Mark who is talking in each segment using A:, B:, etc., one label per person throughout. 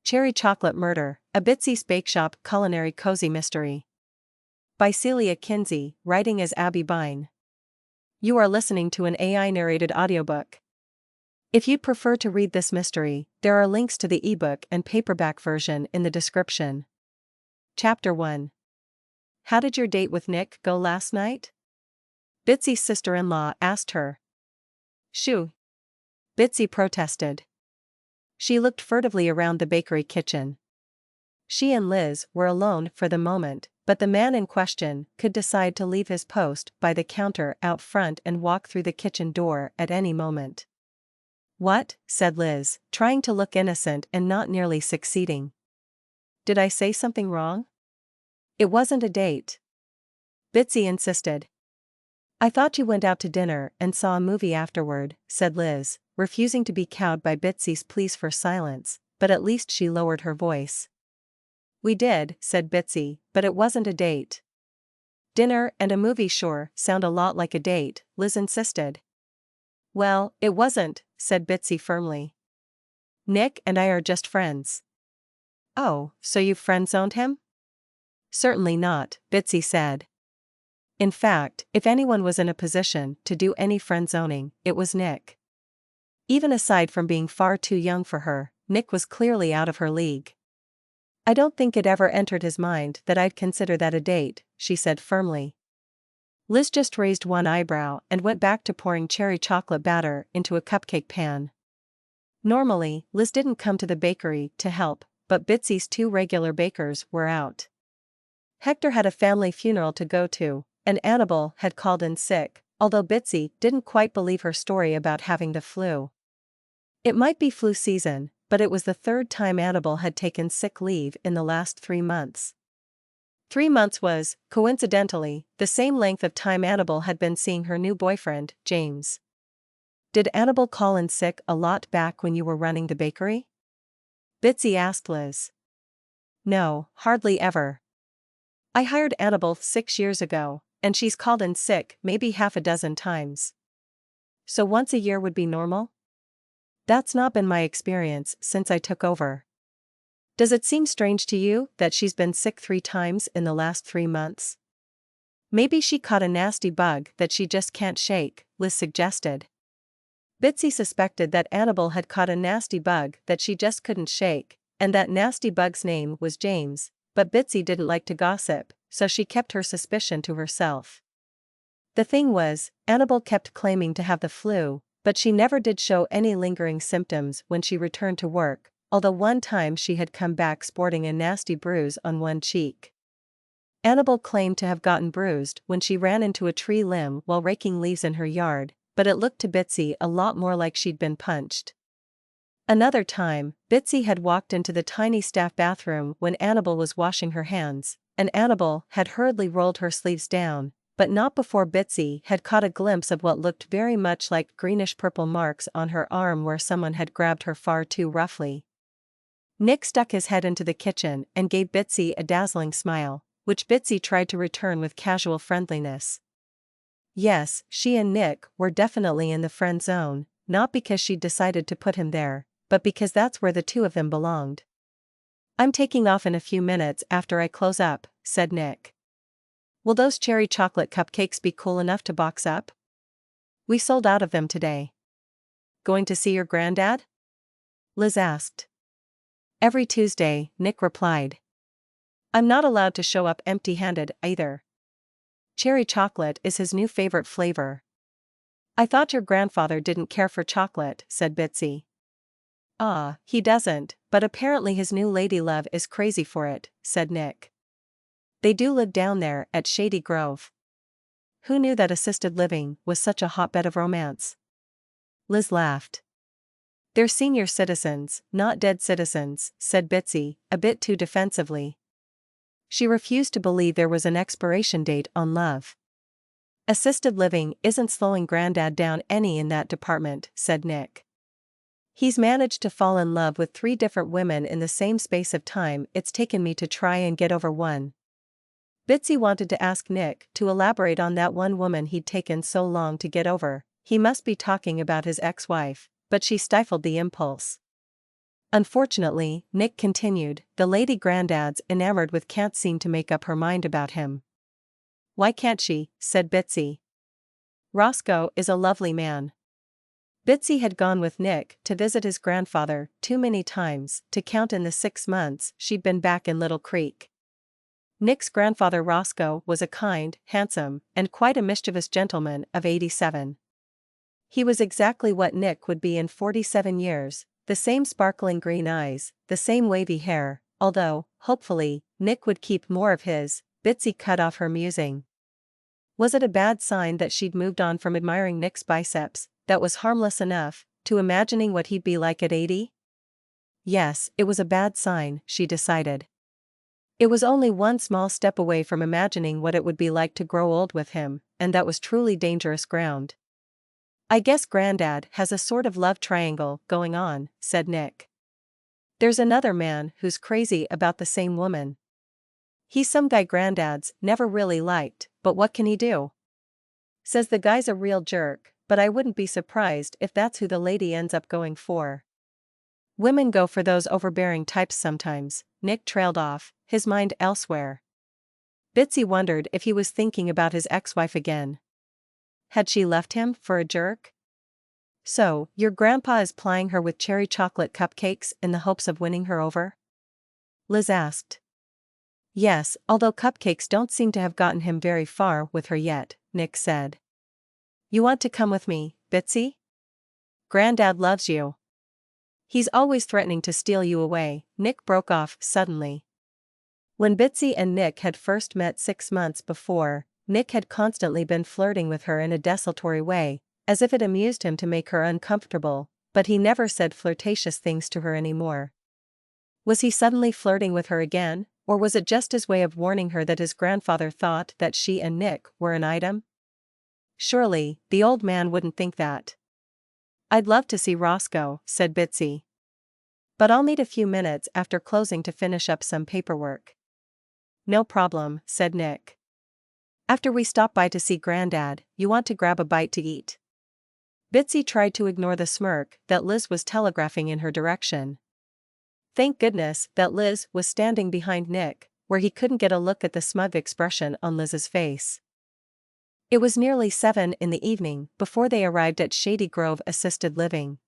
A: Cherry Chocolate Murder, a Bitsie's Bakeshop Culinary Cozy Mystery. By Celia Kinsey, writing as Abby Byne. You are listening to an AI-narrated audiobook. If you'd prefer to read this mystery, there are links to the ebook and paperback version in the description. Chapter 1. How did your date with Nick go last night? Bitsie's sister-in-law asked her. Shoo! Bitsie protested. She looked furtively around the bakery kitchen. She and Liz were alone for the moment, but the man in question could decide to leave his post by the counter out front and walk through the kitchen door at any moment. What? Said Liz, trying to look innocent and not nearly succeeding. Did I say something wrong? It wasn't a date. Bitsie insisted. I thought you went out to dinner and saw a movie afterward, said Liz, refusing to be cowed by Bitsie's pleas for silence, but at least she lowered her voice. We did, said Bitsie, but it wasn't a date. Dinner and a movie sure sound a lot like a date, Liz insisted. Well, it wasn't, said Bitsie firmly. Nick and I are just friends. Oh, so you've friend-zoned him? Certainly not, Bitsie said. In fact, if anyone was in a position to do any friend-zoning, it was Nick. Even aside from being far too young for her, Nick was clearly out of her league. I don't think it ever entered his mind that I'd consider that a date, she said firmly. Liz just raised one eyebrow and went back to pouring cherry chocolate batter into a cupcake pan. Normally, Liz didn't come to the bakery to help, but Bitsie's two regular bakers were out. Hector had a family funeral to go to, and Annabelle had called in sick, although Bitsie didn't quite believe her story about having the flu. It might be flu season, but it was the third time Annabelle had taken sick leave in the last 3 months. 3 months was, coincidentally, the same length of time Annabelle had been seeing her new boyfriend, James. Did Annabelle call in sick a lot back when you were running the bakery? Bitsie asked Liz. No, hardly ever. I hired Annabelle 6 years ago, and she's called in sick maybe half a dozen times. So once a year would be normal? That's not been my experience since I took over. Does it seem strange to you that she's been sick 3 times in the last 3 months? Maybe she caught a nasty bug that she just can't shake, Liz suggested. Bitsie suspected that Annabelle had caught a nasty bug that she just couldn't shake, and that nasty bug's name was James, but Bitsie didn't like to gossip, so she kept her suspicion to herself. The thing was, Annabelle kept claiming to have the flu, but she never did show any lingering symptoms when she returned to work, although one time she had come back sporting a nasty bruise on one cheek. Annabelle claimed to have gotten bruised when she ran into a tree limb while raking leaves in her yard, but it looked to Bitsie a lot more like she'd been punched. Another time, Bitsie had walked into the tiny staff bathroom when Annabelle was washing her hands, and Annabelle had hurriedly rolled her sleeves down, but not before Bitsie had caught a glimpse of what looked very much like greenish-purple marks on her arm where someone had grabbed her far too roughly. Nick stuck his head into the kitchen and gave Bitsie a dazzling smile, which Bitsie tried to return with casual friendliness. Yes, she and Nick were definitely in the friend zone, not because she'd decided to put him there, but because that's where the two of them belonged. I'm taking off in a few minutes after I close up, said Nick. Will those cherry chocolate cupcakes be cool enough to box up? We sold out of them today. Going to see your granddad? Liz asked. Every Tuesday, Nick replied. I'm not allowed to show up empty-handed either. Cherry chocolate is his new favorite flavor. I thought your grandfather didn't care for chocolate, said Bitsie. Ah, he doesn't, but apparently his new ladylove is crazy for it, said Nick. They do live down there at Shady Grove. Who knew that assisted living was such a hotbed of romance? Liz laughed. They're senior citizens, not dead citizens, said Bitsie, a bit too defensively. She refused to believe there was an expiration date on love. Assisted living isn't slowing Granddad down any in that department, said Nick. He's managed to fall in love with 3 different women in the same space of time it's taken me to try and get over one. Bitsie wanted to ask Nick to elaborate on that one woman he'd taken so long to get over. He must be talking about his ex-wife, but she stifled the impulse. Unfortunately, Nick continued, the lady granddad's enamored with can't seem to make up her mind about him. Why can't she? Said Bitsie. Roscoe is a lovely man. Bitsie had gone with Nick to visit his grandfather too many times to count in the 6 months she'd been back in Little Creek. Nick's grandfather Roscoe was a kind, handsome, and quite a mischievous gentleman of 87. He was exactly what Nick would be in 47 years, the same sparkling green eyes, the same wavy hair, although, hopefully, Nick would keep more of his. Bitsie cut off her musing. Was it a bad sign that she'd moved on from admiring Nick's biceps, that was harmless enough, to imagining what he'd be like at 80? Yes, it was a bad sign, she decided. It was only one small step away from imagining what it would be like to grow old with him, and that was truly dangerous ground. I guess Granddad has a sort of love triangle going on, said Nick. There's another man who's crazy about the same woman. He's some guy Granddad's never really liked, but what can he do? Says the guy's a real jerk, but I wouldn't be surprised if that's who the lady ends up going for. Women go for those overbearing types sometimes. Nick trailed off, his mind elsewhere. Bitsie wondered if he was thinking about his ex-wife again. Had she left him for a jerk? So, your grandpa is plying her with cherry chocolate cupcakes in the hopes of winning her over? Liz asked. Yes, although cupcakes don't seem to have gotten him very far with her yet, Nick said. You want to come with me, Bitsie? Granddad loves you. He's always threatening to steal you away. Nick broke off suddenly. When Bitsie and Nick had first met 6 months before, Nick had constantly been flirting with her in a desultory way, as if it amused him to make her uncomfortable, but he never said flirtatious things to her anymore. Was he suddenly flirting with her again, or was it just his way of warning her that his grandfather thought that she and Nick were an item? Surely, the old man wouldn't think that. I'd love to see Roscoe, said Bitsie. But I'll need a few minutes after closing to finish up some paperwork. No problem, said Nick. After we stop by to see Granddad, you want to grab a bite to eat. Bitsie tried to ignore the smirk that Liz was telegraphing in her direction. Thank goodness that Liz was standing behind Nick, where he couldn't get a look at the smug expression on Liz's face. It was nearly 7 in the evening before they arrived at Shady Grove Assisted Living.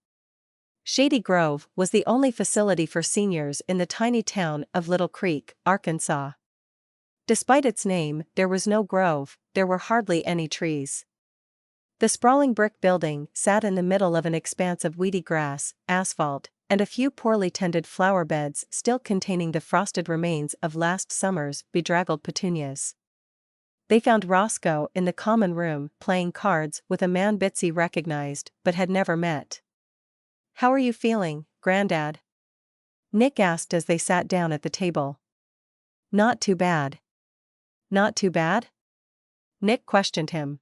A: Shady Grove was the only facility for seniors in the tiny town of Little Creek, Arkansas. Despite its name, there was no grove, there were hardly any trees. The sprawling brick building sat in the middle of an expanse of weedy grass, asphalt, and a few poorly tended flower beds still containing the frosted remains of last summer's bedraggled petunias. They found Roscoe in the common room playing cards with a man Bitsie recognized but had never met. How are you feeling, Granddad? Nick asked as they sat down at the table. Not too bad. Not too bad? Nick questioned him.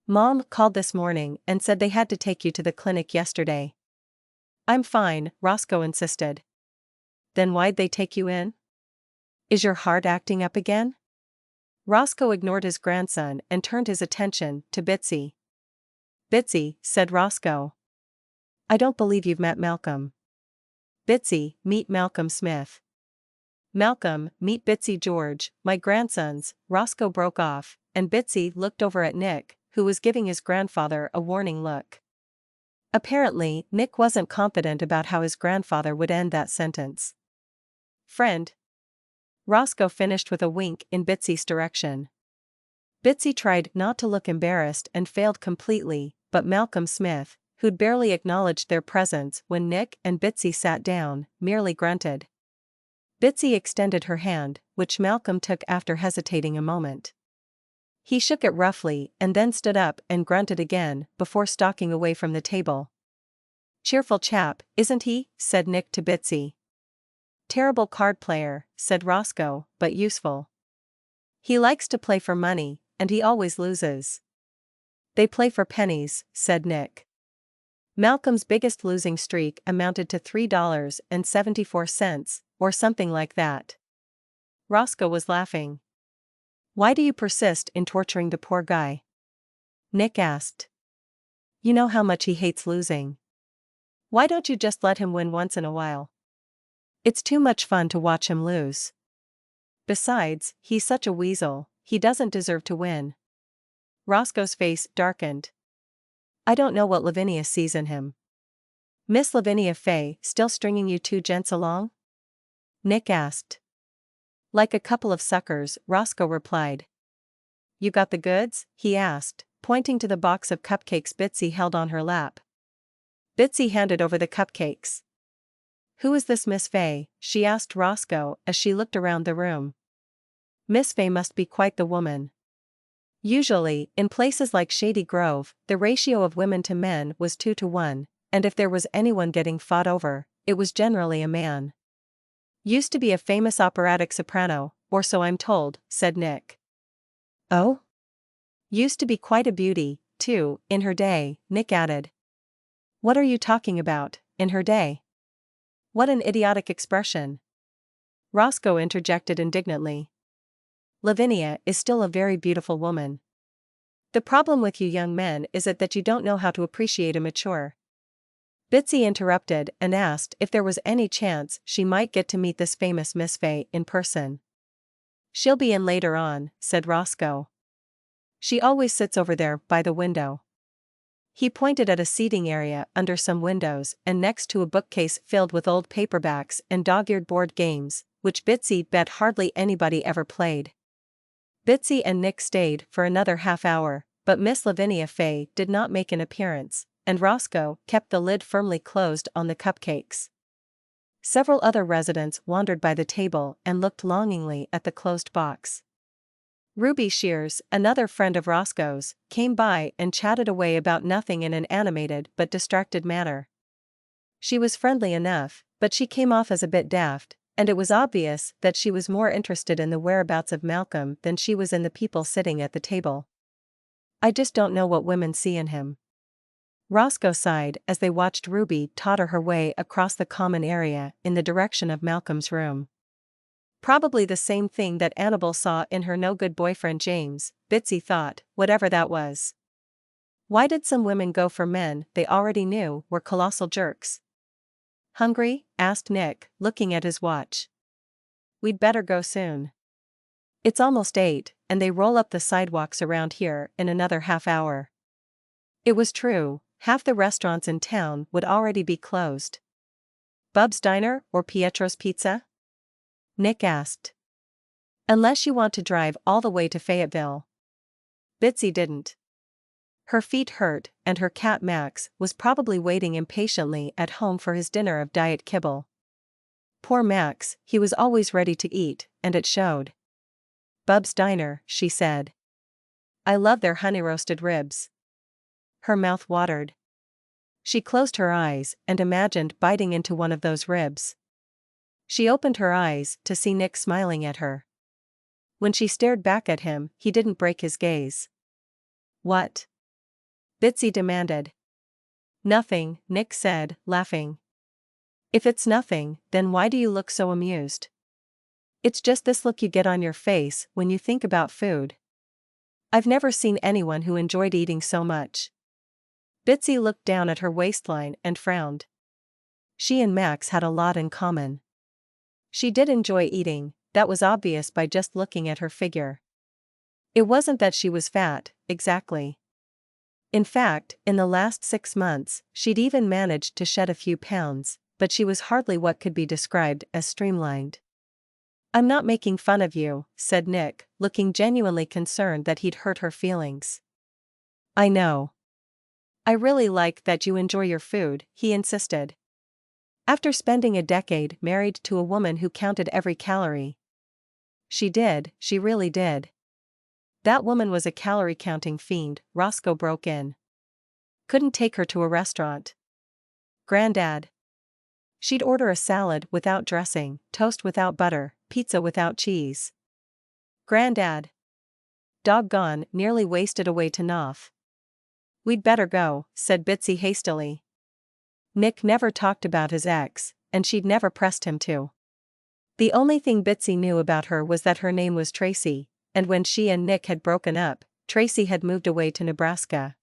A: Mom called this morning and said they had to take you to the clinic yesterday. I'm fine, Roscoe insisted. Then why'd they take you in? Is your heart acting up again? Roscoe ignored his grandson and turned his attention to Bitsie. Bitsie, said Roscoe. I don't believe you've met Malcolm. Bitsie, meet Malcolm Smith. Malcolm, meet Bitsie George, my grandsons. Roscoe broke off, and Bitsie looked over at Nick, who was giving his grandfather a warning look. Apparently, Nick wasn't confident about how his grandfather would end that sentence. Friend. Roscoe finished with a wink in Bitsie's direction. Bitsie tried not to look embarrassed and failed completely, but Malcolm Smith, who'd barely acknowledged their presence when Nick and Bitsie sat down, merely grunted. Bitsie extended her hand, which Malcolm took after hesitating a moment. He shook it roughly and then stood up and grunted again before stalking away from the table. Cheerful chap, isn't he? Said Nick to Bitsie. Terrible card player, said Roscoe, but useful. He likes to play for money, and he always loses. They play for pennies, said Nick. Malcolm's biggest losing streak amounted to $3.74, or something like that. Roscoe was laughing. Why do you persist in torturing the poor guy? Nick asked. You know how much he hates losing. Why don't you just let him win once in a while? It's too much fun to watch him lose. Besides, he's such a weasel, he doesn't deserve to win. Roscoe's face darkened. I don't know what Lavinia sees in him. Miss Lavinia Fay still stringing you two gents along? Nick asked. Like a couple of suckers, Roscoe replied. You got the goods? He asked, pointing to the box of cupcakes Bitsie held on her lap. Bitsie handed over the cupcakes. Who is this Miss Fay? She asked Roscoe as she looked around the room. Miss Fay must be quite the woman. Usually, in places like Shady Grove, the ratio of women to men was 2 to 1, and if there was anyone getting fought over, it was generally a man. Used to be a famous operatic soprano, or so I'm told, said Nick. Oh? Used to be quite a beauty, too, in her day, Nick added. What are you talking about, in her day? What an idiotic expression. Roscoe interjected indignantly. Lavinia is still a very beautiful woman. The problem with you young men is that you don't know how to appreciate a mature. Bitsie interrupted and asked if there was any chance she might get to meet this famous Miss Fay in person. She'll be in later on, said Roscoe. She always sits over there by the window. He pointed at a seating area under some windows and next to a bookcase filled with old paperbacks and dog-eared board games, which Bitsie bet hardly anybody ever played. Bitsie and Nick stayed for another half hour, but Miss Lavinia Fay did not make an appearance, and Roscoe kept the lid firmly closed on the cupcakes. Several other residents wandered by the table and looked longingly at the closed box. Ruby Shears, another friend of Roscoe's, came by and chatted away about nothing in an animated but distracted manner. She was friendly enough, but she came off as a bit daft, and it was obvious that she was more interested in the whereabouts of Malcolm than she was in the people sitting at the table. I just don't know what women see in him. Roscoe sighed as they watched Ruby totter her way across the common area in the direction of Malcolm's room. Probably the same thing that Annabel saw in her no-good boyfriend James, Bitsie thought, whatever that was. Why did some women go for men they already knew were colossal jerks? Hungry? Asked Nick, looking at his watch. We'd better go soon. It's almost 8, and they roll up the sidewalks around here in another half hour. It was true, half the restaurants in town would already be closed. Bub's Diner or Pietro's Pizza? Nick asked. Unless you want to drive all the way to Fayetteville. Bitsie didn't. Her feet hurt, and her cat Max was probably waiting impatiently at home for his dinner of diet kibble. Poor Max, he was always ready to eat, and it showed. Bub's Diner, she said. I love their honey-roasted ribs. Her mouth watered. She closed her eyes and imagined biting into one of those ribs. She opened her eyes to see Nick smiling at her. When she stared back at him, he didn't break his gaze. What? Bitsie demanded. Nothing, Nick said, laughing. If it's nothing, then why do you look so amused? It's just this look you get on your face when you think about food. I've never seen anyone who enjoyed eating so much. Bitsie looked down at her waistline and frowned. She and Max had a lot in common. She did enjoy eating, that was obvious by just looking at her figure. It wasn't that she was fat, exactly. In fact, in the last 6 months, she'd even managed to shed a few pounds, but she was hardly what could be described as streamlined. I'm not making fun of you, said Nick, looking genuinely concerned that he'd hurt her feelings. I know. I really like that you enjoy your food, he insisted. After spending a decade married to a woman who counted every calorie. She did, she really did. That woman was a calorie-counting fiend, Roscoe broke in. Couldn't take her to a restaurant. Granddad. She'd order a salad without dressing, toast without butter, pizza without cheese. Granddad. Doggone, nearly wasted away to Knopf. We'd better go, said Bitsie hastily. Nick never talked about his ex, and she'd never pressed him to. The only thing Bitsie knew about her was that her name was Tracy, and when she and Nick had broken up, Tracy had moved away to Nebraska.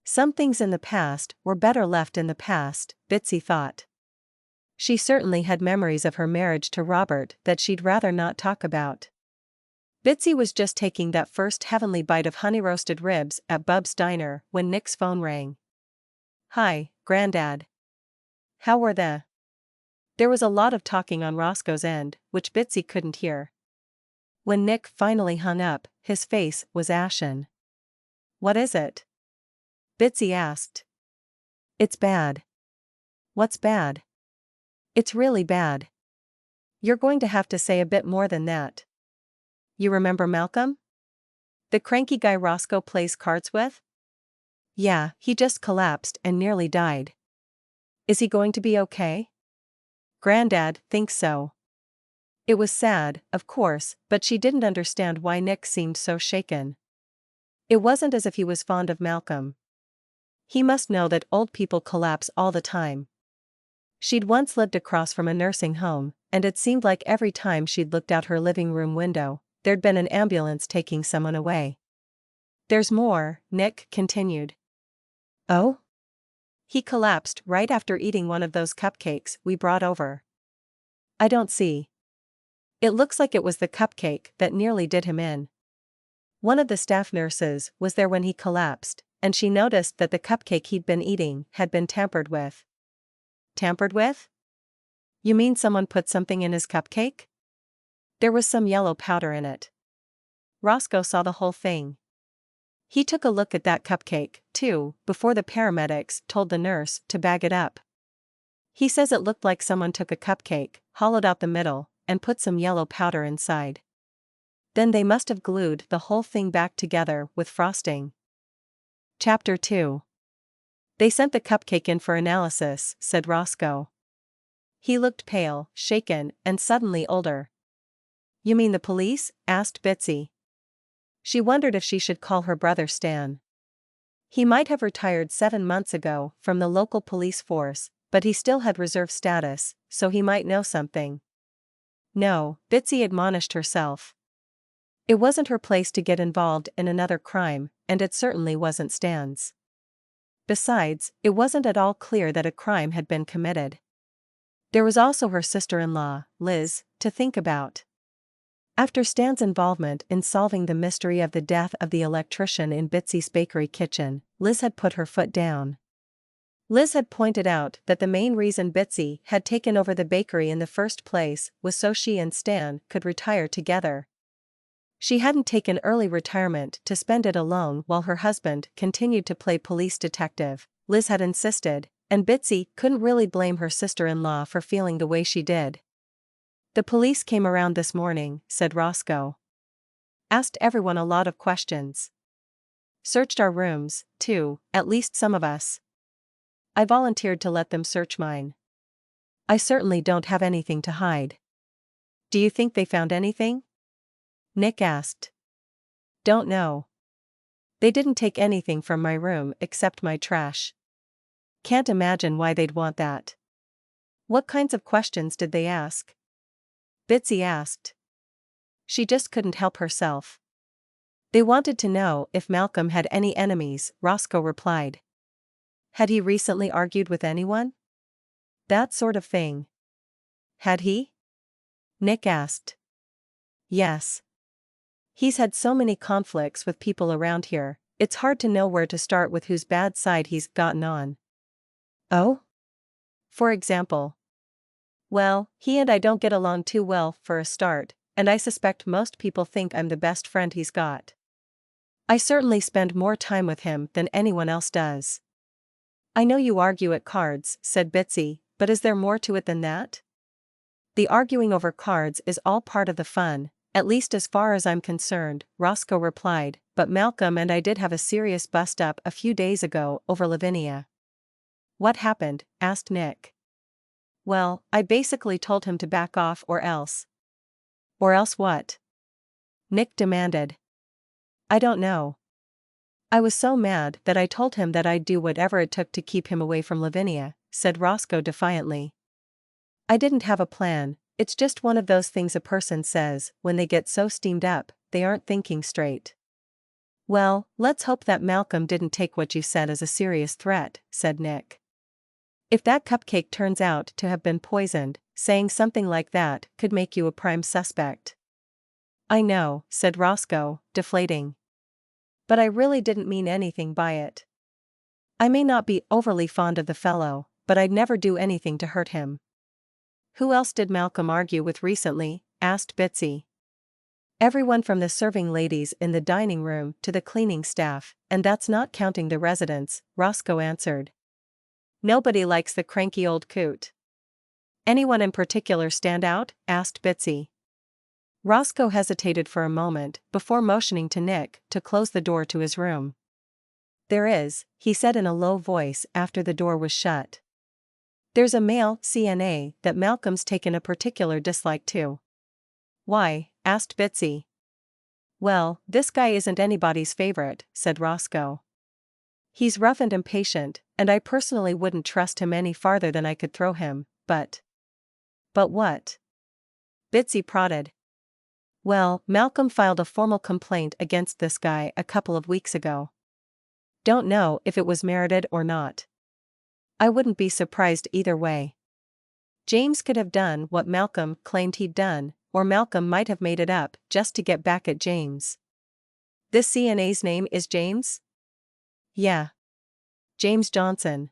A: Some things in the past were better left in the past, Bitsie thought. She certainly had memories of her marriage to Robert that she'd rather not talk about. Bitsie was just taking that first heavenly bite of honey-roasted ribs at Bub's diner when Nick's phone rang. "Hi, Grandad. How were the—" There was a lot of talking on Roscoe's end, which Bitsie couldn't hear. When Nick finally hung up, his face was ashen. "What is it?" Bitsie asked. "It's bad." "What's bad?" "It's really bad. You're going to have to say a bit more than that." "You remember Malcolm? The cranky guy Roscoe plays cards with?" "Yeah, he just collapsed and nearly died." "Is he going to be okay?" "Grandad thinks so." It was sad, of course, but she didn't understand why Nick seemed so shaken. It wasn't as if he was fond of Malcolm. He must know that old people collapse all the time. She'd once lived across from a nursing home, and it seemed like every time she'd looked out her living room window, there'd been an ambulance taking someone away. "There's more," Nick continued. "Oh?" "He collapsed right after eating one of those cupcakes we brought over." "I don't see." "It looks like it was the cupcake that nearly did him in. One of the staff nurses was there when he collapsed, and she noticed that the cupcake he'd been eating had been tampered with." "Tampered with? You mean someone put something in his cupcake?" "There was some yellow powder in it. Roscoe saw the whole thing. He took a look at that cupcake, too, before the paramedics told the nurse to bag it up. He says it looked like someone took a cupcake, hollowed out the middle, and put some yellow powder inside. Then they must have glued the whole thing back together with frosting." Chapter 2. "They sent the cupcake in for analysis," said Roscoe. He looked pale, shaken, and suddenly older. "You mean the police?" asked Bitsie. She wondered if she should call her brother Stan. He might have retired 7 months ago from the local police force, but he still had reserve status, so he might know something. No, Bitsie admonished herself. It wasn't her place to get involved in another crime, and it certainly wasn't Stan's. Besides, it wasn't at all clear that a crime had been committed. There was also her sister-in-law, Liz, to think about. After Stan's involvement in solving the mystery of the death of the electrician in Bitsie's bakery kitchen, Liz had put her foot down. Liz had pointed out that the main reason Bitsie had taken over the bakery in the first place was so she and Stan could retire together. She hadn't taken early retirement to spend it alone while her husband continued to play police detective, Liz had insisted, and Bitsie couldn't really blame her sister-in-law for feeling the way she did. "The police came around this morning," said Roscoe. "Asked everyone a lot of questions. Searched our rooms, too, at least some of us. I volunteered to let them search mine. I certainly don't have anything to hide." "Do you think they found anything?" Nick asked. "Don't know. They didn't take anything from my room except my trash. Can't imagine why they'd want that." "What kinds of questions did they ask?" Bitsie asked. She just couldn't help herself. "They wanted to know if Malcolm had any enemies," Roscoe replied. "Had he recently argued with anyone? That sort of thing." "Had he?" Nick asked. "Yes. He's had so many conflicts with people around here, it's hard to know where to start with whose bad side he's gotten on." "Oh? For example?" "Well, he and I don't get along too well for a start, and I suspect most people think I'm the best friend he's got. I certainly spend more time with him than anyone else does." "I know you argue at cards," said Bitsie, "but is there more to it than that?" "The arguing over cards is all part of the fun, at least as far as I'm concerned," Roscoe replied, "but Malcolm and I did have a serious bust-up a few days ago over Lavinia." "What happened?" asked Nick. "Well, I basically told him to back off or else." "Or else what?" Nick demanded. "I don't know. I was so mad that I told him that I'd do whatever it took to keep him away from Lavinia," said Roscoe defiantly. "I didn't have a plan, it's just one of those things a person says when they get so steamed up, they aren't thinking straight." Well, let's hope that Malcolm didn't take what you said as a serious threat, said Nick. If that cupcake turns out to have been poisoned, saying something like that could make you a prime suspect. I know, said Roscoe, deflating. But I really didn't mean anything by it. I may not be overly fond of the fellow, but I'd never do anything to hurt him. Who else did Malcolm argue with recently? Asked Bitsie. Everyone from the serving ladies in the dining room to the cleaning staff, and that's not counting the residents, Roscoe answered. Nobody likes the cranky old coot. Anyone in particular stand out? Asked Bitsie. Roscoe hesitated for a moment before motioning to Nick to close the door to his room. There is, he said in a low voice after the door was shut. There's a male CNA that Malcolm's taken a particular dislike to. Why? Asked Bitsie. Well, this guy isn't anybody's favorite, said Roscoe. He's rough and impatient, and I personally wouldn't trust him any farther than I could throw him, but. But what? Bitsie prodded. Well, Malcolm filed a formal complaint against this guy a couple of weeks ago. Don't know if it was merited or not. I wouldn't be surprised either way. James could have done what Malcolm claimed he'd done, or Malcolm might have made it up just to get back at James. This CNA's name is James? Yeah. James Johnson.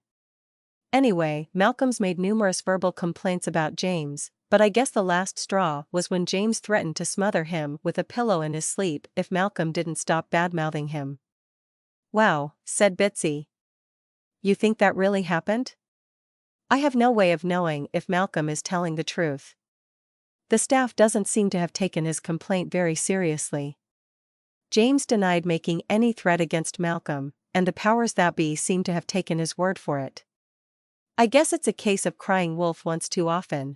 A: Anyway, Malcolm's made numerous verbal complaints about James, but I guess the last straw was when James threatened to smother him with a pillow in his sleep if Malcolm didn't stop badmouthing him. Wow, said Bitsie. You think that really happened? I have no way of knowing if Malcolm is telling the truth. The staff doesn't seem to have taken his complaint very seriously. James denied making any threat against Malcolm, and the powers that be seem to have taken his word for it. I guess it's a case of crying wolf once too often.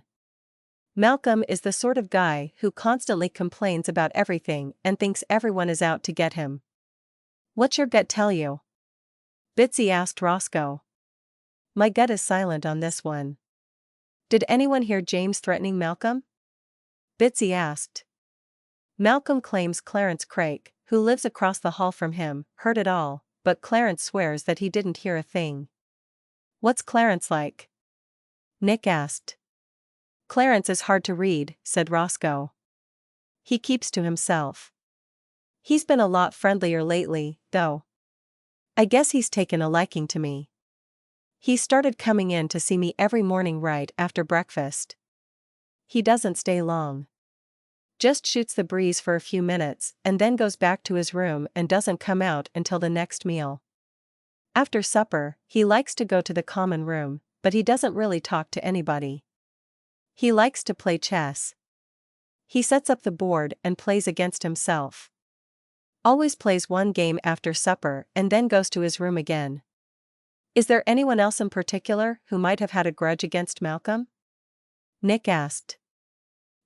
A: Malcolm is the sort of guy who constantly complains about everything and thinks everyone is out to get him. What's your gut tell you? Bitsie asked Roscoe. My gut is silent on this one. Did anyone hear James threatening Malcolm? Bitsie asked. Malcolm claims Clarence Craik, who lives across the hall from him, heard it all, but Clarence swears that he didn't hear a thing. What's Clarence like? Nick asked. Clarence is hard to read, said Roscoe. He keeps to himself. He's been a lot friendlier lately, though. I guess he's taken a liking to me. He started coming in to see me every morning right after breakfast. He doesn't stay long. Just shoots the breeze for a few minutes and then goes back to his room and doesn't come out until the next meal. After supper, he likes to go to the common room, but he doesn't really talk to anybody. He likes to play chess. He sets up the board and plays against himself. Always plays one game after supper and then goes to his room again. Is there anyone else in particular who might have had a grudge against Malcolm? Nick asked.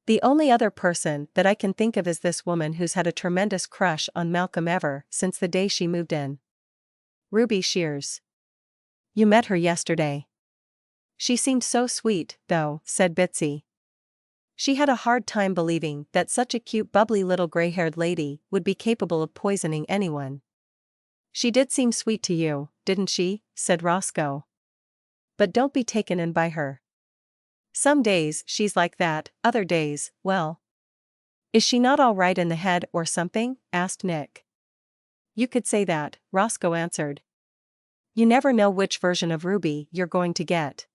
A: The only other person that I can think of is this woman who's had a tremendous crush on Malcolm ever since the day she moved in. Ruby Shears. You met her yesterday. She seemed so sweet, though, said Bitsie. She had a hard time believing that such a cute bubbly little gray-haired lady would be capable of poisoning anyone. She did seem sweet to you, didn't she? Said Roscoe. But don't be taken in by her. Some days she's like that, other days, well. Is she not all right in the head or something? Asked Nick. You could say that, Roscoe answered. You never know which version of Ruby you're going to get.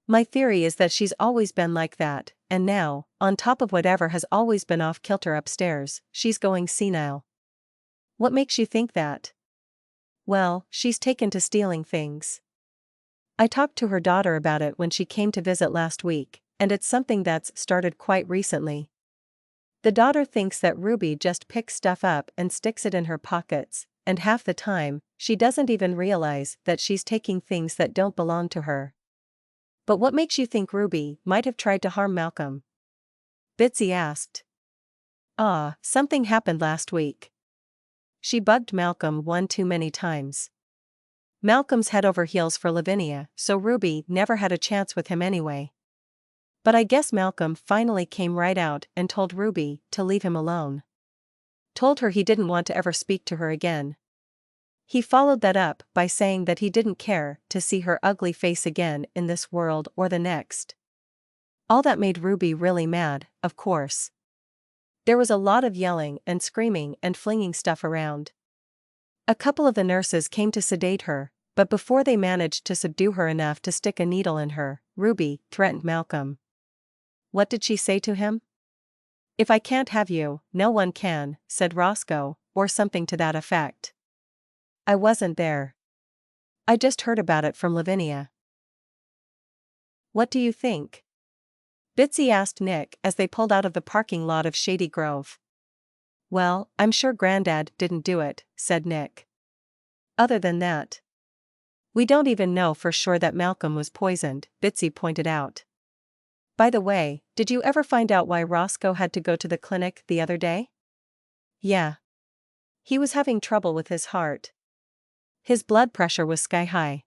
A: My theory is that she's always been like that, and now, on top of whatever has always been off-kilter upstairs, she's going senile. What makes you think that? Well, she's taken to stealing things. I talked to her daughter about it when she came to visit last week, and it's something that's started quite recently. The daughter thinks that Ruby just picks stuff up and sticks it in her pockets, and half the time, she doesn't even realize that she's taking things that don't belong to her. But what makes you think Ruby might have tried to harm Malcolm? Bitsie asked. Something happened last week. She bugged Malcolm one too many times. Malcolm's head over heels for Lavinia, so Ruby never had a chance with him anyway. But I guess Malcolm finally came right out and told Ruby to leave him alone. told her he didn't want to ever speak to her again. He followed that up by saying that he didn't care to see her ugly face again in this world or the next. All that made Ruby really mad, of course. There was a lot of yelling and screaming and flinging stuff around. A couple of the nurses came to sedate her, but before they managed to subdue her enough to stick a needle in her, Ruby threatened Malcolm. What did she say to him? "If I can't have you, no one can," said Roscoe, or something to that effect. "I wasn't there. I just heard about it from Lavinia." "What do you think?" Bitsie asked Nick as they pulled out of the parking lot of Shady Grove. "Well, I'm sure Granddad didn't do it," said Nick. "Other than that, we don't even know for sure that Malcolm was poisoned," Bitsie pointed out. "By the way, did you ever find out why Roscoe had to go to the clinic the other day?" "Yeah. He was having trouble with his heart. His blood pressure was sky high.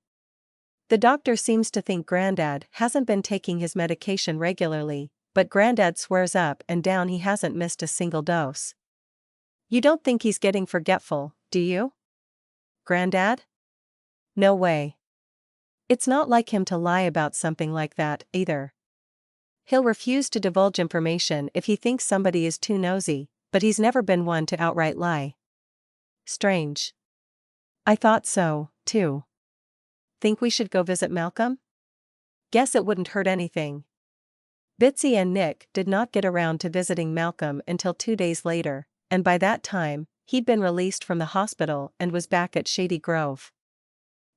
A: The doctor seems to think Granddad hasn't been taking his medication regularly, but Granddad swears up and down he hasn't missed a single dose." "You don't think he's getting forgetful, do you?" "Granddad? No way. It's not like him to lie about something like that, either. He'll refuse to divulge information if he thinks somebody is too nosy, but he's never been one to outright lie." "Strange. I thought so, too. Think we should go visit Malcolm?" "Guess it wouldn't hurt anything." Bitsie and Nick did not get around to visiting Malcolm until 2 days later, and by that time, he'd been released from the hospital and was back at Shady Grove.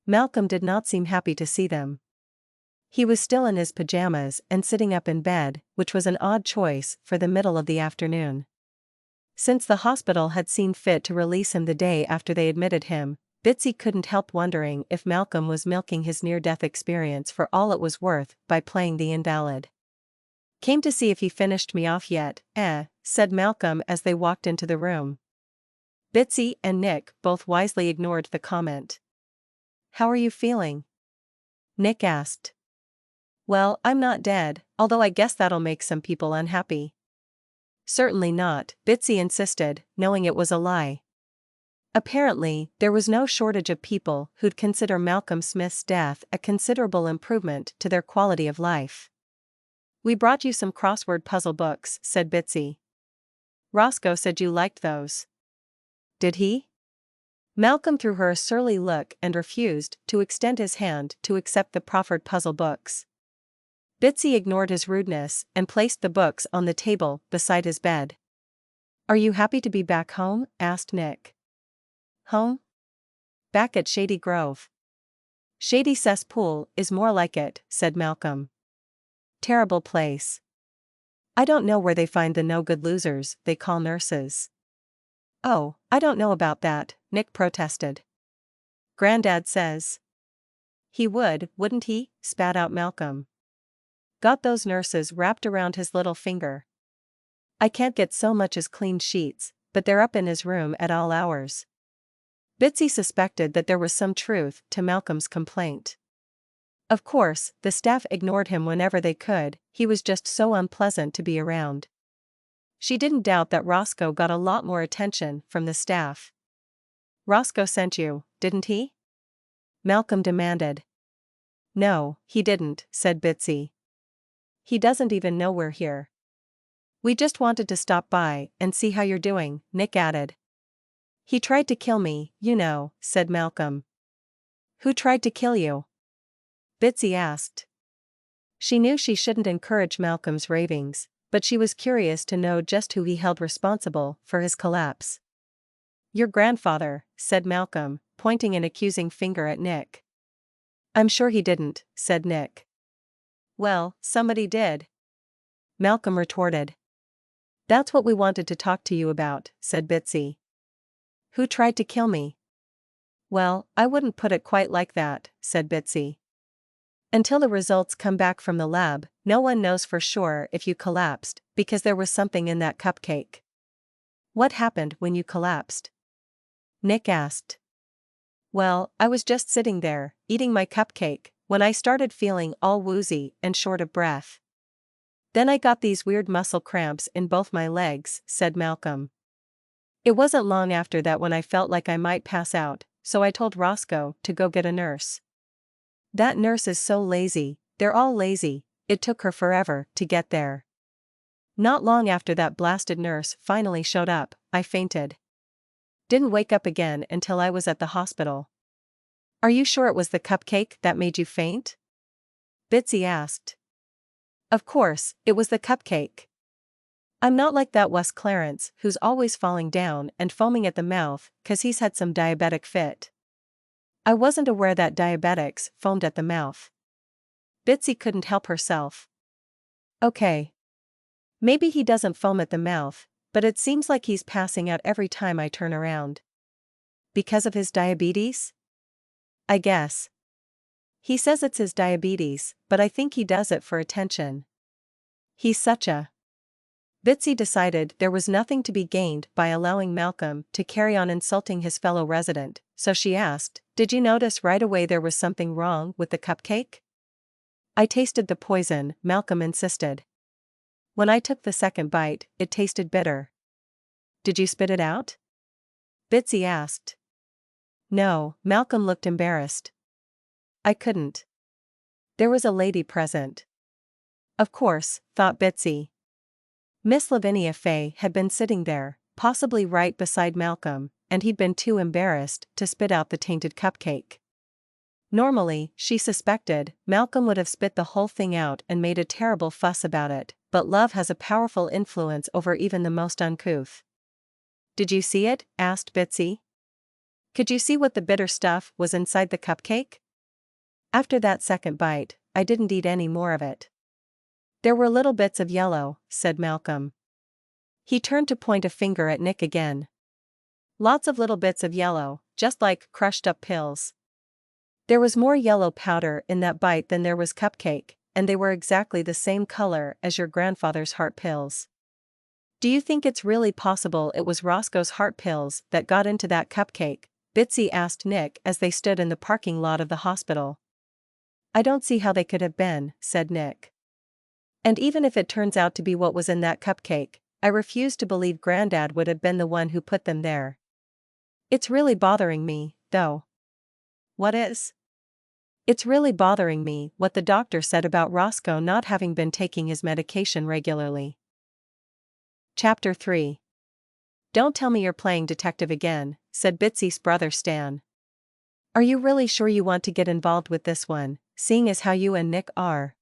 A: Malcolm did not seem happy to see them. He was still in his pajamas and sitting up in bed, which was an odd choice for the middle of the afternoon. Since the hospital had seen fit to release him the day after they admitted him, Bitsie couldn't help wondering if Malcolm was milking his near-death experience for all it was worth by playing the invalid. "Came to see if he finished me off yet, said Malcolm as they walked into the room. Bitsie and Nick both wisely ignored the comment. "How are you feeling?" Nick asked. "Well, I'm not dead, although I guess that'll make some people unhappy." "Certainly not," Bitsie insisted, knowing it was a lie. Apparently, there was no shortage of people who'd consider Malcolm Smith's death a considerable improvement to their quality of life. "We brought you some crossword puzzle books," said Bitsie. "Roscoe said you liked those." "Did he?" Malcolm threw her a surly look and refused to extend his hand to accept the proffered puzzle books. Bitsie ignored his rudeness and placed the books on the table beside his bed. "Are you happy to be back home?" asked Nick. "Home? Back at Shady Grove." "Shady Cesspool is more like it," said Malcolm. "Terrible place. I don't know where they find the no-good losers they call nurses." "Oh, I don't know about that," Nick protested. "Granddad says." "He would, wouldn't he?" spat out Malcolm. "Got those nurses wrapped around his little finger. I can't get so much as clean sheets, but they're up in his room at all hours." Bitsie suspected that there was some truth to Malcolm's complaint. Of course, the staff ignored him whenever they could, he was just so unpleasant to be around. She didn't doubt that Roscoe got a lot more attention from the staff. "Roscoe sent you, didn't he?" Malcolm demanded. "No, he didn't," said Bitsie. "He doesn't even know we're here. We just wanted to stop by and see how you're doing," Nick added. "He tried to kill me, you know," said Malcolm. "Who tried to kill you?" Bitsie asked. She knew she shouldn't encourage Malcolm's ravings, but she was curious to know just who he held responsible for his collapse. "Your grandfather," said Malcolm, pointing an accusing finger at Nick. "I'm sure he didn't," said Nick. "Well, somebody did," Malcolm retorted. "That's what we wanted to talk to you about," said Bitsie. "Who tried to kill me?" "Well, I wouldn't put it quite like that," said Bitsie. "Until the results come back from the lab, no one knows for sure if you collapsed, because there was something in that cupcake." "What happened when you collapsed?" Nick asked. "Well, I was just sitting there, eating my cupcake, when I started feeling all woozy and short of breath. Then I got these weird muscle cramps in both my legs," said Malcolm. It wasn't long after that when I felt like I might pass out, so I told Roscoe to go get a nurse. That nurse is so lazy, they're all lazy, it took her forever to get there. Not long after that blasted nurse finally showed up, I fainted. Didn't wake up again until I was at the hospital. Are you sure it was the cupcake that made you faint? Bitsie asked. Of course, it was the cupcake. I'm not like that Wes Clarence who's always falling down and foaming at the mouth 'cause he's had some diabetic fit. I wasn't aware that diabetics foamed at the mouth. Bitsie couldn't help herself. Okay. Maybe he doesn't foam at the mouth, but it seems like he's passing out every time I turn around. Because of his diabetes? I guess. He says it's his diabetes, but I think he does it for attention. He's such a... Bitsie decided there was nothing to be gained by allowing Malcolm to carry on insulting his fellow resident, so she asked, "Did you notice right away there was something wrong with the cupcake?" I tasted the poison, Malcolm insisted. When I took the second bite, it tasted bitter. Did you spit it out? Bitsie asked. No, Malcolm looked embarrassed. I couldn't. There was a lady present. Of course, thought Bitsie. Miss Lavinia Fay had been sitting there, possibly right beside Malcolm, and he'd been too embarrassed to spit out the tainted cupcake. Normally, she suspected, Malcolm would have spit the whole thing out and made a terrible fuss about it, but love has a powerful influence over even the most uncouth. Did you see it? Asked Bitsie. Could you see what the bitter stuff was inside the cupcake? After that second bite, I didn't eat any more of it. There were little bits of yellow, said Malcolm. He turned to point a finger at Nick again. Lots of little bits of yellow, just like crushed up pills. There was more yellow powder in that bite than there was cupcake, and they were exactly the same color as your grandfather's heart pills. Do you think it's really possible it was Roscoe's heart pills that got into that cupcake? Bitsie asked Nick as they stood in the parking lot of the hospital. I don't see how they could have been, said Nick. And even if it turns out to be what was in that cupcake, I refuse to believe Granddad would have been the one who put them there. It's really bothering me, though. What is? It's really bothering me what the doctor said about Roscoe not having been taking his medication regularly. Chapter 3. Don't tell me you're playing detective again, said Bitsie's brother Stan. Are you really sure you want to get involved with this one, seeing as how you and Nick are?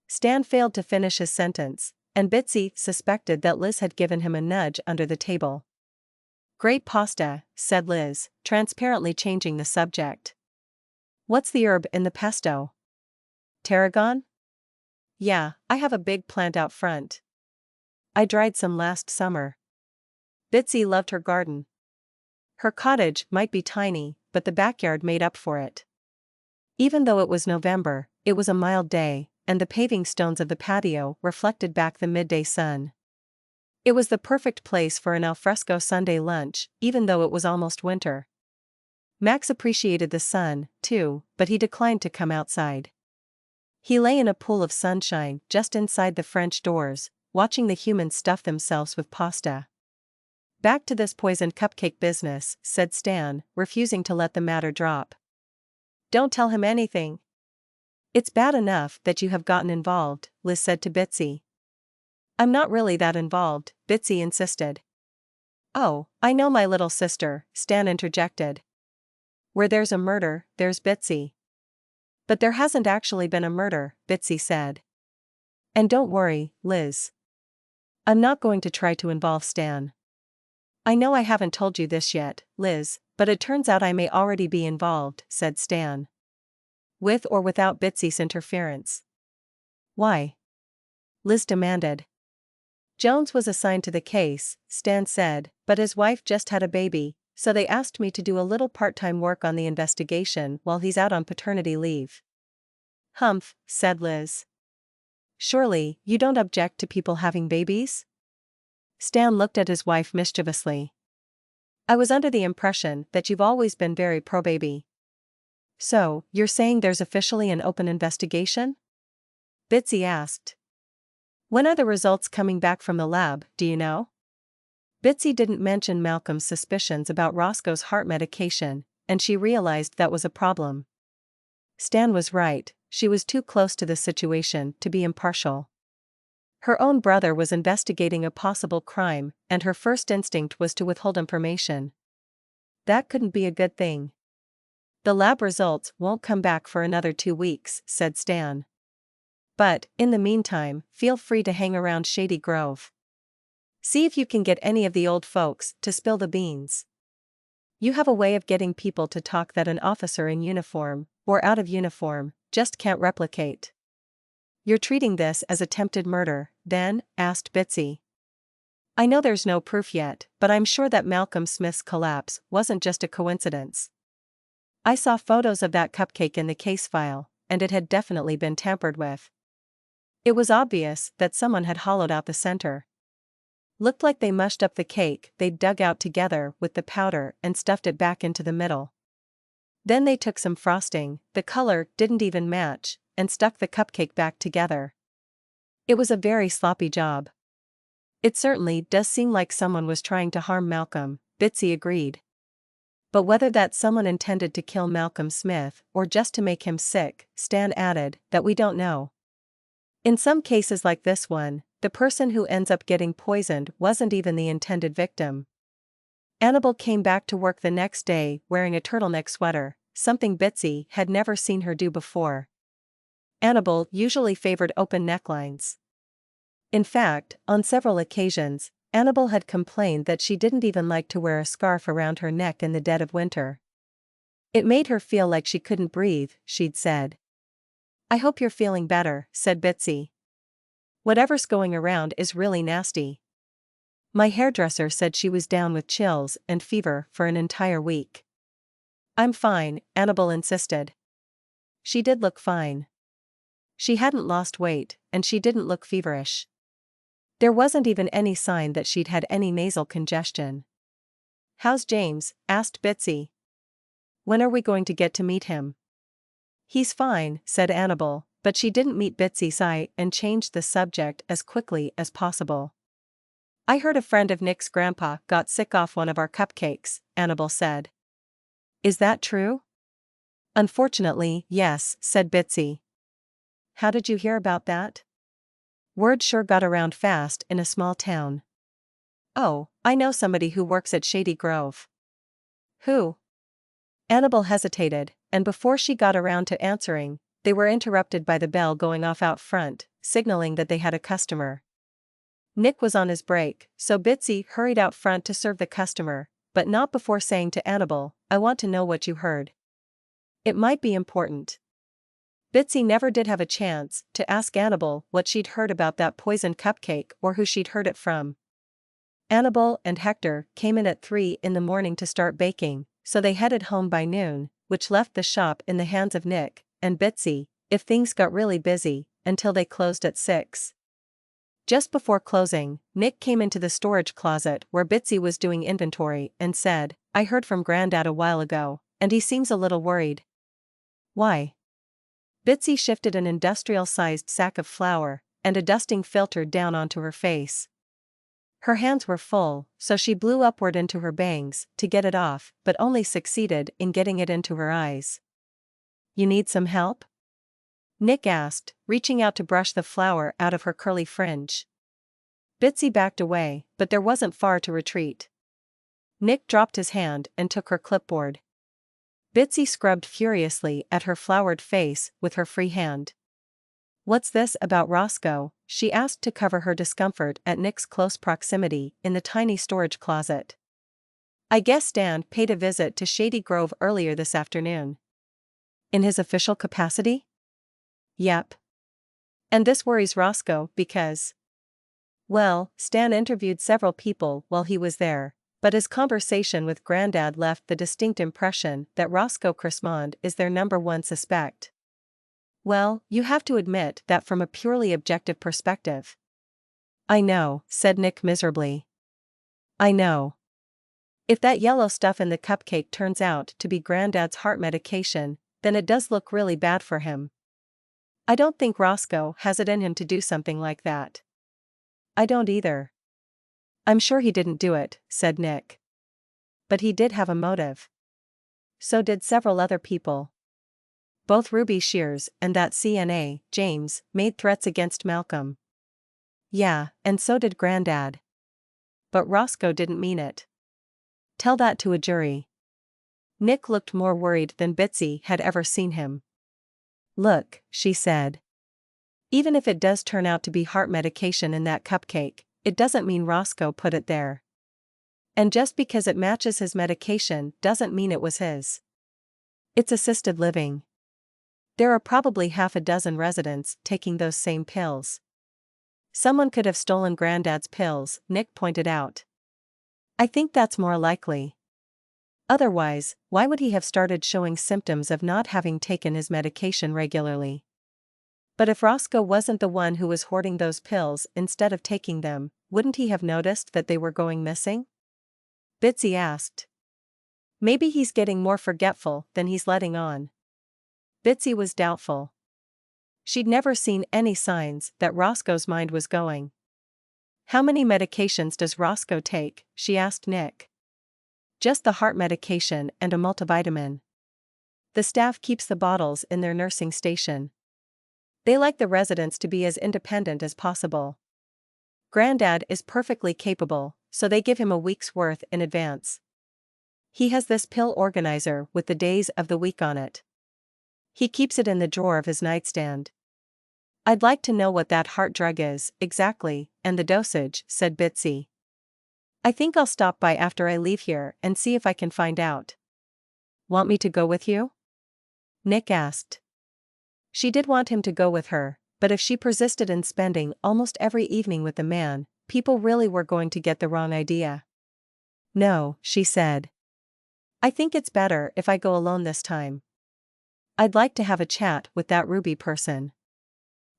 A: Stan failed to finish his sentence, and Bitsie suspected that Liz had given him a nudge under the table. Great pasta, said Liz, transparently changing the subject. What's the herb in the pesto? Tarragon? Yeah, I have a big plant out front. I dried some last summer. Bitsie loved her garden. Her cottage might be tiny, but the backyard made up for it. Even though it was November, it was a mild day, and the paving stones of the patio reflected back the midday sun. It was the perfect place for an alfresco Sunday lunch, even though it was almost winter. Max appreciated the sun, too, but he declined to come outside. He lay in a pool of sunshine just inside the French doors, watching the humans stuff themselves with pasta. Back to this poisoned cupcake business, said Stan, refusing to let the matter drop. Don't tell him anything. It's bad enough that you have gotten involved, Liz said to Bitsie. I'm not really that involved, Bitsie insisted. Oh, I know my little sister, Stan interjected. Where there's a murder, there's Bitsie. But there hasn't actually been a murder, Bitsie said. And don't worry, Liz. I'm not going to try to involve Stan. I know I haven't told you this yet, Liz, but it turns out I may already be involved, said Stan. With or without Bitsie's interference. Why? Liz demanded. Jones was assigned to the case, Stan said, but his wife just had a baby, so they asked me to do a little part-time work on the investigation while he's out on paternity leave. Humph, said Liz. Surely, you don't object to people having babies? Stan looked at his wife mischievously. I was under the impression that you've always been very pro-baby. So, you're saying there's officially an open investigation? Bitsie asked. When are the results coming back from the lab, do you know? Bitsie didn't mention Malcolm's suspicions about Roscoe's heart medication, and she realized that was a problem. Stan was right, she was too close to the situation to be impartial. Her own brother was investigating a possible crime, and her first instinct was to withhold information. That couldn't be a good thing. The lab results won't come back for another 2 weeks, said Stan. But, in the meantime, feel free to hang around Shady Grove. See if you can get any of the old folks to spill the beans. You have a way of getting people to talk that an officer in uniform, or out of uniform, just can't replicate. You're treating this as attempted murder, then? Asked Bitsie. I know there's no proof yet, but I'm sure that Malcolm Smith's collapse wasn't just a coincidence. I saw photos of that cupcake in the case file, and it had definitely been tampered with. It was obvious that someone had hollowed out the center. Looked like they mushed up the cake they'd dug out together with the powder and stuffed it back into the middle. Then they took some frosting, the color didn't even match, and stuck the cupcake back together. It was a very sloppy job. It certainly does seem like someone was trying to harm Malcolm, Bitsie agreed. But whether that someone intended to kill Malcolm Smith or just to make him sick, Stan added, that we don't know. In some cases like this one, the person who ends up getting poisoned wasn't even the intended victim. Annabelle came back to work the next day wearing a turtleneck sweater, something Bitsie had never seen her do before. Annabelle usually favored open necklines. In fact, on several occasions, Annabelle had complained that she didn't even like to wear a scarf around her neck in the dead of winter. It made her feel like she couldn't breathe, she'd said. I hope you're feeling better, said Bitsie. Whatever's going around is really nasty. My hairdresser said she was down with chills and fever for an entire week. I'm fine, Annabelle insisted. She did look fine. She hadn't lost weight, and she didn't look feverish. There wasn't even any sign that she'd had any nasal congestion. How's James? Asked Bitsie. When are we going to get to meet him? He's fine, said Annabelle, but she didn't meet Bitsie's eye and changed the subject as quickly as possible. I heard a friend of Nick's grandpa got sick off one of our cupcakes, Annabelle said. Is that true? Unfortunately, yes, said Bitsie. How did you hear about that? Word sure got around fast in a small town. Oh, I know somebody who works at Shady Grove. Who? Annabelle hesitated, and before she got around to answering, they were interrupted by the bell going off out front, signaling that they had a customer. Nick was on his break, so Bitsie hurried out front to serve the customer, but not before saying to Annabelle, I want to know what you heard. It might be important. Bitsie never did have a chance to ask Annabelle what she'd heard about that poisoned cupcake or who she'd heard it from. Annabelle and Hector came in at 3 in the morning to start baking, so they headed home by noon, which left the shop in the hands of Nick and Bitsie, if things got really busy, until they closed at 6. Just before closing, Nick came into the storage closet where Bitsie was doing inventory and said, I heard from Grandad a while ago, and he seems a little worried. Why? Bitsie shifted an industrial-sized sack of flour and a dusting filter down onto her face. Her hands were full, so she blew upward into her bangs to get it off, but only succeeded in getting it into her eyes. You need some help? Nick asked, reaching out to brush the flour out of her curly fringe. Bitsie backed away, but there wasn't far to retreat. Nick dropped his hand and took her clipboard. Bitsie scrubbed furiously at her floured face with her free hand. What's this about Roscoe? She asked to cover her discomfort at Nick's close proximity in the tiny storage closet. I guess Stan paid a visit to Shady Grove earlier this afternoon. In his official capacity? Yep. And this worries Roscoe because... Well, Stan interviewed several people while he was there, but his conversation with Grandad left the distinct impression that Roscoe Crismond is their #1 suspect. Well, you have to admit that from a purely objective perspective. I know, said Nick miserably. I know. If that yellow stuff in the cupcake turns out to be Grandad's heart medication, then it does look really bad for him. I don't think Roscoe has it in him to do something like that. I don't either. I'm sure he didn't do it, said Nick. But he did have a motive. So did several other people. Both Ruby Shears and that CNA, James, made threats against Malcolm. Yeah, and so did Grandad. But Roscoe didn't mean it. Tell that to a jury. Nick looked more worried than Bitsie had ever seen him. Look, she said. Even if it does turn out to be heart medication in that cupcake, it doesn't mean Roscoe put it there. And just because it matches his medication doesn't mean it was his. It's assisted living. There are probably half a dozen residents taking those same pills. Someone could have stolen Granddad's pills, Nick pointed out. I think that's more likely. Otherwise, why would he have started showing symptoms of not having taken his medication regularly? But if Roscoe wasn't the one who was hoarding those pills instead of taking them, wouldn't he have noticed that they were going missing? Bitsie asked. Maybe he's getting more forgetful than he's letting on. Bitsie was doubtful. She'd never seen any signs that Roscoe's mind was going. How many medications does Roscoe take? She asked Nick. Just the heart medication and a multivitamin. The staff keeps the bottles in their nursing station. They like the residents to be as independent as possible. Grandad is perfectly capable, so they give him a week's worth in advance. He has this pill organizer with the days of the week on it. He keeps it in the drawer of his nightstand. I'd like to know what that heart drug is, exactly, and the dosage, said Bitsie. I think I'll stop by after I leave here and see if I can find out. Want me to go with you? Nick asked. She did want him to go with her, but if she persisted in spending almost every evening with the man, people really were going to get the wrong idea. No, she said. I think it's better if I go alone this time. I'd like to have a chat with that Ruby person.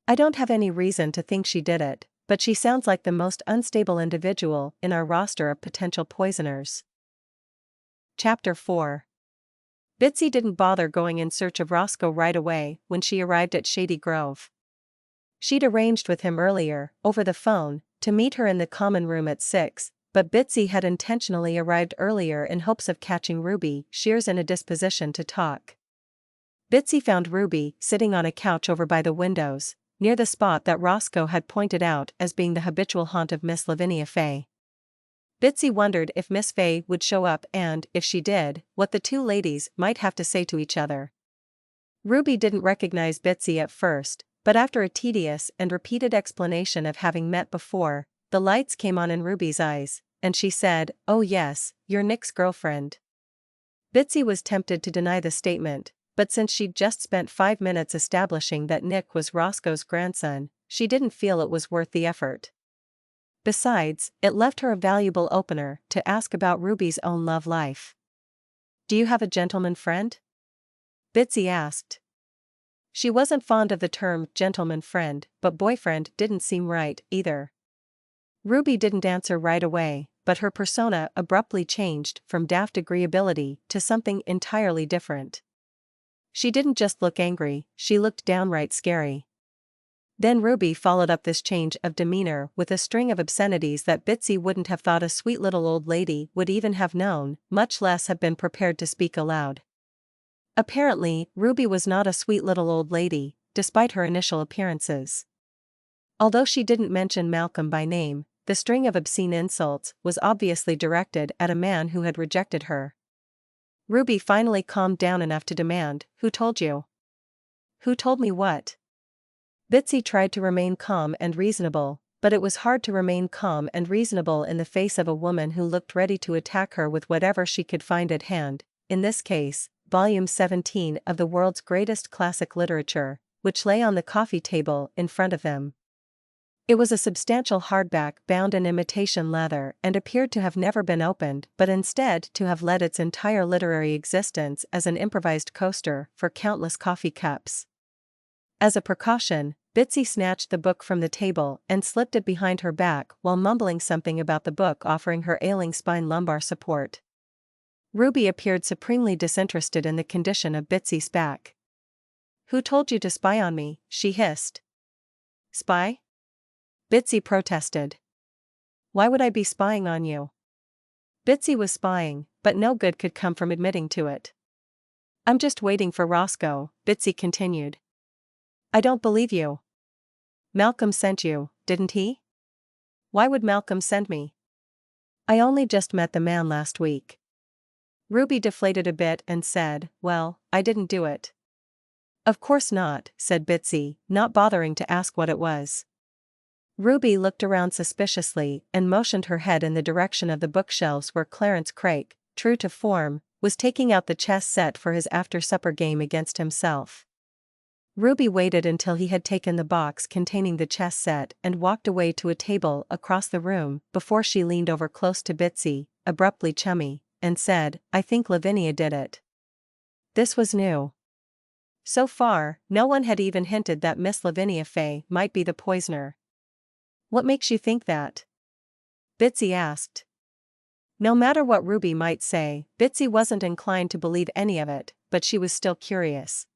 A: I don't have any reason to think she did it, but she sounds like the most unstable individual in our roster of potential poisoners. Chapter 4. Bitsie didn't bother going in search of Roscoe right away when she arrived at Shady Grove. She'd arranged with him earlier, over the phone, to meet her in the common room at 6, but Bitsie had intentionally arrived earlier in hopes of catching Ruby Shears in a disposition to talk. Bitsie found Ruby sitting on a couch over by the windows, near the spot that Roscoe had pointed out as being the habitual haunt of Miss Lavinia Fay. Bitsie wondered if Miss Fay would show up and, if she did, what the two ladies might have to say to each other. Ruby didn't recognize Bitsie at first, but after a tedious and repeated explanation of having met before, the lights came on in Ruby's eyes, and she said, "Oh yes, you're Nick's girlfriend." Bitsie was tempted to deny the statement, but since she'd just spent 5 minutes establishing that Nick was Roscoe's grandson, she didn't feel it was worth the effort. Besides, it left her a valuable opener to ask about Ruby's own love life. "Do you have a gentleman friend?" Bitsie asked. She wasn't fond of the term gentleman friend, but boyfriend didn't seem right, either. Ruby didn't answer right away, but her persona abruptly changed from daft agreeability to something entirely different. She didn't just look angry, she looked downright scary. Then Ruby followed up this change of demeanor with a string of obscenities that Bitsie wouldn't have thought a sweet little old lady would even have known, much less have been prepared to speak aloud. Apparently, Ruby was not a sweet little old lady, despite her initial appearances. Although she didn't mention Malcolm by name, the string of obscene insults was obviously directed at a man who had rejected her. Ruby finally calmed down enough to demand, "Who told you?" "Who told me what?" Bitsie tried to remain calm and reasonable, but it was hard to remain calm and reasonable in the face of a woman who looked ready to attack her with whatever she could find at hand, in this case, Volume 17 of the world's greatest classic literature, which lay on the coffee table in front of them. It was a substantial hardback bound in imitation leather and appeared to have never been opened but instead to have led its entire literary existence as an improvised coaster for countless coffee cups. As a precaution, Bitsie snatched the book from the table and slipped it behind her back while mumbling something about the book offering her ailing spine lumbar support. Ruby appeared supremely disinterested in the condition of Bitsie's back. "Who told you to spy on me?" she hissed. "Spy?" Bitsie protested. Why would I be spying on you? Bitsie was spying, but no good could come from admitting to it. I'm just waiting for Roscoe, Bitsie continued. I don't believe you. Malcolm sent you, didn't he? Why would Malcolm send me? I only just met the man last week. Ruby deflated a bit and said, well, I didn't do it. Of course not, said Bitsie, not bothering to ask what it was. Ruby looked around suspiciously and motioned her head in the direction of the bookshelves where Clarence Craik, true to form, was taking out the chess set for his after-supper game against himself. Ruby waited until he had taken the box containing the chess set and walked away to a table across the room before she leaned over close to Bitsie, abruptly chummy, and said, I think Lavinia did it. This was new. So far, no one had even hinted that Miss Lavinia Fay might be the poisoner. What makes you think that? Bitsie asked. No matter what Ruby might say, Bitsie wasn't inclined to believe any of it, but she was still curious.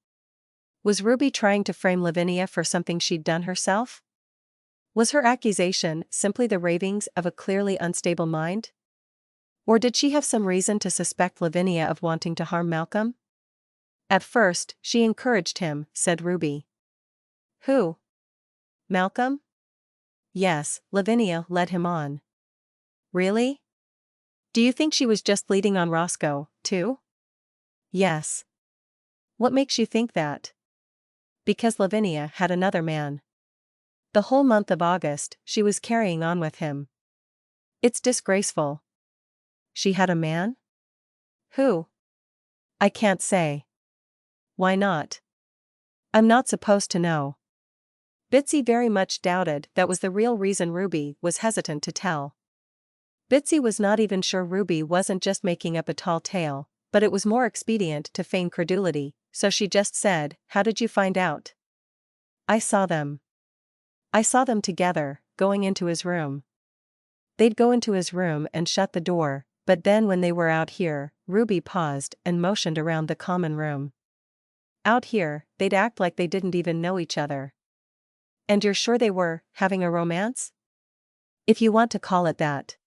A: Was Ruby trying to frame Lavinia for something she'd done herself? Was her accusation simply the ravings of a clearly unstable mind? Or did she have some reason to suspect Lavinia of wanting to harm Malcolm? At first, she encouraged him, said Ruby. Who? Malcolm? Yes, Lavinia led him on. Really? Do you think she was just leading on Roscoe, too? Yes. What makes you think that? Because Lavinia had another man. The whole month of August, she was carrying on with him. It's disgraceful. She had a man? Who? I can't say. Why not? I'm not supposed to know. Bitsie very much doubted that was the real reason Ruby was hesitant to tell. Bitsie was not even sure Ruby wasn't just making up a tall tale, but it was more expedient to feign credulity, so she just said, How did you find out? I saw them. I saw them together, going into his room. They'd go into his room and shut the door, but then when they were out here, Ruby paused and motioned around the common room. Out here, they'd act like they didn't even know each other. And you're sure they were having a romance? If you want to call it that.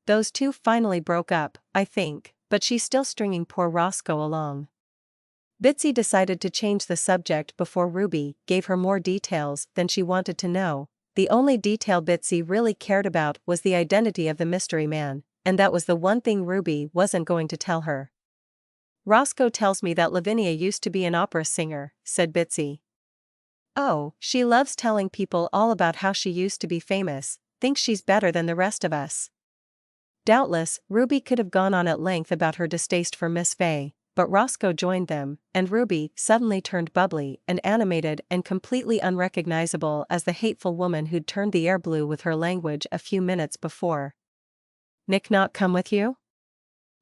A: Those two finally broke up, I think, but she's still stringing poor Roscoe along. Bitsie decided to change the subject before Ruby gave her more details than she wanted to know. The only detail Bitsie really cared about was the identity of the mystery man, and that was the one thing Ruby wasn't going to tell her. Roscoe tells me that Lavinia used to be an opera singer, said Bitsie. Oh, she loves telling people all about how she used to be famous, thinks she's better than the rest of us. Doubtless, Ruby could have gone on at length about her distaste for Miss Fay, but Roscoe joined them, and Ruby suddenly turned bubbly and animated and completely unrecognizable as the hateful woman who'd turned the air blue with her language a few minutes before. Nick not come with you?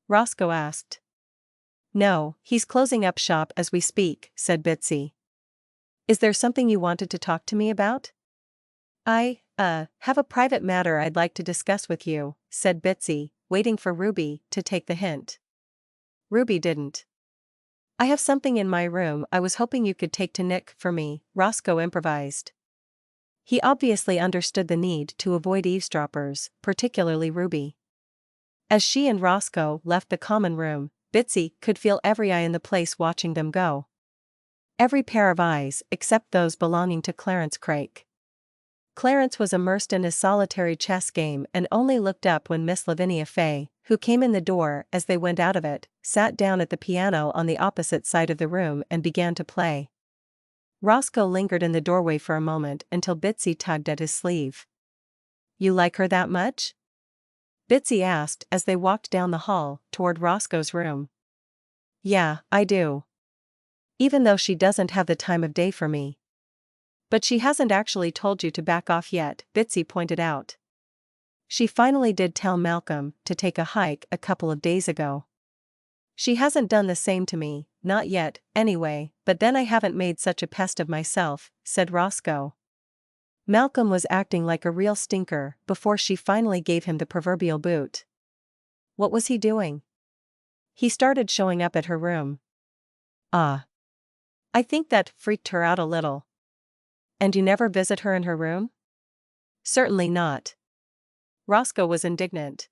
A: Roscoe asked. No, he's closing up shop as we speak, said Bitsie. Is there something you wanted to talk to me about? I have a private matter I'd like to discuss with you, said Bitsie, waiting for Ruby to take the hint. Ruby didn't. I have something in my room I was hoping you could take to Nick for me, Roscoe improvised. He obviously understood the need to avoid eavesdroppers, particularly Ruby. As she and Roscoe left the common room, Bitsie could feel every eye in the place watching them go. Every pair of eyes except those belonging to Clarence Craik. Clarence was immersed in his solitary chess game and only looked up when Miss Lavinia Fay, who came in the door as they went out of it, sat down at the piano on the opposite side of the room and began to play. Roscoe lingered in the doorway for a moment until Bitsie tugged at his sleeve. You like her that much? Bitsie asked as they walked down the hall toward Roscoe's room. Yeah, I do. Even though she doesn't have the time of day for me. But she hasn't actually told you to back off yet, Bitsie pointed out. She finally did tell Malcolm to take a hike a couple of days ago. She hasn't done the same to me, not yet, anyway, but then I haven't made such a pest of myself, said Roscoe. Malcolm was acting like a real stinker before she finally gave him the proverbial boot. What was he doing? He started showing up at her room. Ah. I think that freaked her out a little. And you never visit her in her room? Certainly not. Roscoe was indignant.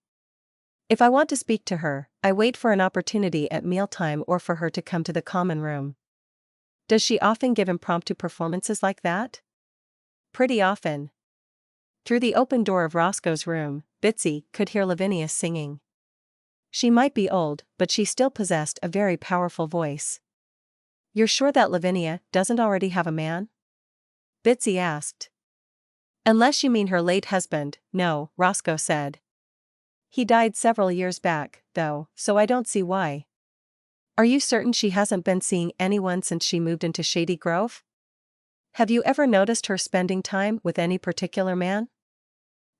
A: If I want to speak to her, I wait for an opportunity at mealtime or for her to come to the common room. Does she often give impromptu performances like that? Pretty often. Through the open door of Roscoe's room, Bitsie could hear Lavinia singing. She might be old, but she still possessed a very powerful voice. "You're sure that Lavinia doesn't already have a man?" Bitsie asked. "Unless you mean her late husband, no," Roscoe said. "He died several years back, though, so I don't see why." "Are you certain she hasn't been seeing anyone since she moved into Shady Grove? Have you ever noticed her spending time with any particular man?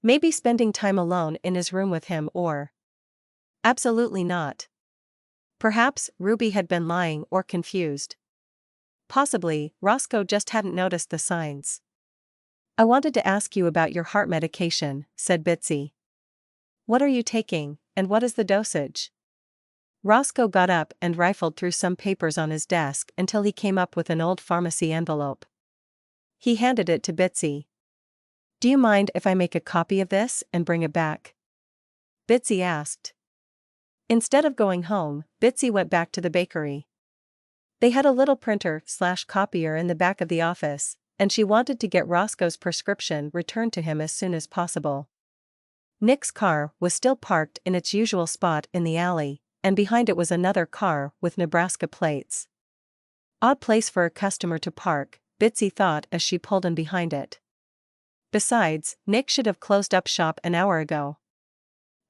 A: Maybe spending time alone in his room with him or—" "Absolutely not." Perhaps Ruby had been lying or confused. Possibly, Roscoe just hadn't noticed the signs. "I wanted to ask you about your heart medication," said Bitsie. "What are you taking, and what is the dosage?" Roscoe got up and rifled through some papers on his desk until he came up with an old pharmacy envelope. He handed it to Bitsie. "Do you mind if I make a copy of this and bring it back?" Bitsie asked. Instead of going home, Bitsie went back to the bakery. They had a little printer/copier in the back of the office, and she wanted to get Roscoe's prescription returned to him as soon as possible. Nick's car was still parked in its usual spot in the alley, and behind it was another car with Nebraska plates. Odd place for a customer to park, Bitsie thought as she pulled in behind it. Besides, Nick should have closed up shop an hour ago.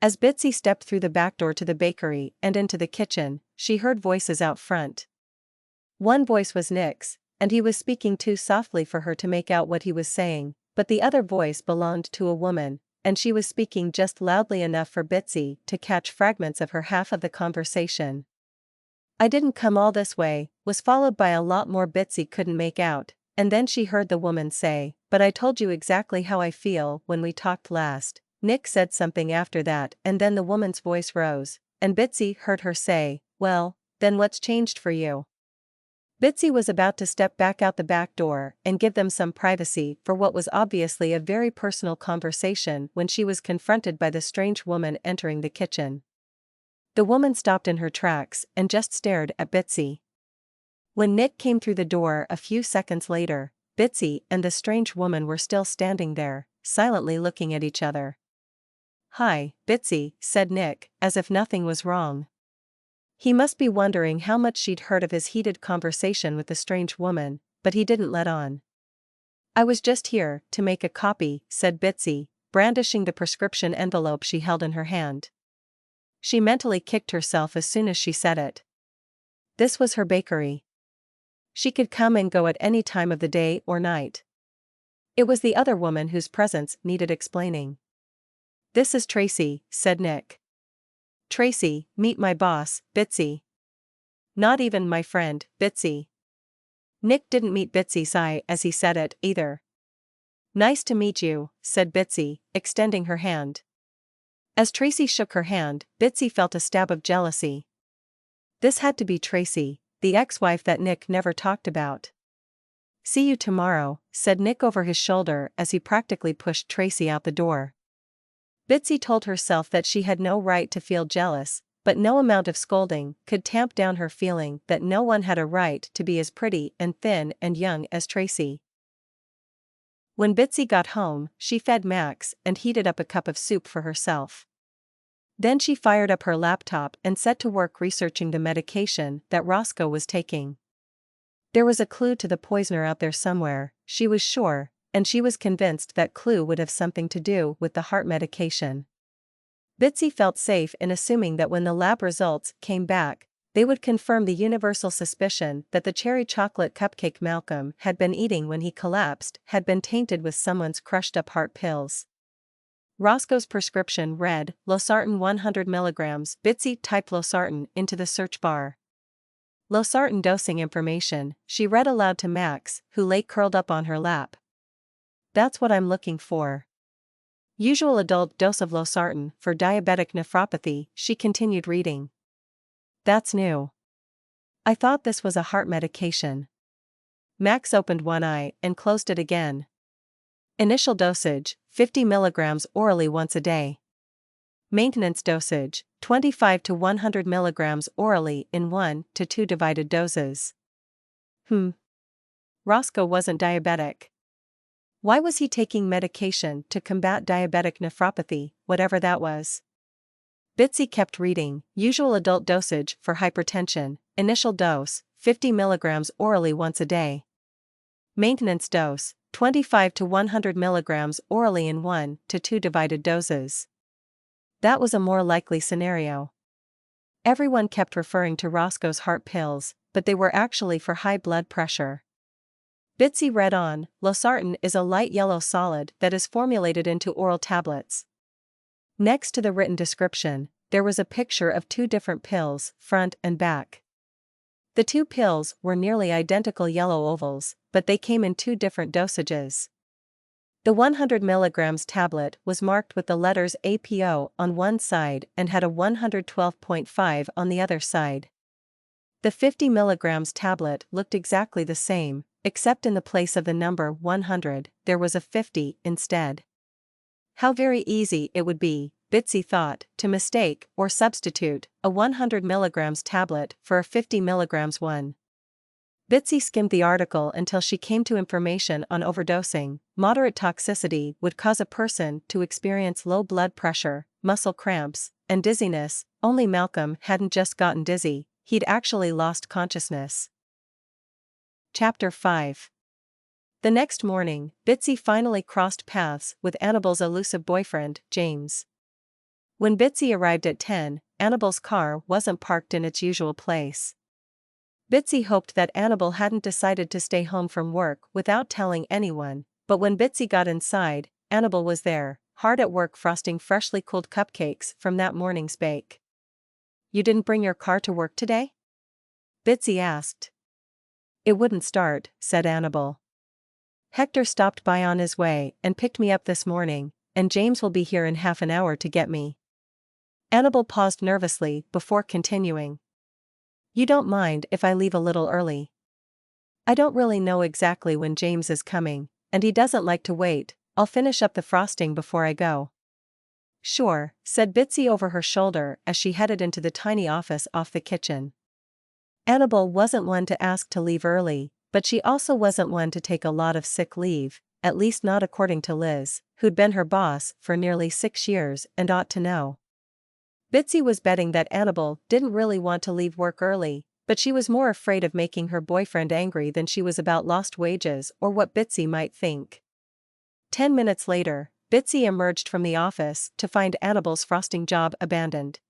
A: As Bitsie stepped through the back door to the bakery and into the kitchen, she heard voices out front. One voice was Nick's, and he was speaking too softly for her to make out what he was saying, but the other voice belonged to a woman, and she was speaking just loudly enough for Bitsie to catch fragments of her half of the conversation. "I didn't come all this way," was followed by a lot more Bitsie couldn't make out, and then she heard the woman say, "But I told you exactly how I feel when we talked last." Nick said something after that, and then the woman's voice rose, and Bitsie heard her say, "Well, then what's changed for you?" Bitsie was about to step back out the back door and give them some privacy for what was obviously a very personal conversation when she was confronted by the strange woman entering the kitchen. The woman stopped in her tracks and just stared at Bitsie. When Nick came through the door a few seconds later, Bitsie and the strange woman were still standing there, silently looking at each other. "Hi, Bitsie," said Nick, as if nothing was wrong. He must be wondering how much she'd heard of his heated conversation with the strange woman, but he didn't let on. "I was just here to make a copy," said Bitsie, brandishing the prescription envelope she held in her hand. She mentally kicked herself as soon as she said it. This was her bakery. She could come and go at any time of the day or night. It was the other woman whose presence needed explaining. "This is Tracy," said Nick. "Tracy, meet my boss, Bitsie." "Not even my friend, Bitsie." Nick didn't meet Bitsie's eye as he said it, either. "Nice to meet you," said Bitsie, extending her hand. As Tracy shook her hand, Bitsie felt a stab of jealousy. This had to be Tracy, the ex-wife that Nick never talked about. "See you tomorrow," said Nick over his shoulder as he practically pushed Tracy out the door. Bitsie told herself that she had no right to feel jealous, but no amount of scolding could tamp down her feeling that no one had a right to be as pretty and thin and young as Tracy. When Bitsie got home, she fed Max and heated up a cup of soup for herself. Then she fired up her laptop and set to work researching the medication that Roscoe was taking. There was a clue to the poisoner out there somewhere, she was sure, and she was convinced that clue would have something to do with the heart medication. Bitsie felt safe in assuming that when the lab results came back, they would confirm the universal suspicion that the cherry chocolate cupcake Malcolm had been eating when he collapsed had been tainted with someone's crushed-up heart pills. Roscoe's prescription read, Losartan 100 mg. Bitsie typed Losartan into the search bar. Losartan dosing information, she read aloud to Max, who lay curled up on her lap. "That's what I'm looking for. Usual adult dose of Losartan for diabetic nephropathy," she continued reading. "That's new. I thought this was a heart medication." Max opened one eye and closed it again. "Initial dosage, 50 mg orally once a day. Maintenance dosage, 25 to 100 mg orally in 1 to 2 divided doses. Roscoe wasn't diabetic. Why was he taking medication to combat diabetic nephropathy, whatever that was? Bitsie kept reading. Usual adult dosage for hypertension, initial dose, 50 mg orally once a day. Maintenance dose, 25 to 100 mg orally in 1 to 2 divided doses. That was a more likely scenario. Everyone kept referring to Roscoe's heart pills, but they were actually for high blood pressure. Bitsie read on. Losartan is a light yellow solid that is formulated into oral tablets. Next to the written description, there was a picture of 2 different pills, front and back. The 2 pills were nearly identical yellow ovals, but they came in 2 different dosages. The 100 mg tablet was marked with the letters APO on one side and had a 112.5 on the other side. The 50 mg tablet looked exactly the same, except in the place of the number 100, there was a 50 instead. How very easy it would be, Bitsie thought, to mistake or substitute a 100 mg tablet for a 50 mg one. Bitsie skimmed the article until she came to information on overdosing. Moderate toxicity would cause a person to experience low blood pressure, muscle cramps, and dizziness. Only Malcolm hadn't just gotten dizzy, he'd actually lost consciousness. Chapter 5. The next morning, Bitsie finally crossed paths with Annabelle's elusive boyfriend, James. When Bitsie arrived at 10, Annabelle's car wasn't parked in its usual place. Bitsie hoped that Annabelle hadn't decided to stay home from work without telling anyone, but when Bitsie got inside, Annabelle was there, hard at work frosting freshly cooled cupcakes from that morning's bake. "You didn't bring your car to work today?" Bitsie asked. "It wouldn't start," said Annabelle. "Hector stopped by on his way and picked me up this morning, and James will be here in half an hour to get me." Annabelle paused nervously before continuing. "You don't mind if I leave a little early? I don't really know exactly when James is coming, and he doesn't like to wait. I'll finish up the frosting before I go." "Sure," said Bitsie over her shoulder as she headed into the tiny office off the kitchen. Annabelle wasn't one to ask to leave early, but she also wasn't one to take a lot of sick leave, at least not according to Liz, who'd been her boss for nearly 6 years and ought to know. Bitsie was betting that Annabelle didn't really want to leave work early, but she was more afraid of making her boyfriend angry than she was about lost wages or what Bitsie might think. 10 minutes later, Bitsie emerged from the office to find Annabelle's frosting job abandoned.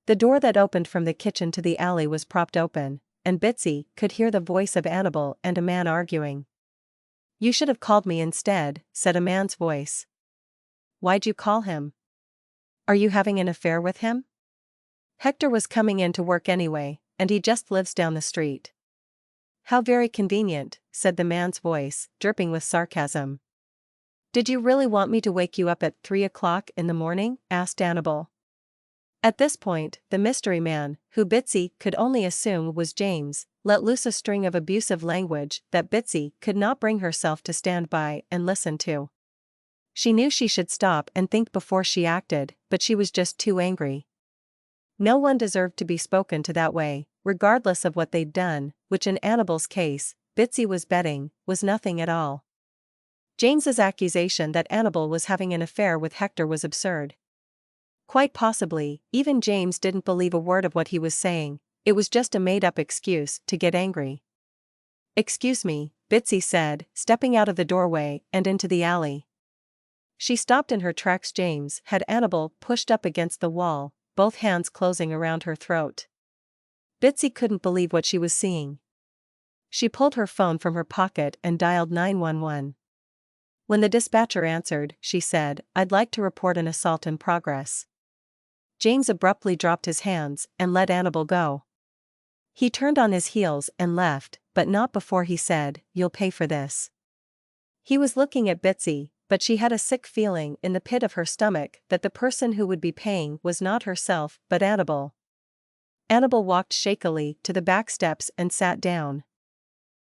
A: The door that opened from the kitchen to the alley was propped open, and Bitsie could hear the voice of Annabelle and a man arguing. "You should have called me instead," said a man's voice. "Why'd you call him? Are you having an affair with him?" "Hector was coming in to work anyway, and he just lives down the street." "How very convenient," said the man's voice, dripping with sarcasm. "Did you really want me to wake you up at 3 o'clock in the morning?" asked Annabelle. At this point, the mystery man, who Bitsie could only assume was James, let loose a string of abusive language that Bitsie could not bring herself to stand by and listen to. She knew she should stop and think before she acted, but she was just too angry. No one deserved to be spoken to that way, regardless of what they'd done, which in Annabelle's case, Bitsie was betting, was nothing at all. James's accusation that Annabelle was having an affair with Hector was absurd. Quite possibly, even James didn't believe a word of what he was saying, it was just a made-up excuse to get angry. "Excuse me," Bitsie said, stepping out of the doorway and into the alley. She stopped in her tracks. James had Annabelle pushed up against the wall, both hands closing around her throat. Bitsie couldn't believe what she was seeing. She pulled her phone from her pocket and dialed 911. When the dispatcher answered, she said, "I'd like to report an assault in progress." James abruptly dropped his hands and let Annabelle go. He turned on his heels and left, but not before he said, "You'll pay for this." He was looking at Bitsie, but she had a sick feeling in the pit of her stomach that the person who would be paying was not herself but Annabelle. Annabelle walked shakily to the back steps and sat down.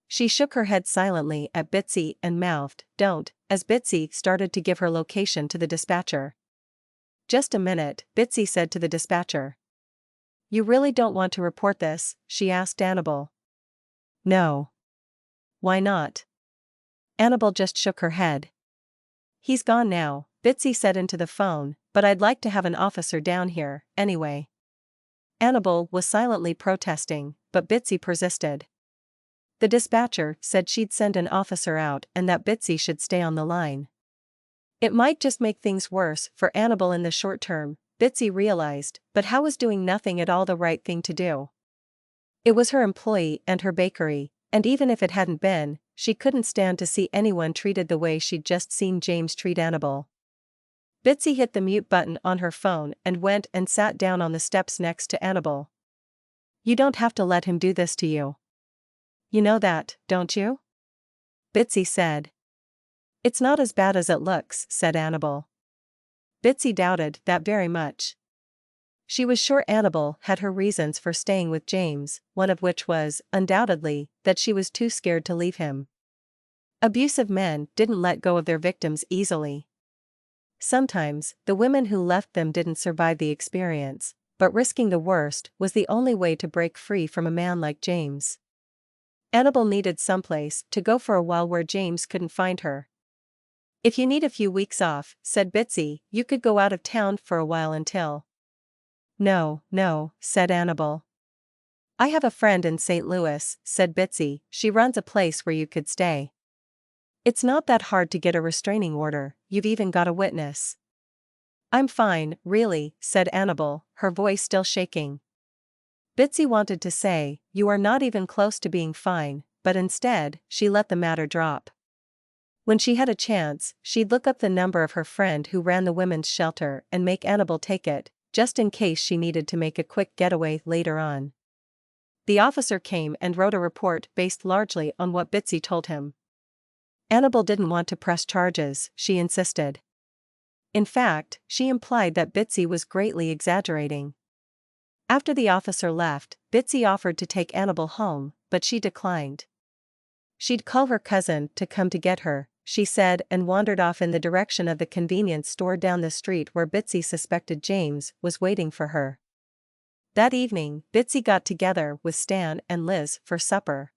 A: She shook her head silently at Bitsie and mouthed, "Don't," as Bitsie started to give her location to the dispatcher. "Just a minute," Bitsie said to the dispatcher. "You really don't want to report this?" she asked Annabel. "No." "Why not?" Annabel just shook her head. "He's gone now," Bitsie said into the phone, "but I'd like to have an officer down here, anyway." Annabel was silently protesting, but Bitsie persisted. The dispatcher said she'd send an officer out and that Bitsie should stay on the line. It might just make things worse for Annabel in the short term, Bitsie realized, but how was doing nothing at all the right thing to do? It was her employee and her bakery, and even if it hadn't been, she couldn't stand to see anyone treated the way she'd just seen James treat Annabel. Bitsie hit the mute button on her phone and went and sat down on the steps next to Annabel. "You don't have to let him do this to you. You know that, don't you?" Bitsie said. "It's not as bad as it looks," said Annabel. Bitsie doubted that very much. She was sure Annabel had her reasons for staying with James, one of which was, undoubtedly, that she was too scared to leave him. Abusive men didn't let go of their victims easily. Sometimes, the women who left them didn't survive the experience, but risking the worst was the only way to break free from a man like James. Annabel needed someplace to go for a while where James couldn't find her. "If you need a few weeks off," said Bitsie, "you could go out of town for a while until—" No, said Annabel. "I have a friend in St. Louis," said Bitsie, "she runs a place where you could stay. It's not that hard to get a restraining order, you've even got a witness." "I'm fine, really," said Annabel, her voice still shaking. Bitsie wanted to say, "You are not even close to being fine," but instead, she let the matter drop. When she had a chance, she'd look up the number of her friend who ran the women's shelter and make Annabel take it, just in case she needed to make a quick getaway later on. The officer came and wrote a report based largely on what Bitsie told him. Annabel didn't want to press charges, she insisted. In fact, she implied that Bitsie was greatly exaggerating. After the officer left, Bitsie offered to take Annabel home, but she declined. She'd call her cousin to come to get her, she said, and wandered off in the direction of the convenience store down the street where Bitsie suspected James was waiting for her. That evening, Bitsie got together with Stan and Liz for supper.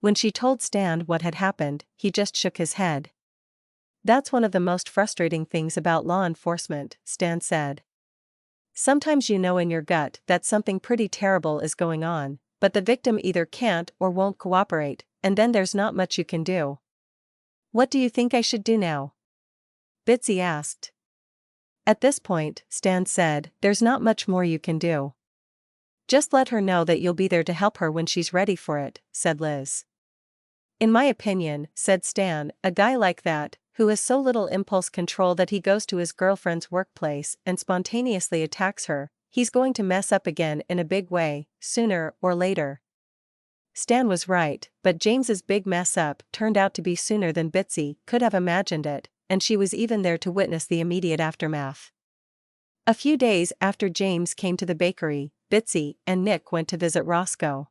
A: When she told Stan what had happened, he just shook his head. "That's one of the most frustrating things about law enforcement," Stan said. "Sometimes you know in your gut that something pretty terrible is going on, but the victim either can't or won't cooperate, and then there's not much you can do." "What do you think I should do now?" Bitsie asked. "At this point," Stan said, "there's not much more you can do. Just let her know that you'll be there to help her when she's ready for it," said Liz. "In my opinion," said Stan, "a guy like that, who has so little impulse control that he goes to his girlfriend's workplace and spontaneously attacks her, he's going to mess up again in a big way, sooner or later." Stan was right, but James's big mess up turned out to be sooner than Bitsie could have imagined it, and she was even there to witness the immediate aftermath. A few days after James came to the bakery, Bitsie and Nick went to visit Roscoe.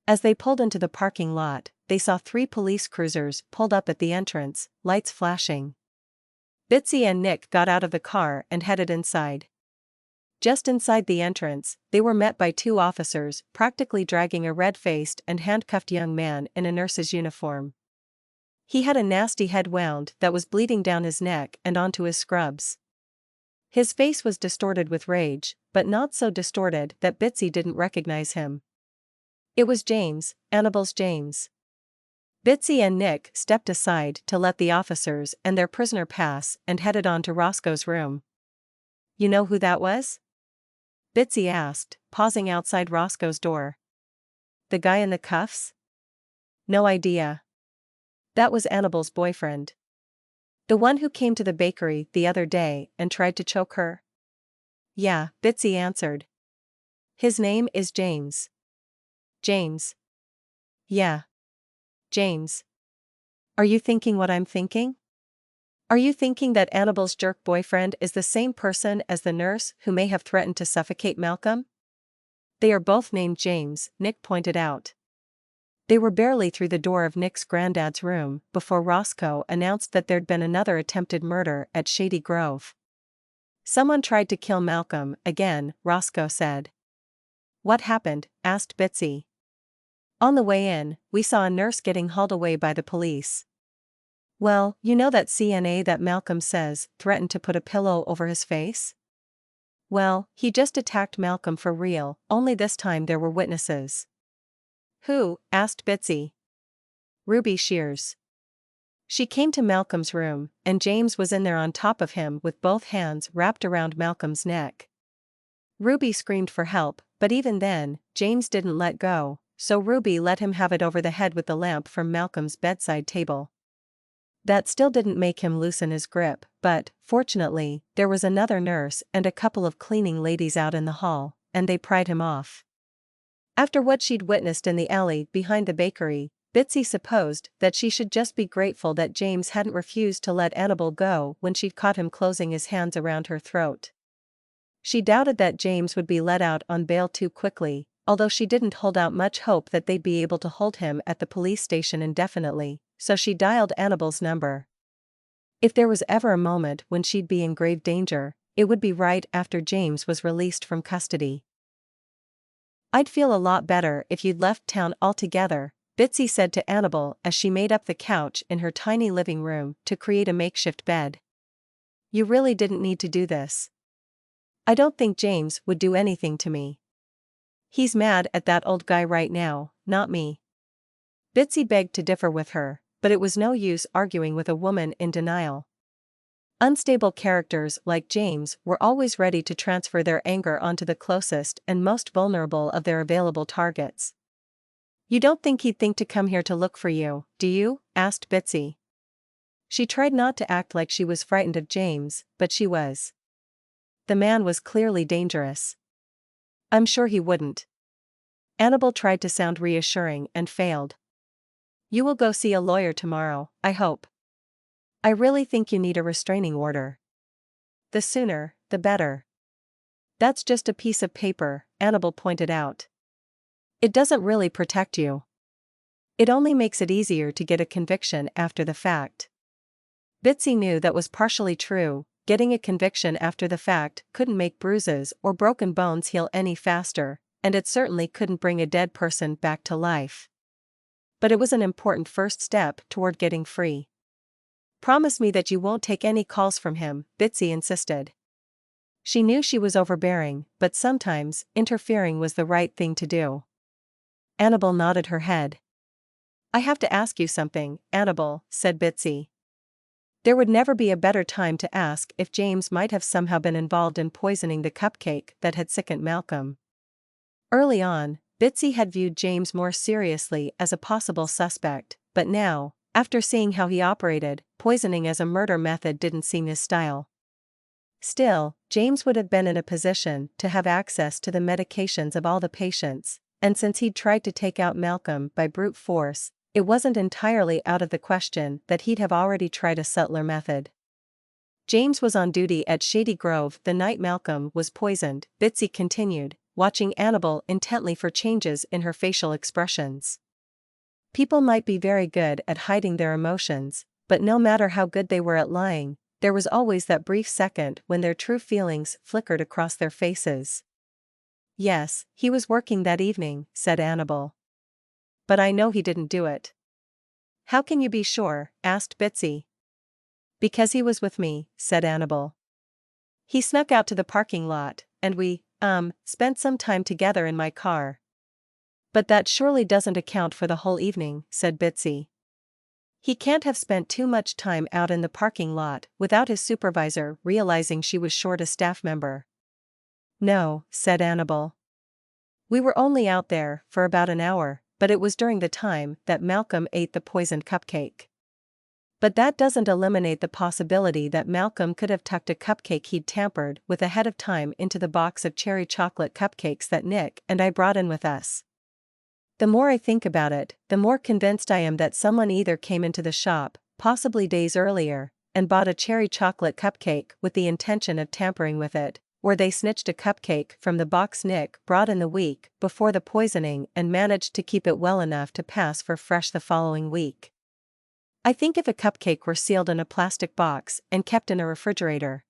A: As they pulled into the parking lot, they saw 3 police cruisers pulled up at the entrance, lights flashing. Bitsie and Nick got out of the car and headed inside. Just inside the entrance, they were met by 2 officers practically dragging a red-faced and handcuffed young man in a nurse's uniform. He had a nasty head wound that was bleeding down his neck and onto his scrubs. His face was distorted with rage, but not so distorted that Bitsie didn't recognize him. It was James, Annabel's James. Bitsie and Nick stepped aside to let the officers and their prisoner pass and headed on to Roscoe's room. "You know who that was?" Bitsie asked, pausing outside Roscoe's door. "The guy in the cuffs?" "No idea. That was Annabel's boyfriend. The one who came to the bakery the other day and tried to choke her?" "Yeah," Bitsie answered. "His name is James." "James?" "Yeah. James. Are you thinking what I'm thinking? Are you thinking that Annabel's jerk boyfriend is the same person as the nurse who may have threatened to suffocate Malcolm?" "They are both named James," Nick pointed out. They were barely through the door of Nick's granddad's room before Roscoe announced that there'd been another attempted murder at Shady Grove. "Someone tried to kill Malcolm again," Roscoe said. "What happened?" asked Bitsie. "On the way in, we saw a nurse getting hauled away by the police." "Well, you know that CNA that Malcolm says threatened to put a pillow over his face? Well, he just attacked Malcolm for real, only this time there were witnesses." "Who?" asked Bitsie. "Ruby Shears. She came to Malcolm's room, and James was in there on top of him with both hands wrapped around Malcolm's neck. Ruby screamed for help, but even then, James didn't let go, so Ruby let him have it over the head with the lamp from Malcolm's bedside table. That still didn't make him loosen his grip, but, fortunately, there was another nurse and a couple of cleaning ladies out in the hall, and they pried him off." After what she'd witnessed in the alley behind the bakery, Bitsie supposed that she should just be grateful that James hadn't refused to let Annabel go when she'd caught him closing his hands around her throat. She doubted that James would be let out on bail too quickly, although she didn't hold out much hope that they'd be able to hold him at the police station indefinitely, so she dialed Annabel's number. If there was ever a moment when she'd be in grave danger, it would be right after James was released from custody. "I'd feel a lot better if you'd left town altogether," Bitsie said to Annabel as she made up the couch in her tiny living room to create a makeshift bed. "You really didn't need to do this. I don't think James would do anything to me. He's mad at that old guy right now, not me." Bitsie begged to differ with her, but it was no use arguing with a woman in denial. Unstable characters like James were always ready to transfer their anger onto the closest and most vulnerable of their available targets. "You don't think he'd think to come here to look for you, do you?" asked Bitsie. She tried not to act like she was frightened of James, but she was. The man was clearly dangerous. "I'm sure he wouldn't." Annabel tried to sound reassuring and failed. "You will go see a lawyer tomorrow, I hope. I really think you need a restraining order. The sooner, the better." "That's just a piece of paper," Annabel pointed out. "It doesn't really protect you. It only makes it easier to get a conviction after the fact." Bitsie knew that was partially true. Getting a conviction after the fact couldn't make bruises or broken bones heal any faster, and it certainly couldn't bring a dead person back to life. But it was an important first step toward getting free. "Promise me that you won't take any calls from him," Bitsie insisted. She knew she was overbearing, but sometimes, interfering was the right thing to do. Annabel nodded her head. "I have to ask you something, Annabel," said Bitsie. There would never be a better time to ask if James might have somehow been involved in poisoning the cupcake that had sickened Malcolm. Early on, Bitsie had viewed James more seriously as a possible suspect, but now, after seeing how he operated, poisoning as a murder method didn't seem his style. Still, James would have been in a position to have access to the medications of all the patients, and since he'd tried to take out Malcolm by brute force, it wasn't entirely out of the question that he'd have already tried a subtler method. "James was on duty at Shady Grove the night Malcolm was poisoned," Bitsie continued, watching Annabel intently for changes in her facial expressions. "People might be very good at hiding their emotions, but no matter how good they were at lying, there was always that brief second when their true feelings flickered across their faces." "Yes, he was working that evening," said Annabel. "But I know he didn't do it." "How can you be sure?" asked Bitsie. "Because he was with me," said Annabel. "He snuck out to the parking lot, and we, spent some time together in my car." "But that surely doesn't account for the whole evening," said Bitsie. "He can't have spent too much time out in the parking lot without his supervisor realizing she was short a staff member." "No," said Annabel. "We were only out there for about an hour, but it was during the time that Malcolm ate the poisoned cupcake." "But that doesn't eliminate the possibility that Malcolm could have tucked a cupcake he'd tampered with ahead of time into the box of cherry chocolate cupcakes that Nick and I brought in with us. The more I think about it, the more convinced I am that someone either came into the shop, possibly days earlier, and bought a cherry chocolate cupcake with the intention of tampering with it, Or they snitched a cupcake from the box Nick brought in the week before the poisoning and managed to keep it well enough to pass for fresh the following week. I think if a cupcake were sealed in a plastic box and kept in a refrigerator.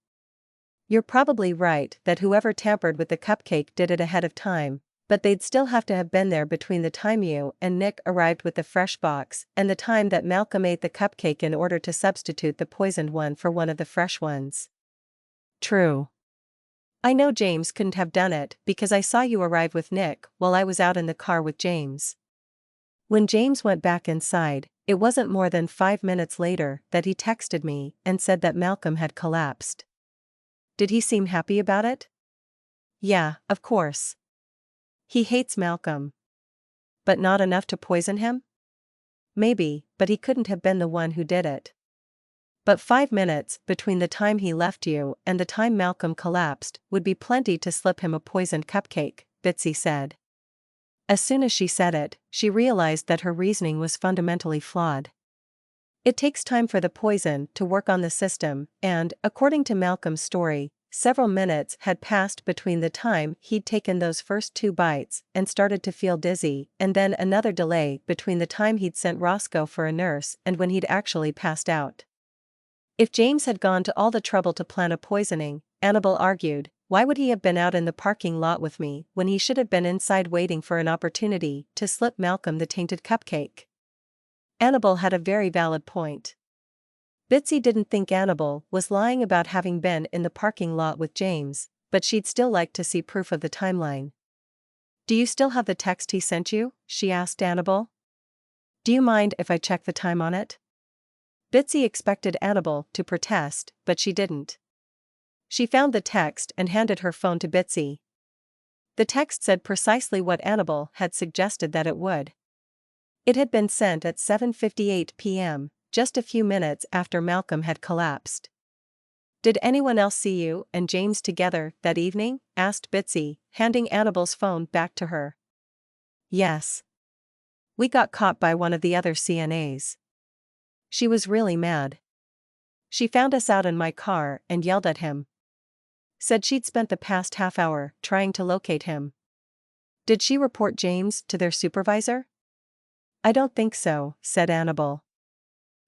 A: You're probably right that whoever tampered with the cupcake did it ahead of time, but they'd still have to have been there between the time you and Nick arrived with the fresh box and the time that Malcolm ate the cupcake in order to substitute the poisoned one for one of the fresh ones. True. I know James couldn't have done it because I saw you arrive with Nick while I was out in the car with James. When James went back inside, it wasn't more than 5 minutes later that he texted me and said that Malcolm had collapsed. Did he seem happy about it? Yeah, of course. He hates Malcolm. But not enough to poison him? Maybe, but he couldn't have been the one who did it. But 5 minutes between the time he left you and the time Malcolm collapsed would be plenty to slip him a poisoned cupcake, Bitsie said. As soon as she said it, she realized that her reasoning was fundamentally flawed. It takes time for the poison to work on the system, and, according to Malcolm's story, several minutes had passed between the time he'd taken those first 2 bites and started to feel dizzy, and then another delay between the time he'd sent Roscoe for a nurse and when he'd actually passed out. If James had gone to all the trouble to plan a poisoning, Annabelle argued, why would he have been out in the parking lot with me when he should have been inside waiting for an opportunity to slip Malcolm the tainted cupcake? Annabelle had a very valid point. Bitsie didn't think Annabelle was lying about having been in the parking lot with James, but she'd still like to see proof of the timeline. Do you still have the text he sent you? She asked Annabelle. Do you mind if I check the time on it? Bitsie expected Annabelle to protest, but she didn't. She found the text and handed her phone to Bitsie. The text said precisely what Annabelle had suggested that it would. It had been sent at 7:58 p.m., just a few minutes after Malcolm had collapsed. Did anyone else see you and James together that evening? Asked Bitsie, handing Annabelle's phone back to her. Yes. We got caught by one of the other CNAs. She was really mad. She found us out in my car and yelled at him. Said she'd spent the past half hour trying to locate him. Did she report James to their supervisor? I don't think so, said Annabelle.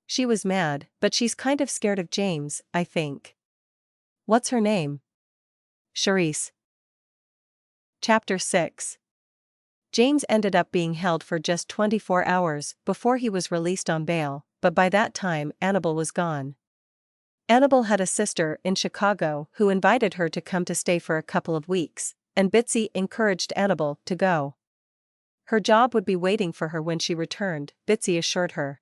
A: She was mad, but she's kind of scared of James, I think. What's her name? Charisse. Chapter 6. James ended up being held for just 24 hours before he was released on bail, but by that time Annabelle was gone. Annabelle had a sister in Chicago who invited her to come to stay for a couple of weeks, and Bitsie encouraged Annabelle to go. Her job would be waiting for her when she returned, Bitsie assured her.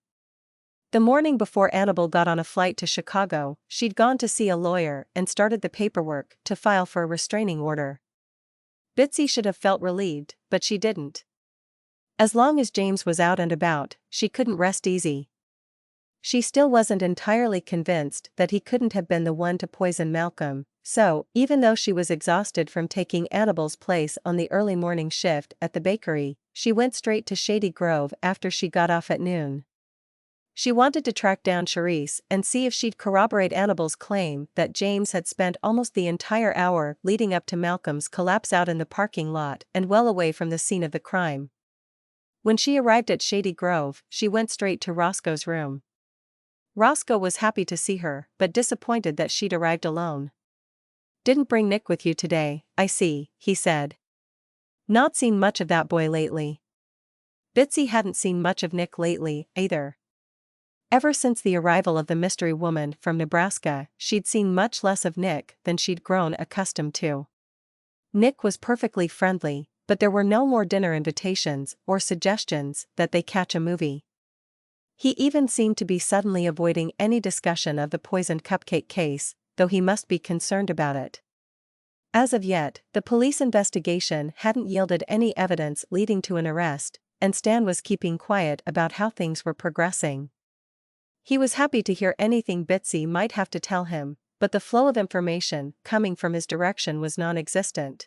A: The morning before Annabelle got on a flight to Chicago, she'd gone to see a lawyer and started the paperwork to file for a restraining order. Bitsie should have felt relieved, but she didn't. As long as James was out and about, she couldn't rest easy. She still wasn't entirely convinced that he couldn't have been the one to poison Malcolm, so, even though she was exhausted from taking Annabelle's place on the early morning shift at the bakery, she went straight to Shady Grove after she got off at noon. She wanted to track down Charisse and see if she'd corroborate Annabelle's claim that James had spent almost the entire hour leading up to Malcolm's collapse out in the parking lot and well away from the scene of the crime. When she arrived at Shady Grove, she went straight to Roscoe's room. Roscoe was happy to see her, but disappointed that she'd arrived alone. Didn't bring Nick with you today, I see, he said. Not seen much of that boy lately. Bitsie hadn't seen much of Nick lately, either. Ever since the arrival of the mystery woman from Nebraska, she'd seen much less of Nick than she'd grown accustomed to. Nick was perfectly friendly, but there were no more dinner invitations or suggestions that they catch a movie. He even seemed to be suddenly avoiding any discussion of the poisoned cupcake case, though he must be concerned about it. As of yet, the police investigation hadn't yielded any evidence leading to an arrest, and Stan was keeping quiet about how things were progressing. He was happy to hear anything Bitsie might have to tell him, but the flow of information coming from his direction was non-existent.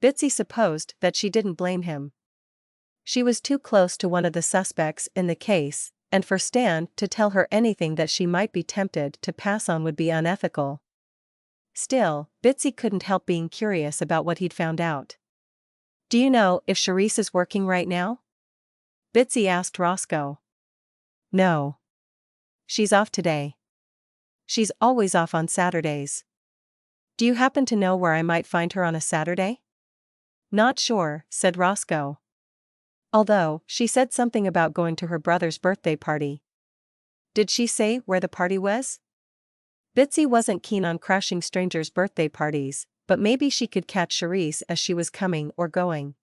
A: Bitsie supposed that she didn't blame him. She was too close to one of the suspects in the case, and for Stan to tell her anything that she might be tempted to pass on would be unethical. Still, Bitsie couldn't help being curious about what he'd found out. "Do you know if Charisse is working right now?" Bitsie asked Roscoe. "No. She's off today. She's always off on Saturdays." "Do you happen to know where I might find her on a Saturday?" "Not sure," said Roscoe. "Although, she said something about going to her brother's birthday party." "Did she say where the party was?" Bitsie wasn't keen on crashing strangers' birthday parties, but maybe she could catch Charisse as she was coming or going.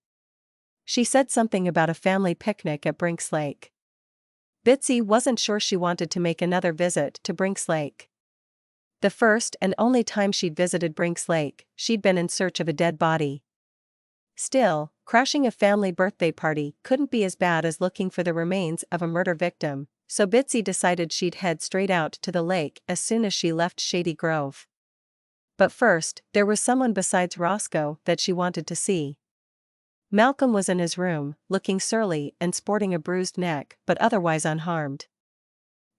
A: "She said something about a family picnic at Brinks Lake." Bitsie wasn't sure she wanted to make another visit to Brinks Lake. The first and only time she'd visited Brinks Lake, she'd been in search of a dead body. Still, crashing a family birthday party couldn't be as bad as looking for the remains of a murder victim, so Bitsie decided she'd head straight out to the lake as soon as she left Shady Grove. But first, there was someone besides Roscoe that she wanted to see. Malcolm was in his room, looking surly and sporting a bruised neck but otherwise unharmed.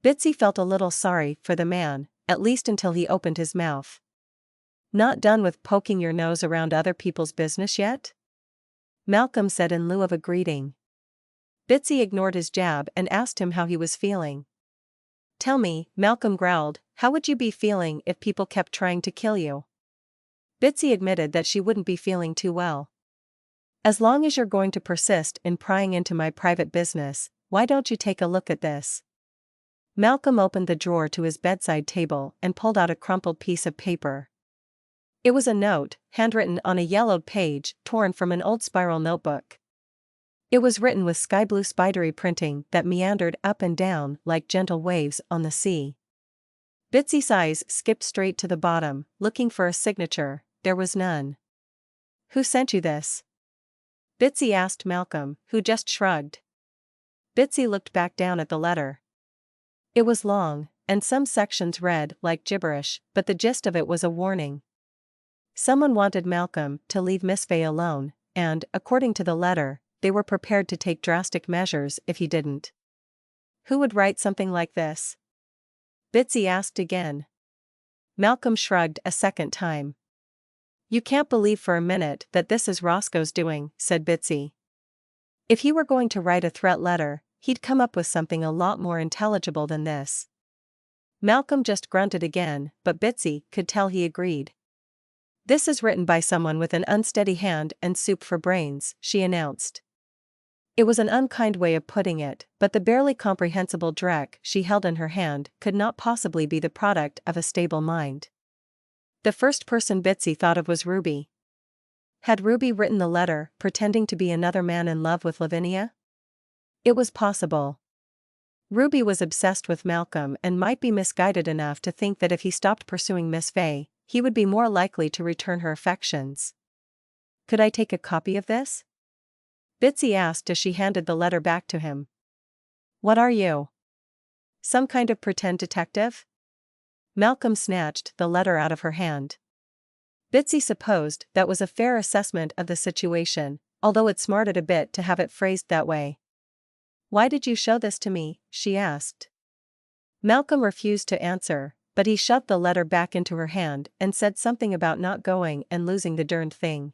A: Bitsie felt a little sorry for the man, at least until he opened his mouth. "Not done with poking your nose around other people's business yet?" Malcolm said in lieu of a greeting. Bitsie ignored his jab and asked him how he was feeling. "Tell me," Malcolm growled, "how would you be feeling if people kept trying to kill you?" Bitsie admitted that she wouldn't be feeling too well. "As long as you're going to persist in prying into my private business, why don't you take a look at this?" Malcolm opened the drawer to his bedside table and pulled out a crumpled piece of paper. It was a note, handwritten on a yellowed page, torn from an old spiral notebook. It was written with sky-blue spidery printing that meandered up and down like gentle waves on the sea. Bitsie's eyes skipped straight to the bottom, looking for a signature. There was none. "Who sent you this?" Bitsie asked Malcolm, who just shrugged. Bitsie looked back down at the letter. It was long, and some sections read like gibberish, but the gist of it was a warning. Someone wanted Malcolm to leave Miss Fay alone, and, according to the letter, they were prepared to take drastic measures if he didn't. "Who would write something like this?" Bitsie asked again. Malcolm shrugged a second time. "You can't believe for a minute that this is Roscoe's doing," said Bitsie. "If he were going to write a threat letter, he'd come up with something a lot more intelligible than this." Malcolm just grunted again, but Bitsie could tell he agreed. "This is written by someone with an unsteady hand and soup for brains," she announced. It was an unkind way of putting it, but the barely comprehensible dreck she held in her hand could not possibly be the product of a stable mind. The first person Bitsie thought of was Ruby. Had Ruby written the letter, pretending to be another man in love with Lavinia? It was possible. Ruby was obsessed with Malcolm and might be misguided enough to think that if he stopped pursuing Miss Fay, he would be more likely to return her affections. "Could I take a copy of this?" Bitsie asked as she handed the letter back to him. "What are you? Some kind of pretend detective?" Malcolm snatched the letter out of her hand. Bitsie supposed that was a fair assessment of the situation, although it smarted a bit to have it phrased that way. "Why did you show this to me?" she asked. Malcolm refused to answer, but he shoved the letter back into her hand and said something about not going and losing the darned thing.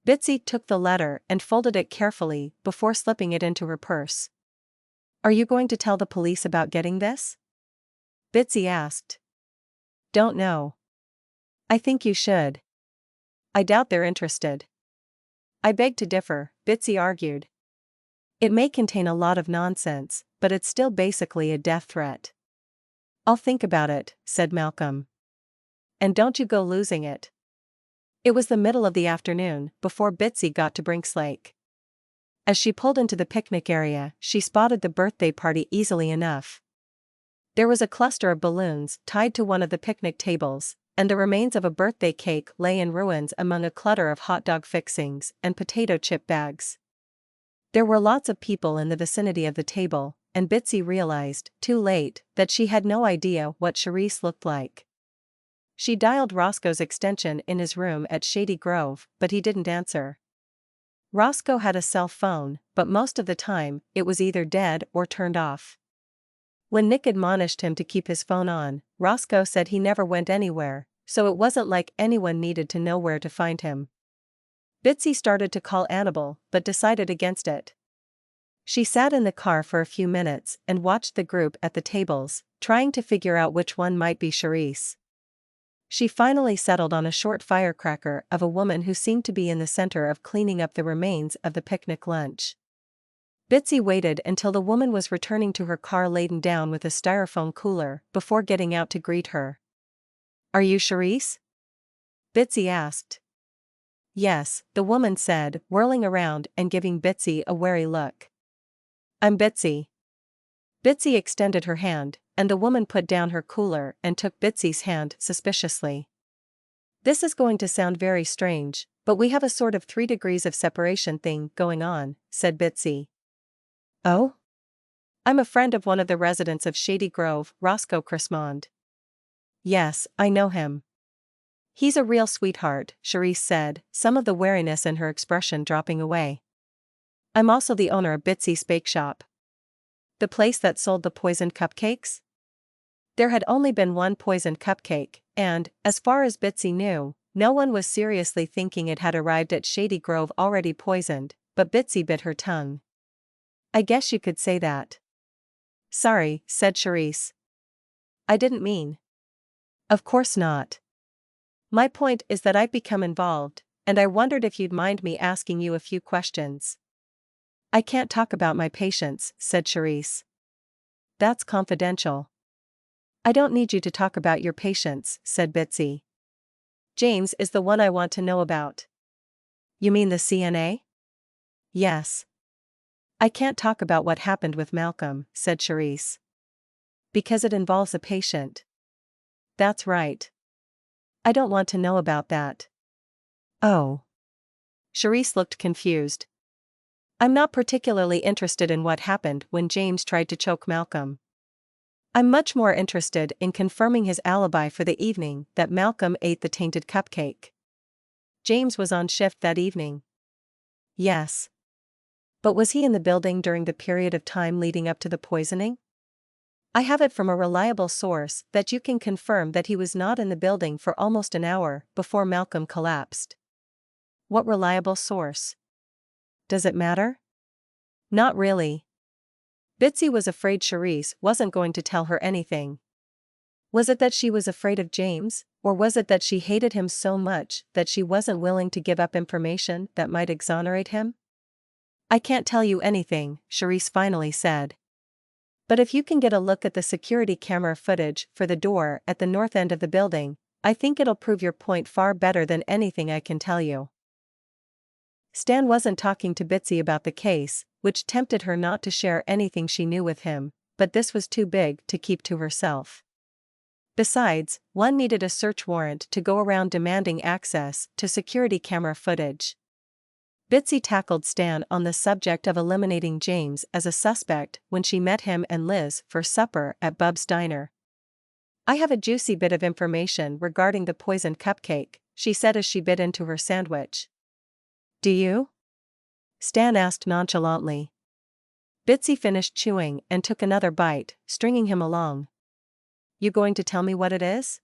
A: Bitsie took the letter and folded it carefully before slipping it into her purse. "Are you going to tell the police about getting this?" Bitsie asked. "Don't know. I think you should. I doubt they're interested." "I beg to differ," Bitsie argued. "It may contain a lot of nonsense, but it's still basically a death threat." "I'll think about it," said Malcolm. "And don't you go losing it." It was the middle of the afternoon before Bitsie got to Brinks Lake. As she pulled into the picnic area, she spotted the birthday party easily enough. There was a cluster of balloons tied to one of the picnic tables, and the remains of a birthday cake lay in ruins among a clutter of hot dog fixings and potato chip bags. There were lots of people in the vicinity of the table, and Bitsie realized, too late, that she had no idea what Charisse looked like. She dialed Roscoe's extension in his room at Shady Grove, but he didn't answer. Roscoe had a cell phone, but most of the time, it was either dead or turned off. When Nick admonished him to keep his phone on, Roscoe said he never went anywhere, so it wasn't like anyone needed to know where to find him. Bitsie started to call Annabelle, but decided against it. She sat in the car for a few minutes and watched the group at the tables, trying to figure out which one might be Charisse. She finally settled on a short firecracker of a woman who seemed to be in the center of cleaning up the remains of the picnic lunch. Bitsie waited until the woman was returning to her car laden down with a styrofoam cooler before getting out to greet her. "Are you Charisse?" Bitsie asked. "Yes," the woman said, whirling around and giving Bitsie a wary look. "I'm Bitsie." Bitsie extended her hand, and the woman put down her cooler and took Bitsie's hand suspiciously. "This is going to sound very strange, but we have a sort of 3 degrees of separation thing going on," said Bitsie. "Oh?" "I'm a friend of one of the residents of Shady Grove, Roscoe Crismond." "Yes, I know him. He's a real sweetheart," Charisse said, some of the wariness in her expression dropping away. "I'm also the owner of Bitsie's Bakeshop." "The place that sold the poisoned cupcakes?" There had only been one poisoned cupcake, and, as far as Bitsie knew, no one was seriously thinking it had arrived at Shady Grove already poisoned, but Bitsie bit her tongue. "I guess you could say that." "Sorry," said Charisse. "I didn't mean." "Of course not. My point is that I've become involved, and I wondered if you'd mind me asking you a few questions." "I can't talk about my patients," said Charisse. "That's confidential." "I don't need you to talk about your patients," said Bitsie. "James is the one I want to know about." "You mean the CNA?" "Yes." "I can't talk about what happened with Malcolm," said Charisse. "Because it involves a patient." "That's right. I don't want to know about that." "Oh." Charisse looked confused. "I'm not particularly interested in what happened when James tried to choke Malcolm. I'm much more interested in confirming his alibi for the evening that Malcolm ate the tainted cupcake." "James was on shift that evening." "Yes. But was he in the building during the period of time leading up to the poisoning?" "I have it from a reliable source that you can confirm that he was not in the building for almost an hour before Malcolm collapsed." "What reliable source?" "Does it matter?" "Not really." Bitsie was afraid Charisse wasn't going to tell her anything. Was it that she was afraid of James, or was it that she hated him so much that she wasn't willing to give up information that might exonerate him? "I can't tell you anything," Charisse finally said. "But if you can get a look at the security camera footage for the door at the north end of the building, I think it'll prove your point far better than anything I can tell you." Stan wasn't talking to Bitsie about the case, which tempted her not to share anything she knew with him, but this was too big to keep to herself. Besides, one needed a search warrant to go around demanding access to security camera footage. Bitsie tackled Stan on the subject of eliminating James as a suspect when she met him and Liz for supper at Bub's Diner. "I have a juicy bit of information regarding the poisoned cupcake," she said as she bit into her sandwich. "Do you?" Stan asked nonchalantly. Bitsie finished chewing and took another bite, stringing him along. "You going to tell me what it is?"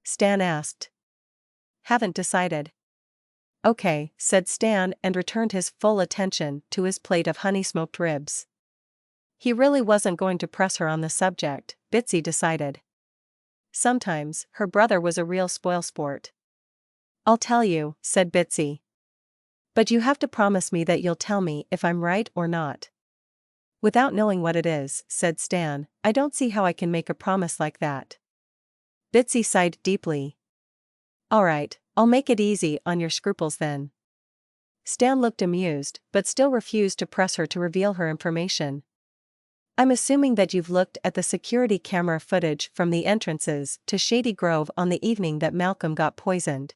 A: Stan asked. "Haven't decided." "Okay," said Stan and returned his full attention to his plate of honey-smoked ribs. He really wasn't going to press her on the subject, Bitsie decided. Sometimes, her brother was a real spoilsport. "I'll tell you," said Bitsie. "But you have to promise me that you'll tell me if I'm right or not." "Without knowing what it is," said Stan, "I don't see how I can make a promise like that." Bitsie sighed deeply. "All right, I'll make it easy on your scruples then." Stan looked amused, but still refused to press her to reveal her information. "I'm assuming that you've looked at the security camera footage from the entrances to Shady Grove on the evening that Malcolm got poisoned."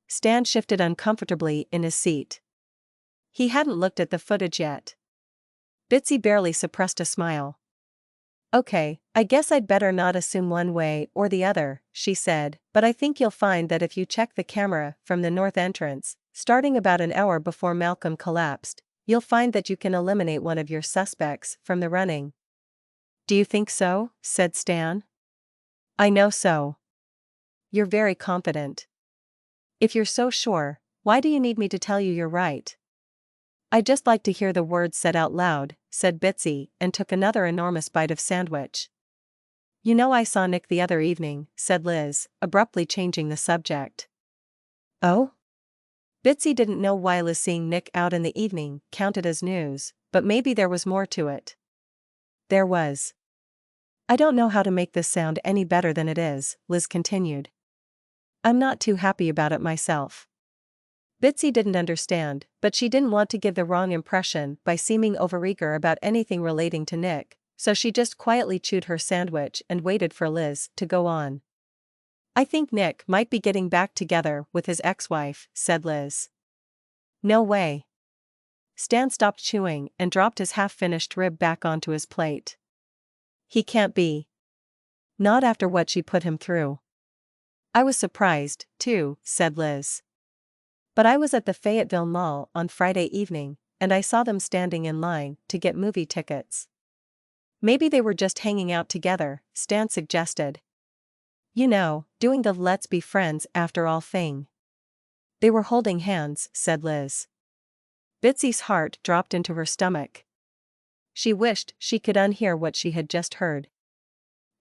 A: Stan shifted uncomfortably in his seat. He hadn't looked at the footage yet. Bitsie barely suppressed a smile. "Okay, I guess I'd better not assume one way or the other," she said, "but I think you'll find that if you check the camera from the north entrance, starting about an hour before Malcolm collapsed, you'll find that you can eliminate one of your suspects from the running." "Do you think so?" said Stan. "I know so." You're very confident. If you're so sure, why do you need me to tell you you're right? I'd just like to hear the words said out loud, said Bitsie, and took another enormous bite of sandwich. You know I saw Nick the other evening, said Liz, abruptly changing the subject. Oh? Bitsie didn't know why Liz seeing Nick out in the evening counted as news, but maybe there was more to it. There was. I don't know how to make this sound any better than it is, Liz continued. I'm not too happy about it myself. Bitsie didn't understand, but she didn't want to give the wrong impression by seeming overeager about anything relating to Nick, so she just quietly chewed her sandwich and waited for Liz to go on. I think Nick might be getting back together with his ex-wife, said Liz. No way. Stan stopped chewing and dropped his half-finished rib back onto his plate. He can't be. Not after what she put him through. I was surprised, too, said Liz. But I was at the Fayetteville Mall on Friday evening, and I saw them standing in line to get movie tickets. Maybe they were just hanging out together, Stan suggested. You know, doing the let's be friends after all thing. They were holding hands, said Liz. Bitsie's heart dropped into her stomach. She wished she could unhear what she had just heard.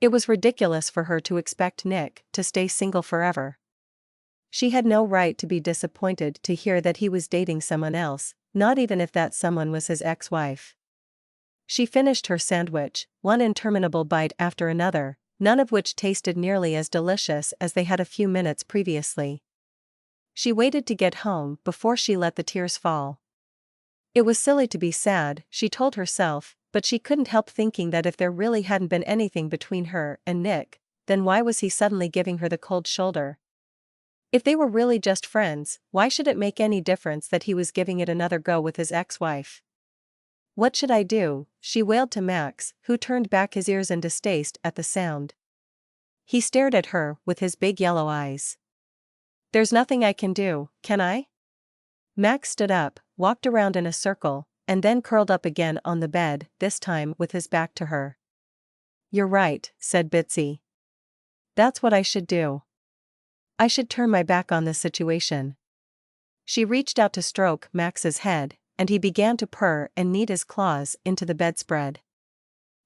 A: It was ridiculous for her to expect Nick to stay single forever. She had no right to be disappointed to hear that he was dating someone else, not even if that someone was his ex-wife. She finished her sandwich, one interminable bite after another, none of which tasted nearly as delicious as they had a few minutes previously. She waited to get home before she let the tears fall. It was silly to be sad, she told herself, but she couldn't help thinking that if there really hadn't been anything between her and Nick, then why was he suddenly giving her the cold shoulder? If they were really just friends, why should it make any difference that he was giving it another go with his ex-wife? What should I do? She wailed to Max, who turned back his ears in distaste at the sound. He stared at her with his big yellow eyes. There's nothing I can do, can I? Max stood up, walked around in a circle, and then curled up again on the bed, this time with his back to her. You're right, said Bitsie. That's what I should do. I should turn my back on this situation. She reached out to stroke Max's head, and he began to purr and knead his claws into the bedspread.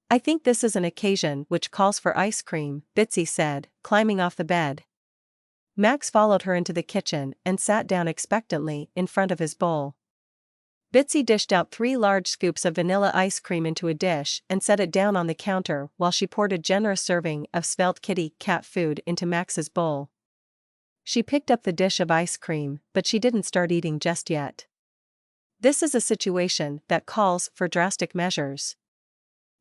A: I think this is an occasion which calls for ice cream, Bitsie said, climbing off the bed. Max followed her into the kitchen and sat down expectantly in front of his bowl. Bitsie dished out 3 large scoops of vanilla ice cream into a dish and set it down on the counter while she poured a generous serving of svelte kitty cat food into Max's bowl. She picked up the dish of ice cream, but she didn't start eating just yet. This is a situation that calls for drastic measures.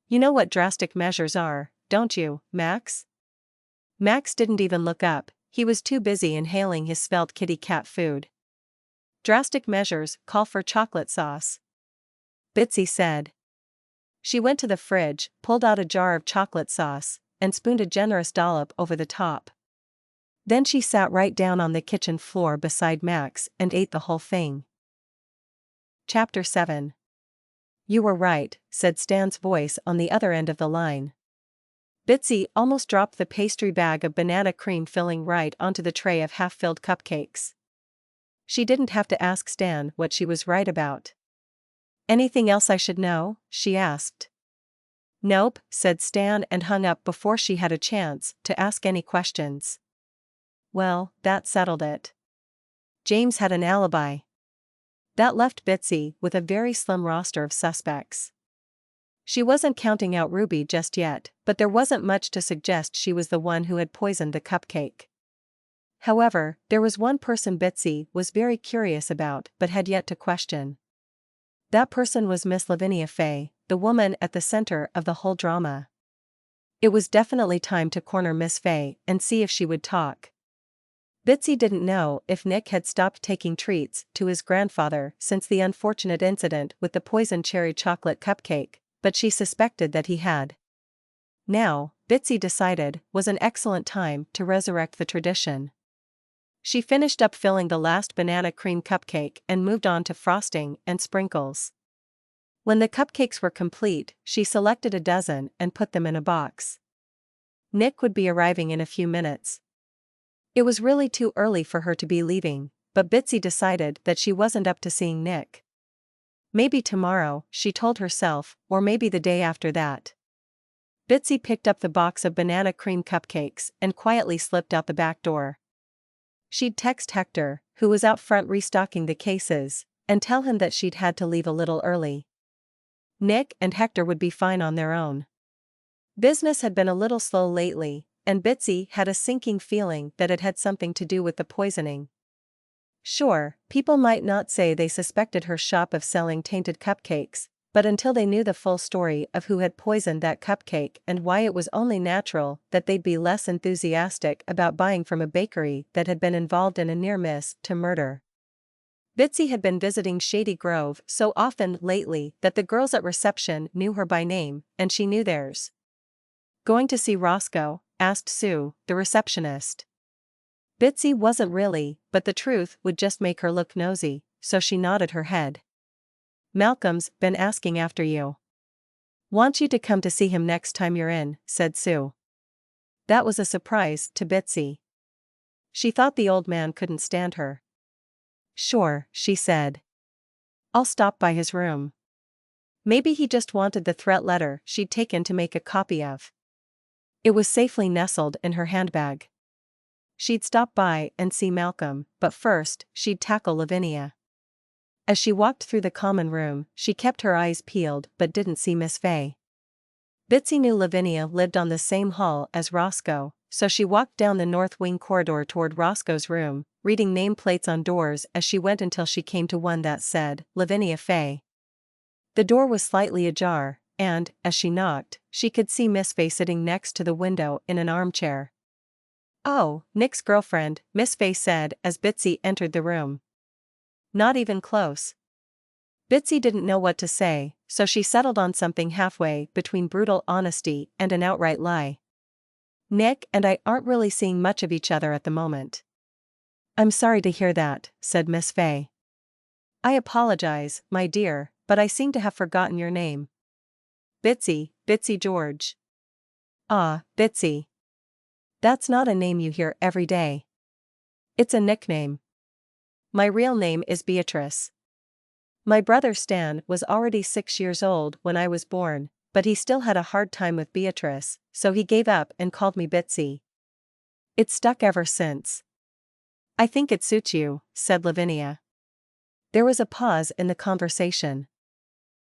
A: You know what drastic measures are, don't you, Max? Max didn't even look up, he was too busy inhaling his svelte kitty cat food. Drastic measures call for chocolate sauce, Bitsie said. She went to the fridge, pulled out a jar of chocolate sauce, and spooned a generous dollop over the top. Then she sat right down on the kitchen floor beside Max and ate the whole thing. Chapter 7. You were right, said Stan's voice on the other end of the line. Bitsie almost dropped the pastry bag of banana cream filling right onto the tray of half-filled cupcakes. She didn't have to ask Stan what she was right about. Anything else I should know? She asked. Nope, said Stan and hung up before she had a chance to ask any questions. Well, that settled it. James had an alibi. That left Bitsie with a very slim roster of suspects. She wasn't counting out Ruby just yet, but there wasn't much to suggest she was the one who had poisoned the cupcake. However, there was one person Bitsie was very curious about but had yet to question. That person was Miss Lavinia Fay, the woman at the center of the whole drama. It was definitely time to corner Miss Fay and see if she would talk. Bitsie didn't know if Nick had stopped taking treats to his grandfather since the unfortunate incident with the poisoned cherry chocolate cupcake, but she suspected that he had. Now, Bitsie decided, was an excellent time to resurrect the tradition. She finished up filling the last banana cream cupcake and moved on to frosting and sprinkles. When the cupcakes were complete, she selected a dozen and put them in a box. Nick would be arriving in a few minutes. It was really too early for her to be leaving, but Bitsie decided that she wasn't up to seeing Nick. Maybe tomorrow, she told herself, or maybe the day after that. Bitsie picked up the box of banana cream cupcakes and quietly slipped out the back door. She'd text Hector, who was out front restocking the cases, and tell him that she'd had to leave a little early. Nick and Hector would be fine on their own. Business had been a little slow lately, and Bitsie had a sinking feeling that it had something to do with the poisoning. Sure, people might not say they suspected her shop of selling tainted cupcakes, but until they knew the full story of who had poisoned that cupcake and why, it was only natural that they'd be less enthusiastic about buying from a bakery that had been involved in a near miss to murder. Bitsie had been visiting Shady Grove so often lately that the girls at reception knew her by name, and she knew theirs. "Going to see Roscoe?" asked Sue, the receptionist. Bitsie wasn't really, but the truth would just make her look nosy, so she nodded her head. "Malcolm's been asking after you. "Want you to come to see him next time you're in," said Sue. That was a surprise to Bitsie. She thought the old man couldn't stand her. "Sure," she said. "I'll stop by his room." Maybe he just wanted the threat letter she'd taken to make a copy of. It was safely nestled in her handbag. She'd stop by and see Malcolm, but first, she'd tackle Lavinia. As she walked through the common room, she kept her eyes peeled but didn't see Miss Fay. Bitsie knew Lavinia lived on the same hall as Roscoe, so she walked down the north wing corridor toward Roscoe's room, reading nameplates on doors as she went until she came to one that said, Lavinia Fay. The door was slightly ajar, and, as she knocked, she could see Miss Fay sitting next to the window in an armchair. "Oh, Nick's girlfriend," Miss Fay said as Bitsie entered the room. "Not even close." Bitsie didn't know what to say, so she settled on something halfway between brutal honesty and an outright lie. "Nick and I aren't really seeing much of each other at the moment." "I'm sorry to hear that," said Miss Fay. "I apologize, my dear, but I seem to have forgotten your name." Bitsie George." "Ah, Bitsie. That's not a name you hear every day." "It's a nickname. My real name is Beatrice. My brother Stan was already 6 years old when I was born, but he still had a hard time with Beatrice, so he gave up and called me Bitsie. It's stuck ever since." "I think it suits you," said Lavinia. There was a pause in the conversation.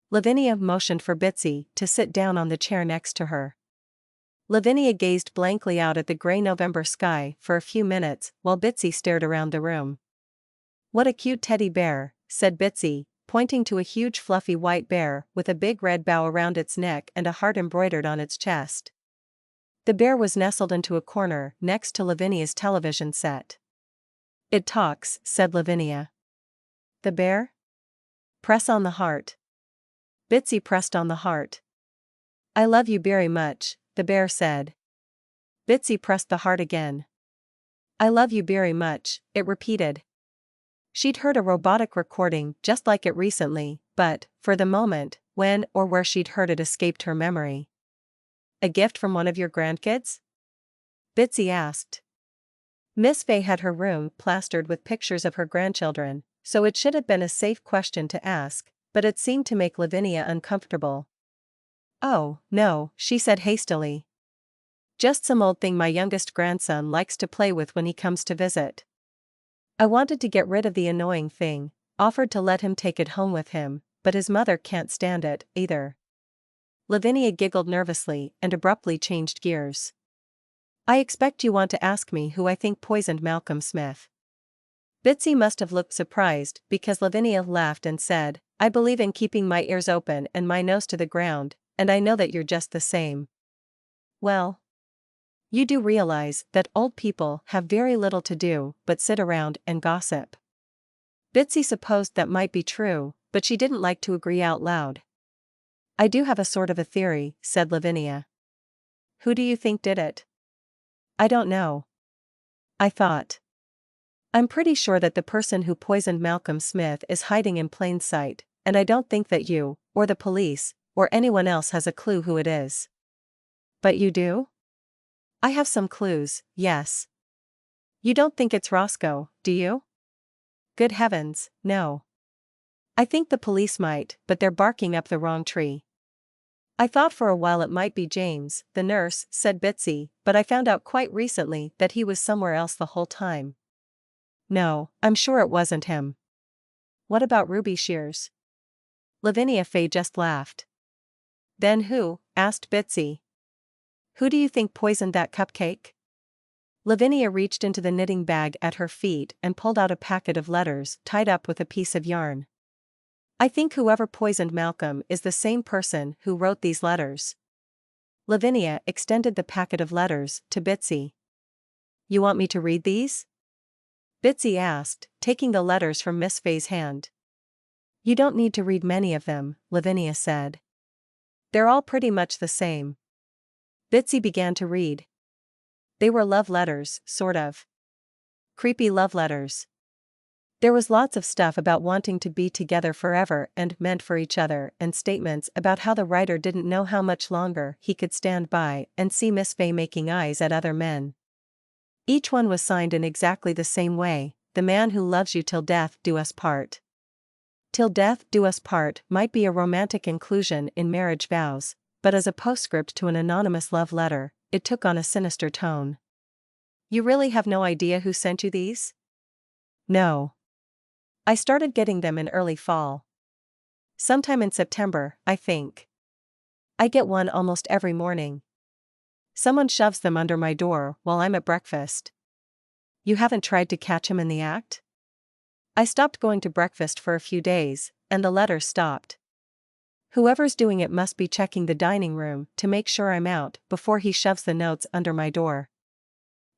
A: Lavinia motioned for Bitsie to sit down on the chair next to her. Lavinia gazed blankly out at the gray November sky for a few minutes while Bitsie stared around the room. "What a cute teddy bear," said Bitsie, pointing to a huge fluffy white bear with a big red bow around its neck and a heart embroidered on its chest. The bear was nestled into a corner next to Lavinia's television set. "It talks," said Lavinia. "The bear?" "Press on the heart." Bitsie pressed on the heart. "I love you very much," the bear said. Bitsie pressed the heart again. "I love you very much," it repeated. She'd heard a robotic recording just like it recently, but, for the moment, when or where she'd heard it escaped her memory. "A gift from one of your grandkids?" Bitsie asked. Miss Fay had her room plastered with pictures of her grandchildren, so it should have been a safe question to ask, but it seemed to make Lavinia uncomfortable. "Oh, no," she said hastily. "Just some old thing my youngest grandson likes to play with when he comes to visit. I wanted to get rid of the annoying thing, offered to let him take it home with him, but his mother can't stand it, either." Lavinia giggled nervously and abruptly changed gears. "I expect you want to ask me who I think poisoned Malcolm Smith." Bitsie must have looked surprised because Lavinia laughed and said, "I believe in keeping my ears open and my nose to the ground, and I know that you're just the same." "Well, you do realize that old people have very little to do but sit around and gossip." Bitsie supposed that might be true, but she didn't like to agree out loud. "I do have a sort of a theory," said Lavinia. "Who do you think did it?" "I don't know. I'm pretty sure that the person who poisoned Malcolm Smith is hiding in plain sight, and I don't think that you, or the police, or anyone else has a clue who it is." "But you do?" "I have some clues, yes." You don't think it's Roscoe, do you? Good heavens, no. I think the police might, but they're barking up the wrong tree. I thought for a while it might be James, the nurse, said Bitsie, but I found out quite recently that he was somewhere else the whole time. No, I'm sure it wasn't him. What about Ruby Shears? Lavinia Fay just laughed. Then who? Asked Bitsie. Who do you think poisoned that cupcake? Lavinia reached into the knitting bag at her feet and pulled out a packet of letters tied up with a piece of yarn. I think whoever poisoned Malcolm is the same person who wrote these letters. Lavinia extended the packet of letters to Bitsie. You want me to read these? Bitsie asked, taking the letters from Miss Fay's hand. You don't need to read many of them, Lavinia said. They're all pretty much the same. Bitsie began to read. They were love letters, sort of. Creepy love letters. There was lots of stuff about wanting to be together forever and meant for each other, and statements about how the writer didn't know how much longer he could stand by and see Miss Fay making eyes at other men. Each one was signed in exactly the same way, the man who loves you till death do us part. Till death do us part might be a romantic inclusion in marriage vows, but as a postscript to an anonymous love letter, it took on a sinister tone. You really have no idea who sent you these? No. I started getting them in early fall. Sometime in September, I think. I get one almost every morning. Someone shoves them under my door while I'm at breakfast. You haven't tried to catch him in the act? I stopped going to breakfast for a few days, and the letters stopped. Whoever's doing it must be checking the dining room to make sure I'm out before he shoves the notes under my door.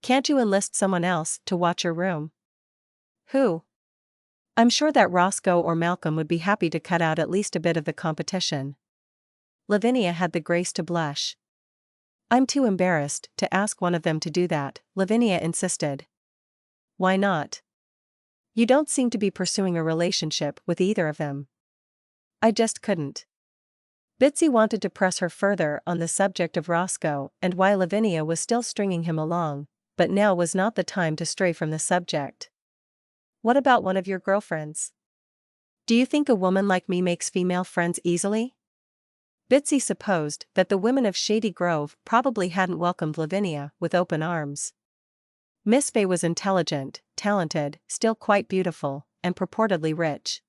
A: Can't you enlist someone else to watch your room? Who? I'm sure that Roscoe or Malcolm would be happy to cut out at least a bit of the competition. Lavinia had the grace to blush. I'm too embarrassed to ask one of them to do that, Lavinia insisted. Why not? You don't seem to be pursuing a relationship with either of them. I just couldn't. Bitsie wanted to press her further on the subject of Roscoe and why Lavinia was still stringing him along, but now was not the time to stray from the subject. What about one of your girlfriends? Do you think a woman like me makes female friends easily? Bitsie supposed that the women of Shady Grove probably hadn't welcomed Lavinia with open arms. Miss Fay was intelligent, talented, still quite beautiful, and purportedly rich.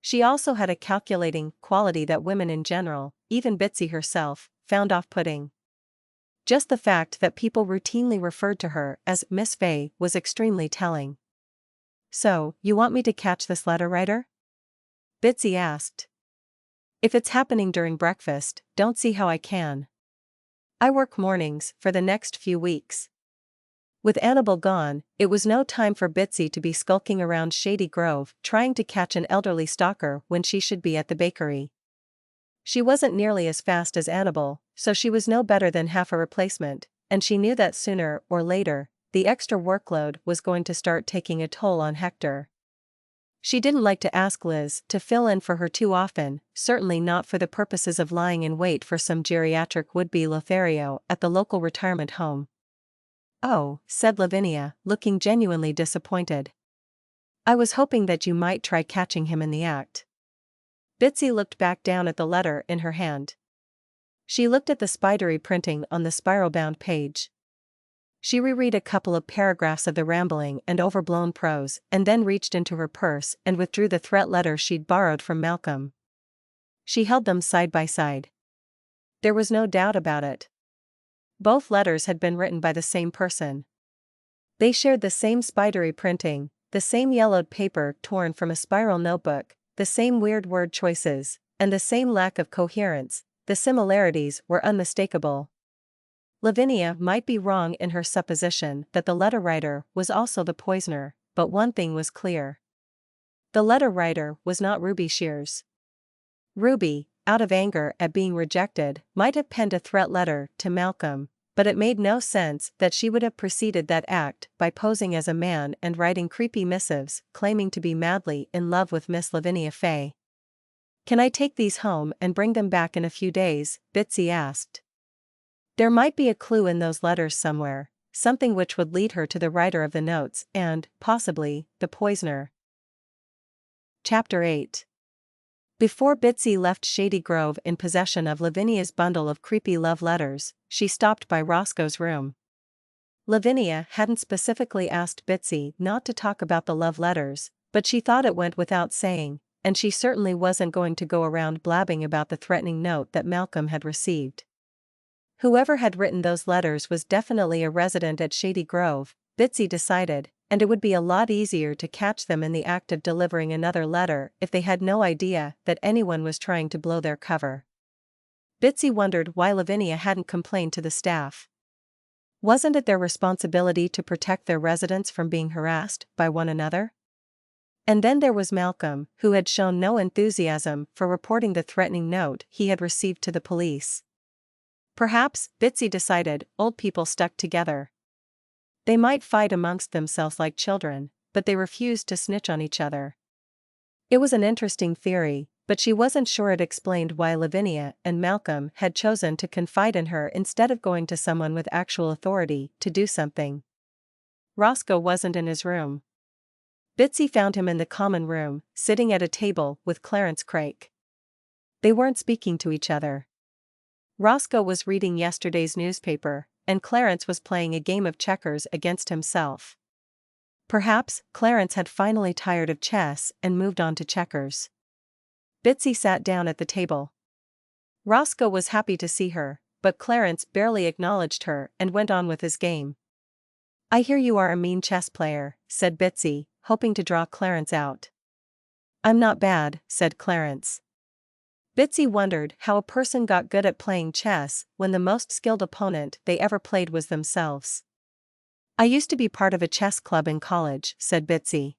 A: She also had a calculating quality that women in general, even Bitsie herself, found off-putting. Just the fact that people routinely referred to her as Miss Fay was extremely telling. So, you want me to catch this letter writer? Bitsie asked. If it's happening during breakfast, don't see how I can. I work mornings for the next few weeks. With Annabelle gone, it was no time for Bitsie to be skulking around Shady Grove trying to catch an elderly stalker when she should be at the bakery. She wasn't nearly as fast as Annabelle, so she was no better than half a replacement, and she knew that sooner or later, the extra workload was going to start taking a toll on Hector. She didn't like to ask Liz to fill in for her too often, certainly not for the purposes of lying in wait for some geriatric would-be Lothario at the local retirement home. Oh, said Lavinia, looking genuinely disappointed. I was hoping that you might try catching him in the act. Bitsie looked back down at the letter in her hand. She looked at the spidery printing on the spiral-bound page. She reread a couple of paragraphs of the rambling and overblown prose and then reached into her purse and withdrew the threat letters she'd borrowed from Malcolm. She held them side by side. There was no doubt about it. Both letters had been written by the same person. They shared the same spidery printing, the same yellowed paper torn from a spiral notebook, the same weird word choices, and the same lack of coherence. The similarities were unmistakable. Lavinia might be wrong in her supposition that the letter writer was also the poisoner, but one thing was clear. The letter writer was not Ruby Shears. Ruby, out of anger at being rejected, might have penned a threat letter to Malcolm, but it made no sense that she would have preceded that act by posing as a man and writing creepy missives claiming to be madly in love with Miss Lavinia Fay. Can I take these home and bring them back in a few days? Bitsie asked. There might be a clue in those letters somewhere, something which would lead her to the writer of the notes and, possibly, the poisoner. Chapter 8. Before Bitsie left Shady Grove in possession of Lavinia's bundle of creepy love letters, she stopped by Roscoe's room. Lavinia hadn't specifically asked Bitsie not to talk about the love letters, but she thought it went without saying, and she certainly wasn't going to go around blabbing about the threatening note that Malcolm had received. Whoever had written those letters was definitely a resident at Shady Grove, Bitsie decided, and it would be a lot easier to catch them in the act of delivering another letter if they had no idea that anyone was trying to blow their cover. Bitsie wondered why Lavinia hadn't complained to the staff. Wasn't it their responsibility to protect their residents from being harassed by one another? And then there was Malcolm, who had shown no enthusiasm for reporting the threatening note he had received to the police. Perhaps, Bitsie decided, old people stuck together. They might fight amongst themselves like children, but they refused to snitch on each other. It was an interesting theory, but she wasn't sure it explained why Lavinia and Malcolm had chosen to confide in her instead of going to someone with actual authority to do something. Roscoe wasn't in his room. Bitsie found him in the common room, sitting at a table with Clarence Craik. They weren't speaking to each other. Roscoe was reading yesterday's newspaper, and Clarence was playing a game of checkers against himself. Perhaps Clarence had finally tired of chess and moved on to checkers. Bitsie sat down at the table. Roscoe was happy to see her, but Clarence barely acknowledged her and went on with his game. "I hear you are a mean chess player," said Bitsie, hoping to draw Clarence out. "I'm not bad," said Clarence. Bitsie wondered how a person got good at playing chess when the most skilled opponent they ever played was themselves. "I used to be part of a chess club in college," said Bitsie.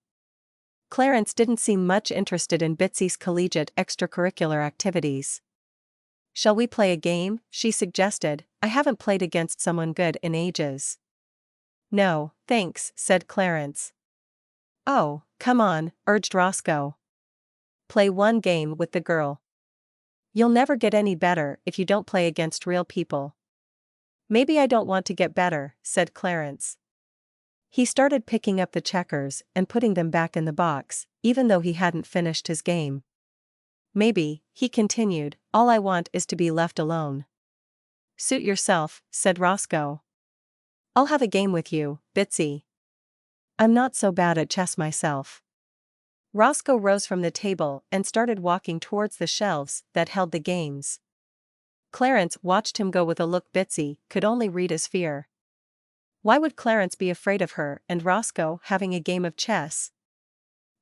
A: Clarence didn't seem much interested in Bitsie's collegiate extracurricular activities. "Shall we play a game?" she suggested. "I haven't played against someone good in ages." "No, thanks," said Clarence. "Oh, come on," urged Roscoe. "Play one game with the girl. You'll never get any better if you don't play against real people." "Maybe I don't want to get better," said Clarence. He started picking up the checkers and putting them back in the box, even though he hadn't finished his game. "Maybe," he continued, "all I want is to be left alone." "Suit yourself," said Roscoe. "I'll have a game with you, Bitsie. I'm not so bad at chess myself." Roscoe rose from the table and started walking towards the shelves that held the games. Clarence watched him go with a look Bitsie could only read as fear. Why would Clarence be afraid of her and Roscoe having a game of chess?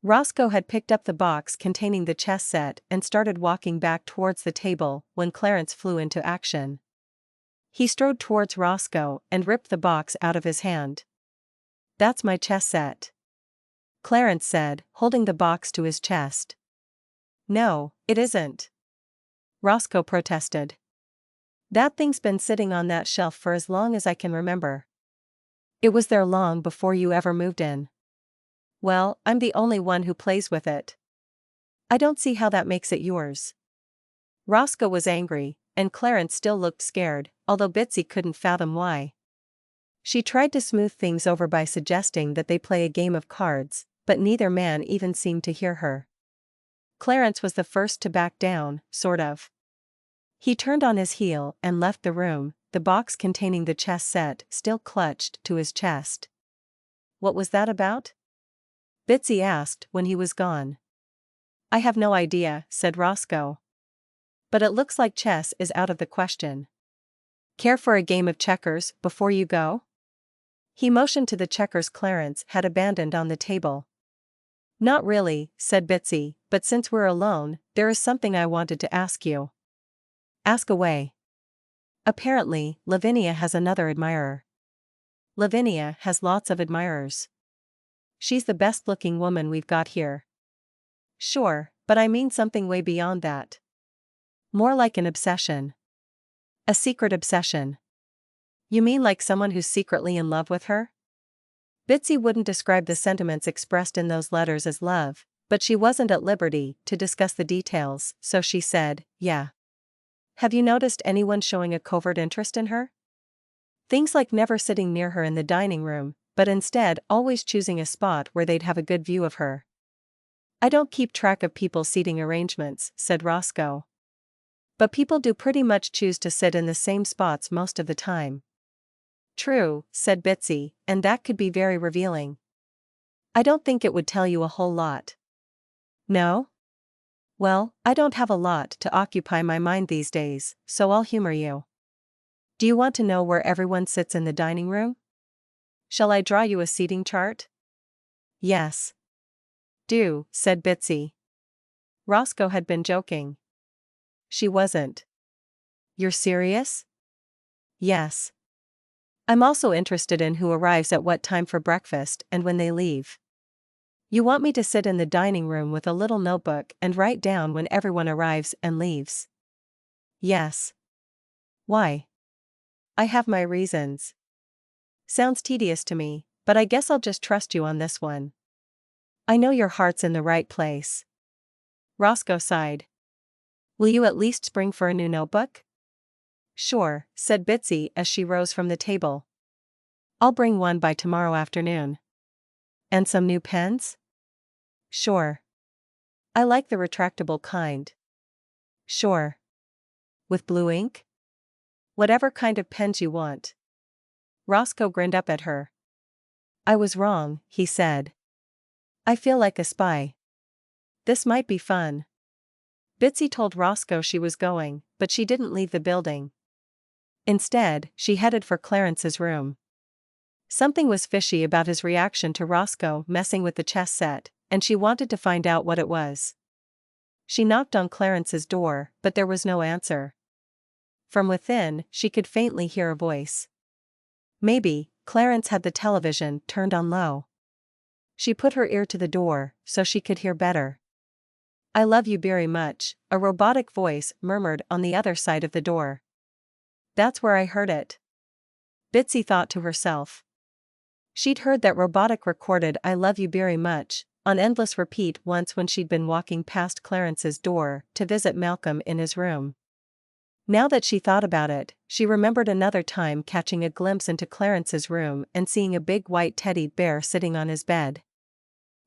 A: Roscoe had picked up the box containing the chess set and started walking back towards the table when Clarence flew into action. He strode towards Roscoe and ripped the box out of his hand. "That's my chess set," Clarence said, holding the box to his chest. "No, it isn't," Roscoe protested. "That thing's been sitting on that shelf for as long as I can remember. It was there long before you ever moved in." "Well, I'm the only one who plays with it. I don't see how that makes it yours." Roscoe was angry, and Clarence still looked scared, although Bitsie couldn't fathom why. She tried to smooth things over by suggesting that they play a game of cards, but neither man even seemed to hear her. Clarence was the first to back down, sort of. He turned on his heel and left the room, the box containing the chess set still clutched to his chest. "What was that about?" Bitsie asked when he was gone. "I have no idea," said Roscoe. "But it looks like chess is out of the question. Care for a game of checkers before you go?" He motioned to the checkers Clarence had abandoned on the table. "Not really," said Bitsie, "but since we're alone, there is something I wanted to ask you." "Ask away." "Apparently, Lavinia has another admirer." "Lavinia has lots of admirers. She's the best-looking woman we've got here." "Sure, but I mean something way beyond that. More like an obsession. A secret obsession." "You mean like someone who's secretly in love with her?" Bitsie wouldn't describe the sentiments expressed in those letters as love, but she wasn't at liberty to discuss the details, so she said, "Yeah." "Have you noticed anyone showing a covert interest in her?" Things like never sitting near her in the dining room, but instead always choosing a spot where they'd have a good view of her. "I don't keep track of people's seating arrangements," said Roscoe. "But people do pretty much choose to sit in the same spots most of the time." "True," said Bitsie, "and that could be very revealing." "I don't think it would tell you a whole lot." "No? Well, I don't have a lot to occupy my mind these days, so I'll humor you. Do you want to know where everyone sits in the dining room? Shall I draw you a seating chart?" "Yes. Do," said Bitsie. Roscoe had been joking. She wasn't. "You're serious?" "Yes. I'm also interested in who arrives at what time for breakfast and when they leave. You want me to sit in the dining room with a little notebook and write down when everyone arrives and leaves?" "Yes." "Why?" "I have my reasons." "Sounds tedious to me, but I guess I'll just trust you on this one. I know your heart's in the right place." Roscoe sighed. "Will you at least spring for a new notebook?" "Sure," said Bitsie as she rose from the table. "I'll bring one by tomorrow afternoon." "And some new pens?" "Sure. I like the retractable kind." "Sure. With blue ink?" "Whatever kind of pens you want." Roscoe grinned up at her. "I was wrong," he said. "I feel like a spy. This might be fun." Bitsie told Roscoe she was going, but she didn't leave the building. Instead, she headed for Clarence's room. Something was fishy about his reaction to Roscoe messing with the chess set, and she wanted to find out what it was. She knocked on Clarence's door, but there was no answer. From within, she could faintly hear a voice. Maybe Clarence had the television turned on low. She put her ear to the door, so she could hear better. "I love you very much," a robotic voice murmured on the other side of the door. "That's where I heard it," Bitsie thought to herself. She'd heard that robotic recorded "I love you very much" on endless repeat once when she'd been walking past Clarence's door to visit Malcolm in his room. Now that she thought about it, she remembered another time catching a glimpse into Clarence's room and seeing a big white teddy bear sitting on his bed.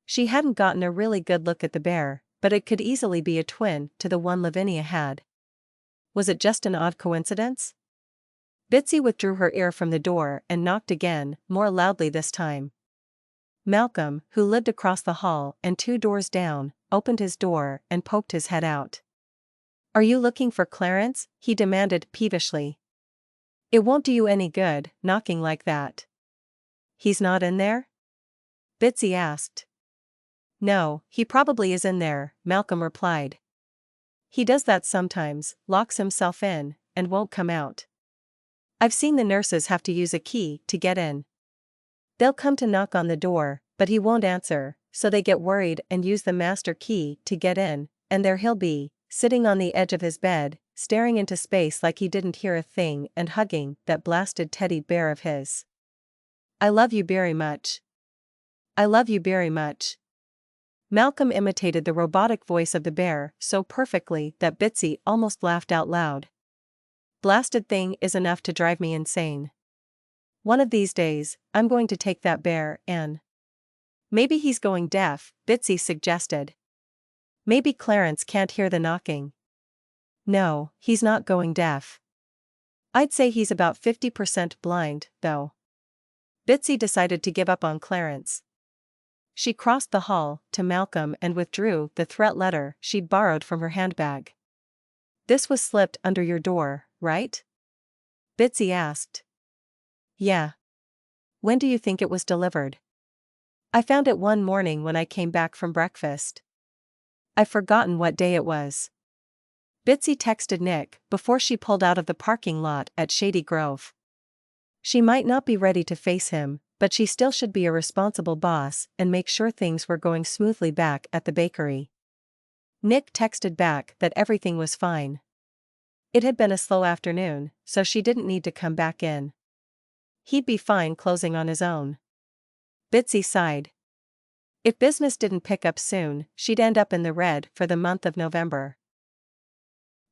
A: She hadn't gotten a really good look at the bear, but it could easily be a twin to the one Lavinia had. Was it just an odd coincidence? Bitsie withdrew her ear from the door and knocked again, more loudly this time. Malcolm, who lived across the hall and 2 doors down, opened his door and poked his head out. "Are you looking for Clarence?" he demanded peevishly. "It won't do you any good, knocking like that." "He's not in there?" Bitsie asked. "No, he probably is in there," Malcolm replied. "He does that sometimes, locks himself in, and won't come out. I've seen the nurses have to use a key to get in. They'll come to knock on the door, but he won't answer, so they get worried and use the master key to get in, and there he'll be, sitting on the edge of his bed, staring into space like he didn't hear a thing and hugging that blasted teddy bear of his. I love you very much. I love you very much." Malcolm imitated the robotic voice of the bear so perfectly that Bitsie almost laughed out loud. "Blasted thing is enough to drive me insane. One of these days, I'm going to take that bear and—" "Maybe he's going deaf," Bitsie suggested. "Maybe Clarence can't hear the knocking." "No, he's not going deaf. I'd say he's about 50% blind, though." Bitsie decided to give up on Clarence. She crossed the hall to Malcolm and withdrew the threat letter she'd borrowed from her handbag. "This was slipped under your door, right?" Bitsie asked. "Yeah. When do you think it was delivered?" "I found it one morning when I came back from breakfast. I've forgotten what day it was." Bitsie texted Nick before she pulled out of the parking lot at Shady Grove. She might not be ready to face him, but she still should be a responsible boss and make sure things were going smoothly back at the bakery. Nick texted back that everything was fine. It had been a slow afternoon, so she didn't need to come back in. He'd be fine closing on his own. Bitsie sighed. If business didn't pick up soon, she'd end up in the red for the month of November.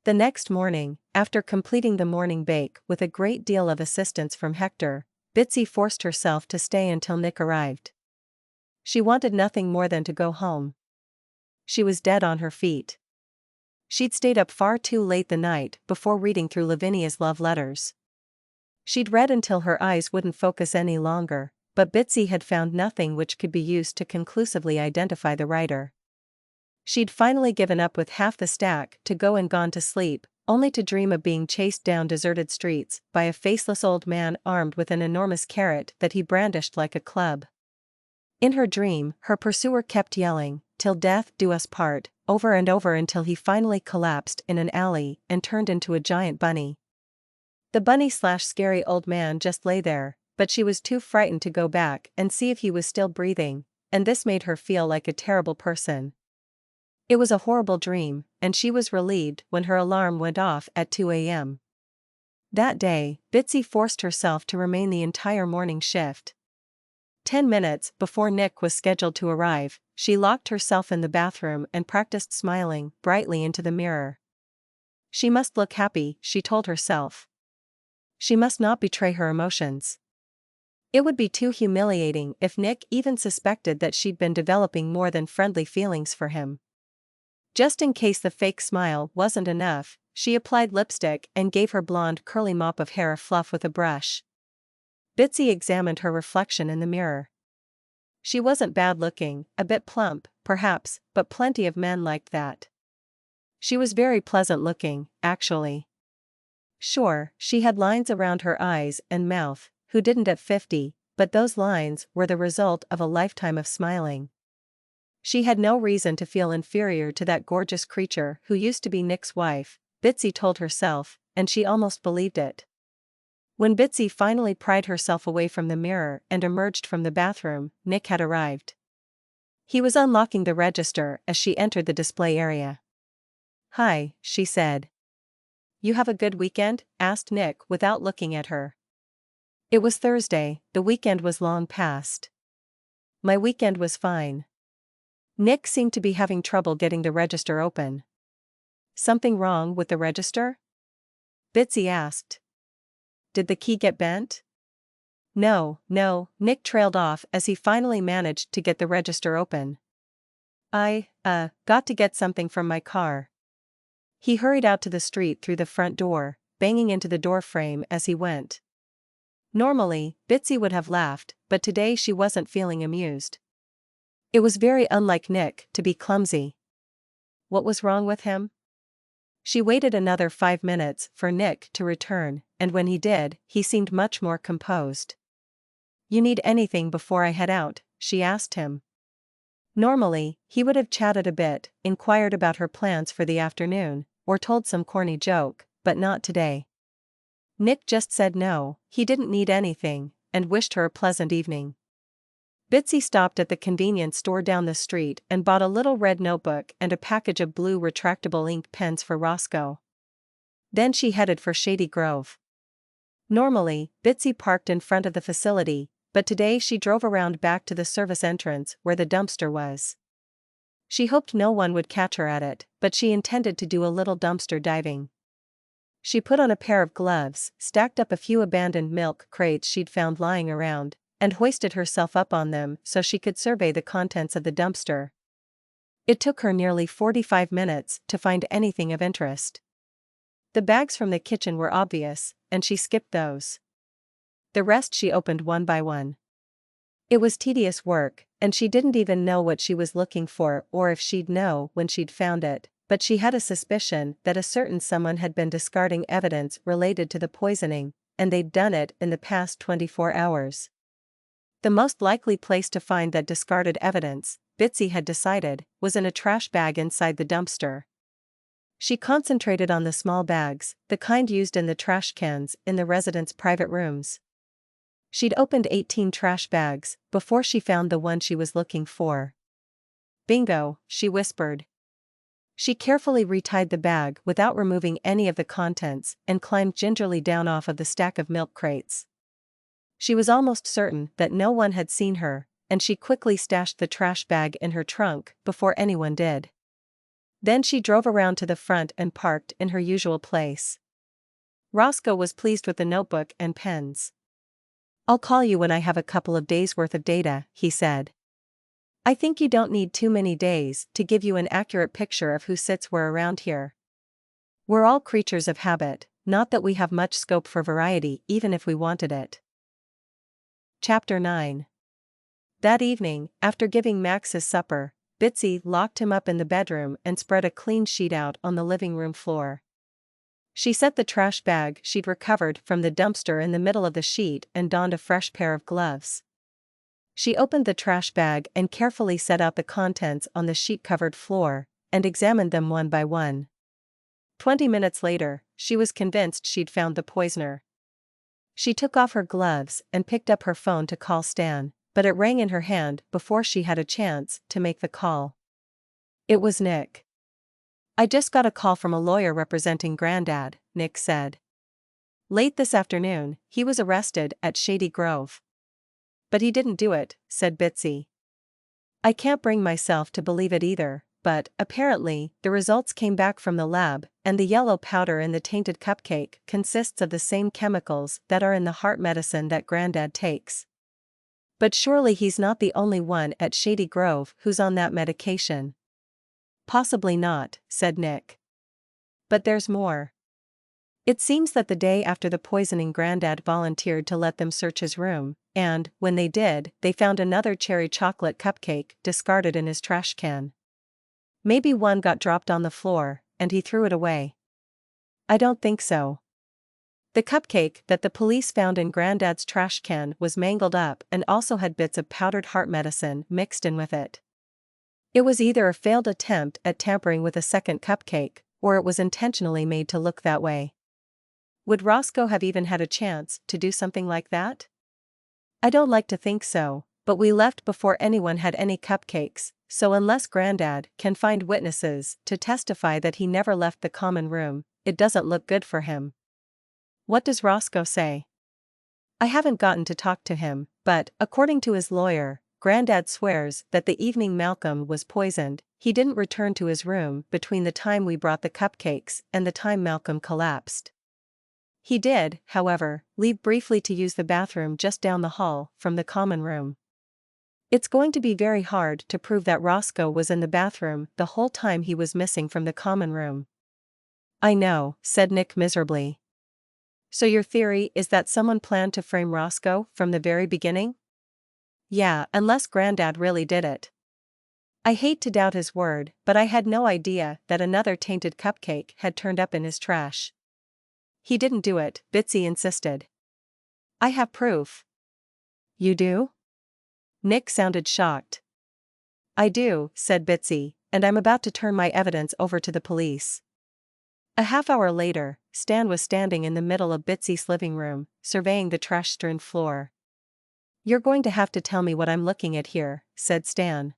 A: The next morning, after completing the morning bake with a great deal of assistance from Hector, Bitsie forced herself to stay until Nick arrived. She wanted nothing more than to go home. She was dead on her feet. She'd stayed up far too late the night before reading through Lavinia's love letters. She'd read until her eyes wouldn't focus any longer, but Bitsie had found nothing which could be used to conclusively identify the writer. She'd finally given up with half the stack to go and gone to sleep, only to dream of being chased down deserted streets by a faceless old man armed with an enormous carrot that he brandished like a club. In her dream, her pursuer kept yelling, "Till death do us part," over and over until he finally collapsed in an alley and turned into a giant bunny. The bunny/scary old man just lay there, but she was too frightened to go back and see if he was still breathing, and this made her feel like a terrible person. It was a horrible dream, and she was relieved when her alarm went off at 2 a.m. That day, Bitsie forced herself to remain the entire morning shift. 10 minutes before Nick was scheduled to arrive, she locked herself in the bathroom and practiced smiling brightly into the mirror. She must look happy, she told herself. She must not betray her emotions. It would be too humiliating if Nick even suspected that she'd been developing more than friendly feelings for him. Just in case the fake smile wasn't enough, she applied lipstick and gave her blonde curly mop of hair a fluff with a brush. Bitsie examined her reflection in the mirror. She wasn't bad looking, a bit plump, perhaps, but plenty of men liked that. She was very pleasant looking, actually. Sure, she had lines around her eyes and mouth, who didn't at 50, but those lines were the result of a lifetime of smiling. She had no reason to feel inferior to that gorgeous creature who used to be Nick's wife, Bitsie told herself, and she almost believed it. When Bitsie finally pried herself away from the mirror and emerged from the bathroom, Nick had arrived. He was unlocking the register as she entered the display area. "Hi," she said. "You have a good weekend?" asked Nick without looking at her. It was Thursday, the weekend was long past. "My weekend was fine." Nick seemed to be having trouble getting the register open. "Something wrong with the register?" Bitsie asked. "Did the key get bent?" No, Nick trailed off as he finally managed to get the register open. I got to get something from my car." He hurried out to the street through the front door, banging into the door frame as he went. Normally, Bitsie would have laughed, but today she wasn't feeling amused. It was very unlike Nick to be clumsy. What was wrong with him? She waited another 5 minutes for Nick to return, and when he did, he seemed much more composed. "You need anything before I head out?" she asked him. Normally, he would have chatted a bit, inquired about her plans for the afternoon, or told some corny joke, but not today. Nick just said no, he didn't need anything, and wished her a pleasant evening. Bitsie stopped at the convenience store down the street and bought a little red notebook and a package of blue retractable ink pens for Roscoe. Then she headed for Shady Grove. Normally, Bitsie parked in front of the facility, but today she drove around back to the service entrance where the dumpster was. She hoped no one would catch her at it, but she intended to do a little dumpster diving. She put on a pair of gloves, stacked up a few abandoned milk crates she'd found lying around, and hoisted herself up on them so she could survey the contents of the dumpster. It took her nearly 45 minutes to find anything of interest. The bags from the kitchen were obvious, and she skipped those. The rest she opened one by one. It was tedious work, and she didn't even know what she was looking for or if she'd know when she'd found it, but she had a suspicion that a certain someone had been discarding evidence related to the poisoning, and they'd done it in the past 24 hours. The most likely place to find that discarded evidence, Bitsie had decided, was in a trash bag inside the dumpster. She concentrated on the small bags, the kind used in the trash cans in the residents' private rooms. She'd opened 18 trash bags before she found the one she was looking for. "Bingo," she whispered. She carefully retied the bag without removing any of the contents and climbed gingerly down off of the stack of milk crates. She was almost certain that no one had seen her, and she quickly stashed the trash bag in her trunk before anyone did. Then she drove around to the front and parked in her usual place. Roscoe was pleased with the notebook and pens. "I'll call you when I have a couple of days' worth of data," he said. "I think you don't need too many days to give you an accurate picture of who sits where around here. We're all creatures of habit, not that we have much scope for variety even if we wanted it." Chapter 9. That evening, after giving Max his supper, Bitsie locked him up in the bedroom and spread a clean sheet out on the living room floor. She set the trash bag she'd recovered from the dumpster in the middle of the sheet and donned a fresh pair of gloves. She opened the trash bag and carefully set out the contents on the sheet-covered floor, and examined them one by one. 20 minutes later, she was convinced she'd found the poisoner. She took off her gloves and picked up her phone to call Stan, but it rang in her hand before she had a chance to make the call. It was Nick. "I just got a call from a lawyer representing Grandad," Nick said. "Late this afternoon, he was arrested at Shady Grove." "But he didn't do it," said Bitsie. "I can't bring myself to believe it either, but, apparently, the results came back from the lab, and the yellow powder in the tainted cupcake consists of the same chemicals that are in the heart medicine that Grandad takes." "But surely he's not the only one at Shady Grove who's on that medication." "Possibly not," said Nick. "But there's more. It seems that the day after the poisoning Grandad volunteered to let them search his room, and, when they did, they found another cherry chocolate cupcake discarded in his trash can. Maybe one got dropped on the floor, and he threw it away." "I don't think so. The cupcake that the police found in Grandad's trash can was mangled up and also had bits of powdered heart medicine mixed in with it. It was either a failed attempt at tampering with a second cupcake, or it was intentionally made to look that way." "Would Roscoe have even had a chance to do something like that?" "I don't like to think so, but we left before anyone had any cupcakes, so unless Grandad can find witnesses to testify that he never left the common room, it doesn't look good for him." "What does Roscoe say?" "I haven't gotten to talk to him, but, according to his lawyer, Grandad swears that the evening Malcolm was poisoned, he didn't return to his room between the time we brought the cupcakes and the time Malcolm collapsed. He did, however, leave briefly to use the bathroom just down the hall from the common room. It's going to be very hard to prove that Roscoe was in the bathroom the whole time he was missing from the common room." "I know," said Nick miserably. "So your theory is that someone planned to frame Roscoe from the very beginning?" "Yeah, unless Grandad really did it. I hate to doubt his word, but I had no idea that another tainted cupcake had turned up in his trash." "He didn't do it," Bitsie insisted. "I have proof." "You do?" Nick sounded shocked. "I do," said Bitsie, "and I'm about to turn my evidence over to the police." A half-hour later, Stan was standing in the middle of Bitsie's living room, surveying the trash-strewn floor. "You're going to have to tell me what I'm looking at here," said Stan.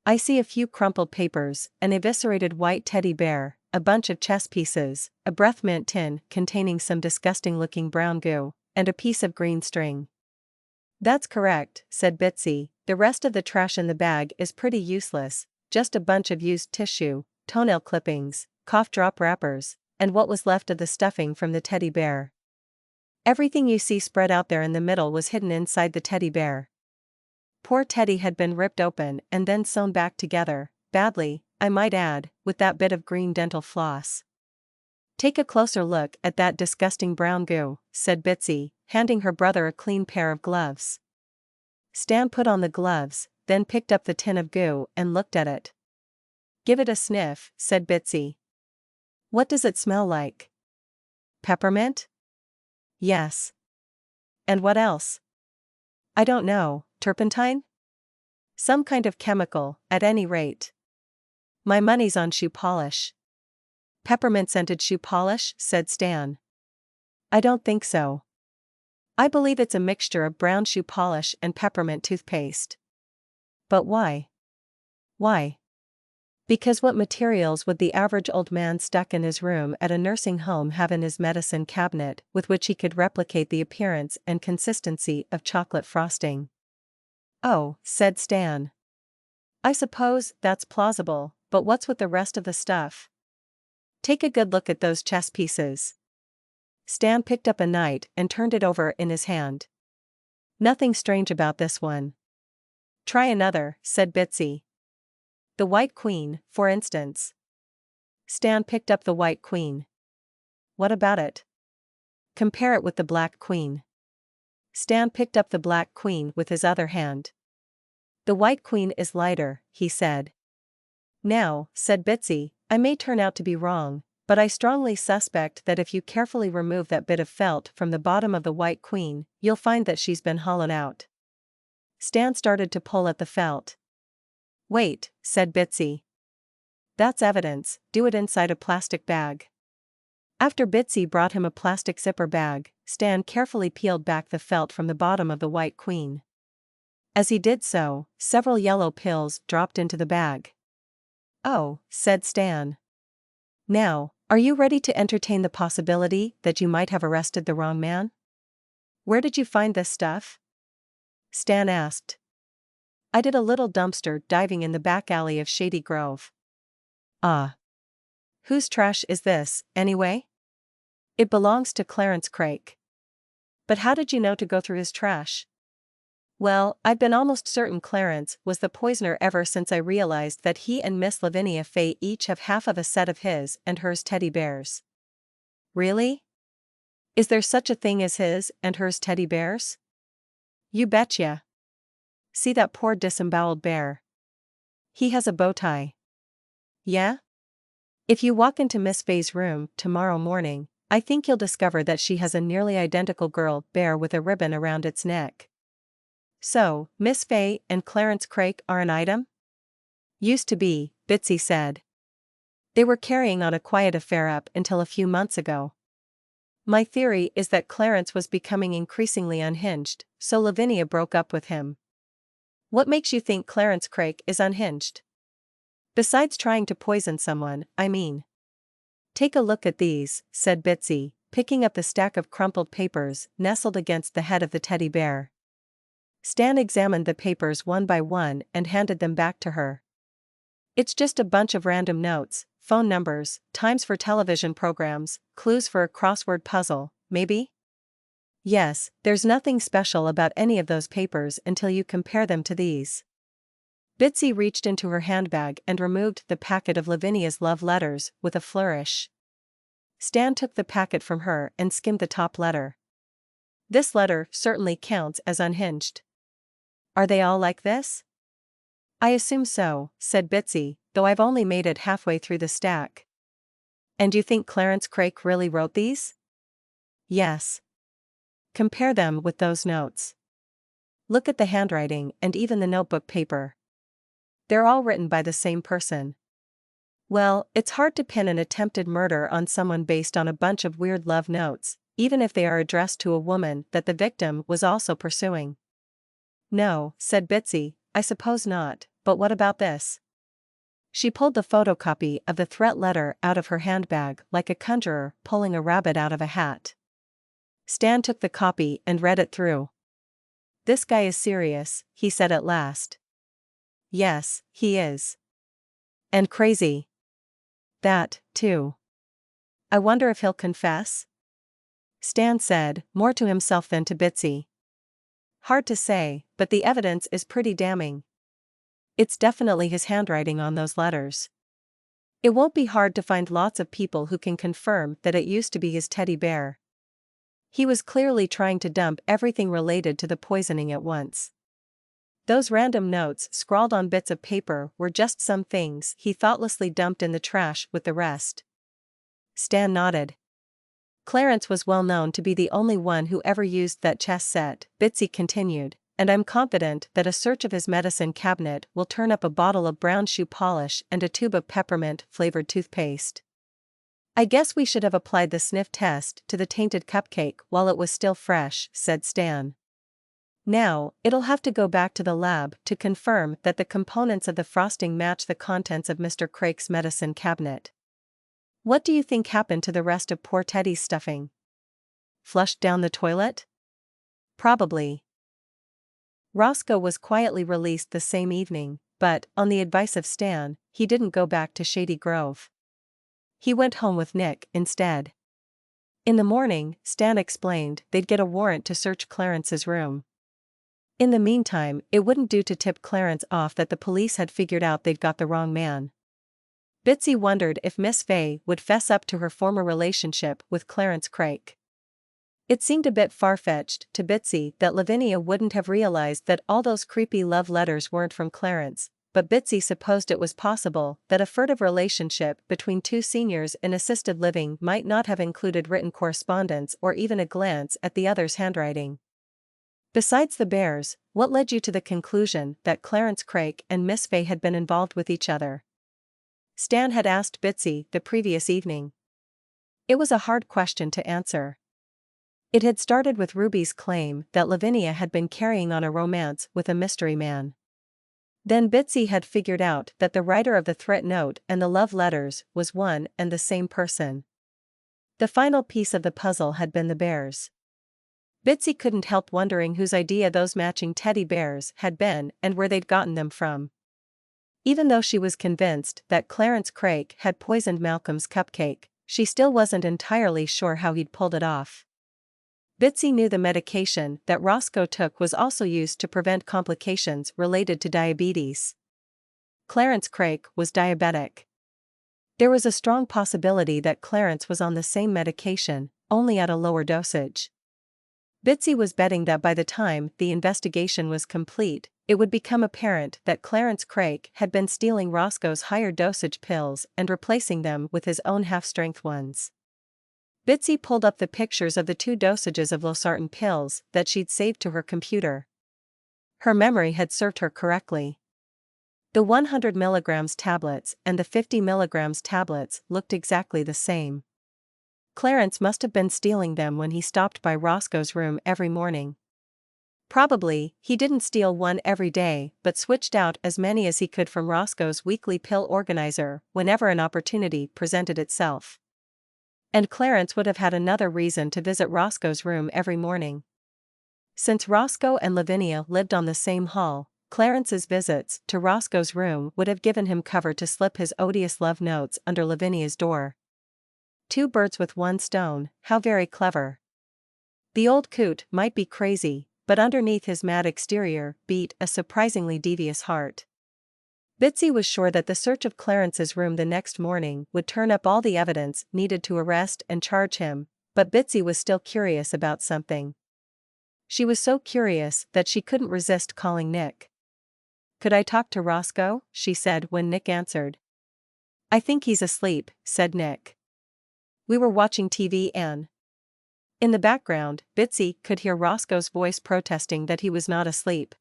A: "I see a few crumpled papers, an eviscerated white teddy bear, a bunch of chess pieces, a breath mint tin containing some disgusting-looking brown goo, and a piece of green string." "That's correct," said Bitsie. "The rest of the trash in the bag is pretty useless, just a bunch of used tissue, toenail clippings, cough drop wrappers, and what was left of the stuffing from the teddy bear. Everything you see spread out there in the middle was hidden inside the teddy bear. Poor Teddy had been ripped open and then sewn back together, badly, I might add, with that bit of green dental floss. Take a closer look at that disgusting brown goo," said Bitsie, handing her brother a clean pair of gloves. Stan put on the gloves, then picked up the tin of goo and looked at it. "Give it a sniff," said Bitsie. "What does it smell like?" "Peppermint?" "Yes." "And what else?" "I don't know, turpentine? Some kind of chemical, at any rate. My money's on shoe polish." "Peppermint-scented shoe polish?" said Stan. "I don't think so. I believe it's a mixture of brown shoe polish and peppermint toothpaste." "But why?" "Why? Because what materials would the average old man stuck in his room at a nursing home have in his medicine cabinet with which he could replicate the appearance and consistency of chocolate frosting?" "Oh," said Stan. "I suppose that's plausible, but but what's with the rest of the stuff? Take a good look at those chess pieces. Stan picked up a knight and turned it over in his hand. Nothing strange about this one. Try another, said Bitsie. The white queen, for instance. Stan picked up the white queen. What about it? Compare it with the black queen. Stan picked up the black queen with his other hand. The white queen is lighter, he said. Now, said Bitsie, I may turn out to be wrong, but I strongly suspect that if you carefully remove that bit of felt from the bottom of the white queen, you'll find that she's been hollowed out. Stan started to pull at the felt. Wait, said Bitsie. That's evidence, do it inside a plastic bag. After Bitsie brought him a plastic zipper bag, Stan carefully peeled back the felt from the bottom of the white queen. As he did so, several yellow pills dropped into the bag. Oh, said Stan. Now, are you ready to entertain the possibility that you might have arrested the wrong man? Where did you find this stuff? Stan asked. I did a little dumpster diving in the back alley of Shady Grove. Ah. Whose trash is this, anyway? It belongs to Clarence Craik. But how did you know to go through his trash? Well, I've been almost certain Clarence was the poisoner ever since I realized that he and Miss Lavinia Fay each have half of a set of his and hers teddy bears. Really? Is there such a thing as his and hers teddy bears? You betcha. See that poor disemboweled bear. He has a bow tie. Yeah? If you walk into Miss Fay's room tomorrow morning, I think you'll discover that she has a nearly identical girl bear with a ribbon around its neck. So, Miss Fay and Clarence Craik are an item? Used to be, Bitsie said. They were carrying on a quiet affair up until a few months ago. My theory is that Clarence was becoming increasingly unhinged, so Lavinia broke up with him. What makes you think Clarence Craik is unhinged? Besides trying to poison someone, I mean. Take a look at these, said Bitsie, picking up the stack of crumpled papers nestled against the head of the teddy bear. Stan examined the papers one by one and handed them back to her. It's just a bunch of random notes, phone numbers, times for television programs, clues for a crossword puzzle, maybe? Yes, there's nothing special about any of those papers until you compare them to these. Bitsie reached into her handbag and removed the packet of Lavinia's love letters with a flourish. Stan took the packet from her and skimmed the top letter. This letter certainly counts as unhinged. Are they all like this? I assume so, said Bitsie, though I've only made it halfway through the stack. And you think Clarence Craik really wrote these? Yes. Compare them with those notes. Look at the handwriting and even the notebook paper. They're all written by the same person. Well, it's hard to pin an attempted murder on someone based on a bunch of weird love notes, even if they are addressed to a woman that the victim was also pursuing. No, said Bitsie, I suppose not, but what about this? She pulled the photocopy of the threat letter out of her handbag like a conjurer pulling a rabbit out of a hat. Stan took the copy and read it through. This guy is serious, he said at last. Yes, he is. And crazy. That, too. I wonder if he'll confess? Stan said, more to himself than to Bitsie. Hard to say, but the evidence is pretty damning. It's definitely his handwriting on those letters. It won't be hard to find lots of people who can confirm that it used to be his teddy bear. He was clearly trying to dump everything related to the poisoning at once. Those random notes scrawled on bits of paper were just some things he thoughtlessly dumped in the trash with the rest. Stan nodded. Clarence was well known to be the only one who ever used that chess set, Bitsie continued, and I'm confident that a search of his medicine cabinet will turn up a bottle of brown shoe polish and a tube of peppermint-flavored toothpaste. I guess we should have applied the sniff test to the tainted cupcake while it was still fresh, said Stan. Now, it'll have to go back to the lab to confirm that the components of the frosting match the contents of Mr. Craik's medicine cabinet. What do you think happened to the rest of poor Teddy's stuffing? Flushed down the toilet? Probably. Roscoe was quietly released the same evening, but, on the advice of Stan, he didn't go back to Shady Grove. He went home with Nick instead. In the morning, Stan explained they'd get a warrant to search Clarence's room. In the meantime, it wouldn't do to tip Clarence off that the police had figured out they'd got the wrong man. Bitsie wondered if Miss Fay would fess up to her former relationship with Clarence Craik. It seemed a bit far-fetched to Bitsie that Lavinia wouldn't have realized that all those creepy love letters weren't from Clarence, but Bitsie supposed it was possible that a furtive relationship between two seniors in assisted living might not have included written correspondence or even a glance at the other's handwriting. Besides the bears, what led you to the conclusion that Clarence Craik and Miss Fay had been involved with each other? Stan had asked Bitsie the previous evening. It was a hard question to answer. It had started with Ruby's claim that Lavinia had been carrying on a romance with a mystery man. Then Bitsie had figured out that the writer of the threat note and the love letters was one and the same person. The final piece of the puzzle had been the bears. Bitsie couldn't help wondering whose idea those matching teddy bears had been and where they'd gotten them from. Even though she was convinced that Clarence Craik had poisoned Malcolm's cupcake, she still wasn't entirely sure how he'd pulled it off. Bitsie knew the medication that Roscoe took was also used to prevent complications related to diabetes. Clarence Craik was diabetic. There was a strong possibility that Clarence was on the same medication, only at a lower dosage. Bitsie was betting that by the time the investigation was complete, it would become apparent that Clarence Craik had been stealing Roscoe's higher dosage pills and replacing them with his own half-strength ones. Bitsie pulled up the pictures of the 2 dosages of losartan pills that she'd saved to her computer. Her memory had served her correctly. The 100 mg tablets and the 50 mg tablets looked exactly the same. Clarence must have been stealing them when he stopped by Roscoe's room every morning. Probably, he didn't steal one every day but switched out as many as he could from Roscoe's weekly pill organizer whenever an opportunity presented itself. And Clarence would have had another reason to visit Roscoe's room every morning. Since Roscoe and Lavinia lived on the same hall, Clarence's visits to Roscoe's room would have given him cover to slip his odious love notes under Lavinia's door. 2 birds with 1 stone, how very clever. The old coot might be crazy, but underneath his mad exterior beat a surprisingly devious heart. Bitsie was sure that the search of Clarence's room the next morning would turn up all the evidence needed to arrest and charge him, but Bitsie was still curious about something. She was so curious that she couldn't resist calling Nick. "Could I talk to Roscoe?" she said when Nick answered. "I think he's asleep," said Nick. "We were watching TV and..." In the background, Bitsie could hear Roscoe's voice protesting that he was not asleep.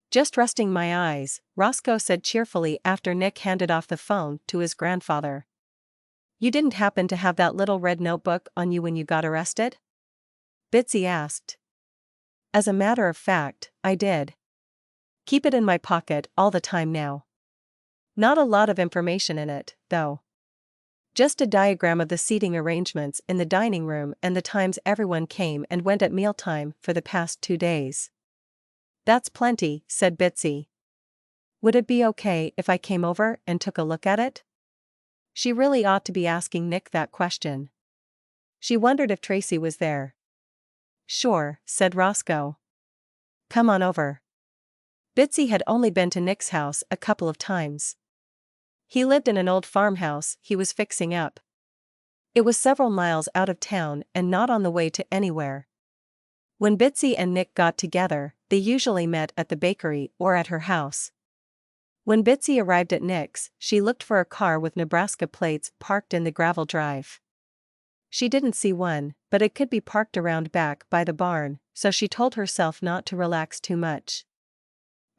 A: "Just resting my eyes," Roscoe said cheerfully after Nick handed off the phone to his grandfather. "You didn't happen to have that little red notebook on you when you got arrested?" Bitsie asked. "As a matter of fact, I did. Keep it in my pocket all the time now. Not a lot of information in it, though. Just a diagram of the seating arrangements in the dining room and the times everyone came and went at mealtime for the past 2 days." "That's plenty," said Bitsie. "Would it be okay if I came over and took a look at it?" She really ought to be asking Nick that question. She wondered if Tracy was there. "Sure," said Roscoe. "Come on over." Bitsie had only been to Nick's house a couple of times. He lived in an old farmhouse he was fixing up. It was several miles out of town and not on the way to anywhere. When Bitsie and Nick got together, they usually met at the bakery or at her house. When Bitsie arrived at Nick's, she looked for a car with Nebraska plates parked in the gravel drive. She didn't see one, but it could be parked around back by the barn, so she told herself not to relax too much.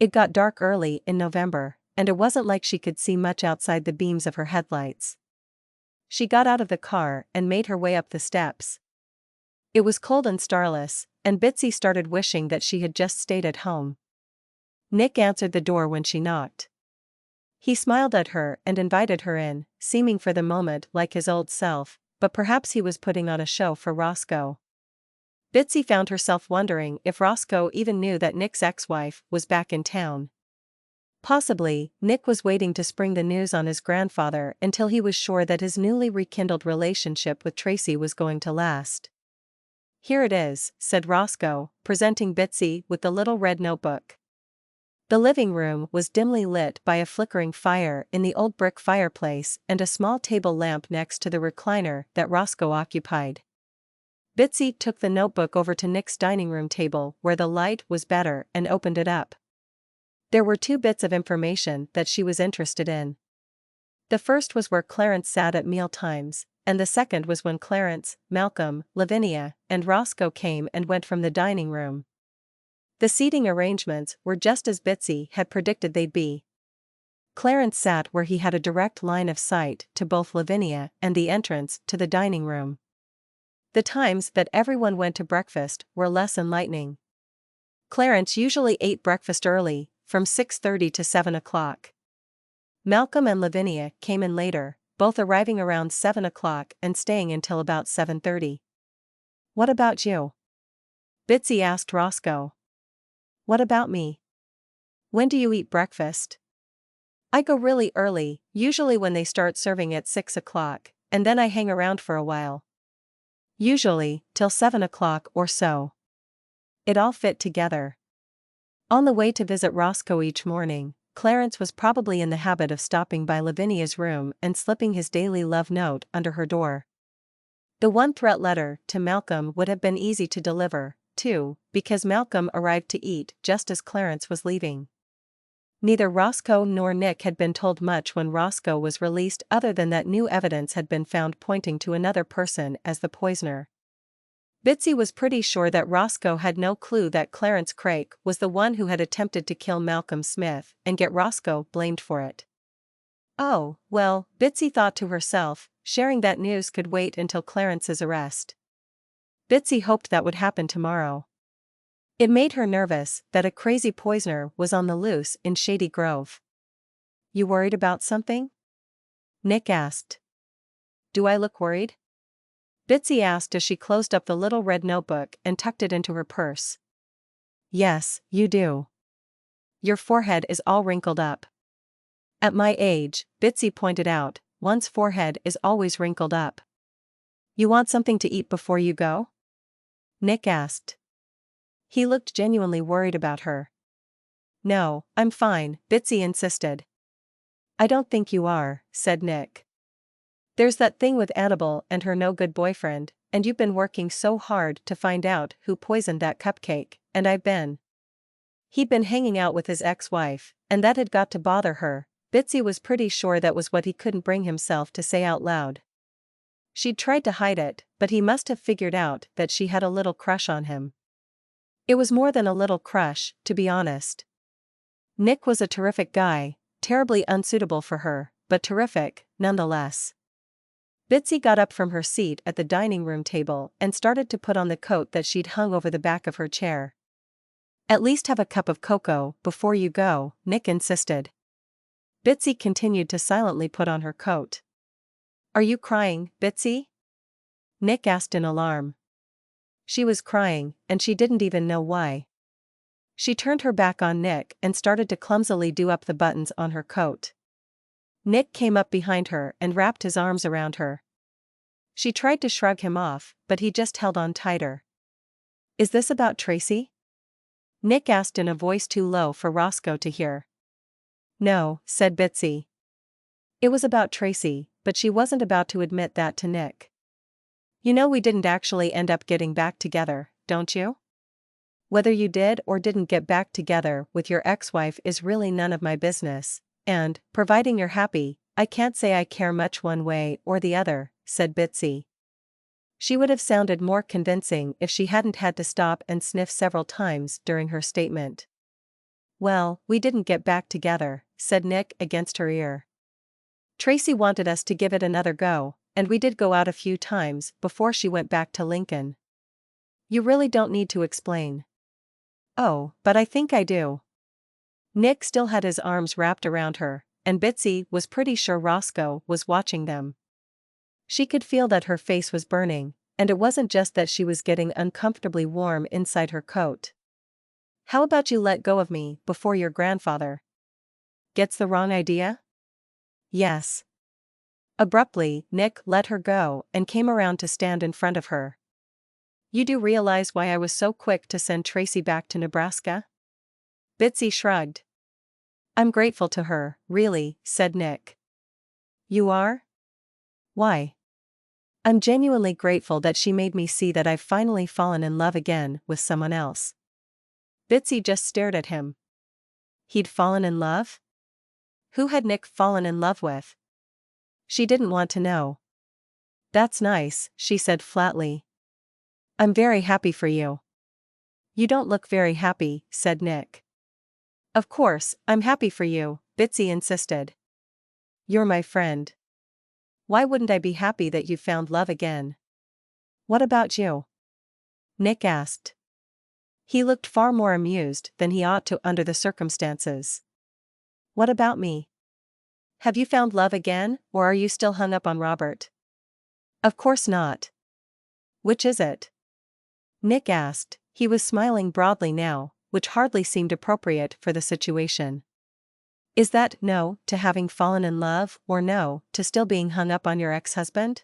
A: It got dark early in November, and it wasn't like she could see much outside the beams of her headlights. She got out of the car and made her way up the steps. It was cold and starless, and Bitsie started wishing that she had just stayed at home. Nick answered the door when she knocked. He smiled at her and invited her in, seeming for the moment like his old self, but perhaps he was putting on a show for Roscoe. Bitsie found herself wondering if Roscoe even knew that Nick's ex-wife was back in town. Possibly, Nick was waiting to spring the news on his grandfather until he was sure that his newly rekindled relationship with Tracy was going to last. "Here it is," said Roscoe, presenting Bitsie with the little red notebook. The living room was dimly lit by a flickering fire in the old brick fireplace and a small table lamp next to the recliner that Roscoe occupied. Bitsie took the notebook over to Nick's dining room table where the light was better and opened it up. There were 2 bits of information that she was interested in. The first was where Clarence sat at meal times, and the second was when Clarence, Malcolm, Lavinia, and Roscoe came and went from the dining room. The seating arrangements were just as Bitsie had predicted they'd be. Clarence sat where he had a direct line of sight to both Lavinia and the entrance to the dining room. The times that everyone went to breakfast were less enlightening. Clarence usually ate breakfast early, from 6:30 to 7 o'clock. Malcolm and Lavinia came in later, both arriving around 7 o'clock and staying until about 7:30. "What about you?" Bitsie asked Roscoe. "What about me? When do you eat breakfast?" "I go really early, usually when they start serving at 6 o'clock, and then I hang around for a while. Usually, till 7 o'clock or so." It all fit together. On the way to visit Roscoe each morning, Clarence was probably in the habit of stopping by Lavinia's room and slipping his daily love note under her door. The one threat letter to Malcolm would have been easy to deliver, too, because Malcolm arrived to eat just as Clarence was leaving. Neither Roscoe nor Nick had been told much when Roscoe was released other than that new evidence had been found pointing to another person as the poisoner. Bitsie was pretty sure that Roscoe had no clue that Clarence Craik was the one who had attempted to kill Malcolm Smith and get Roscoe blamed for it. Oh, well, Bitsie thought to herself, sharing that news could wait until Clarence's arrest. Bitsie hoped that would happen tomorrow. It made her nervous that a crazy poisoner was on the loose in Shady Grove. "You worried about something?" Nick asked. "Do I look worried?" Bitsie asked as she closed up the little red notebook and tucked it into her purse. "Yes, you do. Your forehead is all wrinkled up." "At my age," Bitsie pointed out, "one's forehead is always wrinkled up." "You want something to eat before you go?" Nick asked. He looked genuinely worried about her. "No, I'm fine," Bitsie insisted. "I don't think you are," said Nick. "There's that thing with Annabelle and her no-good boyfriend, and you've been working so hard to find out who poisoned that cupcake, and I've been." He'd been hanging out with his ex-wife, and that had got to bother her. Bitsie was pretty sure that was what he couldn't bring himself to say out loud. She'd tried to hide it, but he must have figured out that she had a little crush on him. It was more than a little crush, to be honest. Nick was a terrific guy, terribly unsuitable for her, but terrific, nonetheless. Bitsie got up from her seat at the dining room table and started to put on the coat that she'd hung over the back of her chair. "At least have a cup of cocoa before you go," Nick insisted. Bitsie continued to silently put on her coat. "Are you crying, Bitsie?" Nick asked in alarm. She was crying, and she didn't even know why. She turned her back on Nick and started to clumsily do up the buttons on her coat. Nick came up behind her and wrapped his arms around her. She tried to shrug him off, but he just held on tighter. "Is this about Tracy?" Nick asked in a voice too low for Roscoe to hear. "No," said Bitsie. It was about Tracy, but she wasn't about to admit that to Nick. "You know we didn't actually end up getting back together, don't you? Whether you did or didn't get back together with your ex-wife is really none of my business, and, providing you're happy, I can't say I care much one way or the other," said Bitsie. She would have sounded more convincing if she hadn't had to stop and sniff several times during her statement. "Well, we didn't get back together," said Nick against her ear. "Tracy wanted us to give it another go, and we did go out a few times before she went back to Lincoln." "You really don't need to explain." "Oh, but I think I do." Nick still had his arms wrapped around her, and Bitsie was pretty sure Roscoe was watching them. She could feel that her face was burning, and it wasn't just that she was getting uncomfortably warm inside her coat. "How about you let go of me before your grandfather?" Gets the wrong idea? Yes. Abruptly, Nick let her go and came around to stand in front of her. You do realize why I was so quick to send Tracy back to Nebraska? Bitsie shrugged. I'm grateful to her, really, said Nick. You are? Why? I'm genuinely grateful that she made me see that I've finally fallen in love again with someone else. Bitsie just stared at him. He'd fallen in love? Who had Nick fallen in love with? She didn't want to know. That's nice, she said flatly. I'm very happy for you. You don't look very happy, said Nick. Of course, I'm happy for you, Bitsie insisted. You're my friend. Why wouldn't I be happy that you found love again? What about you? Nick asked. He looked far more amused than he ought to under the circumstances. What about me? Have you found love again, or are you still hung up on Robert? Of course not. Which is it? Nick asked. He was smiling broadly now, which hardly seemed appropriate for the situation. Is that no to having fallen in love or no to still being hung up on your ex-husband?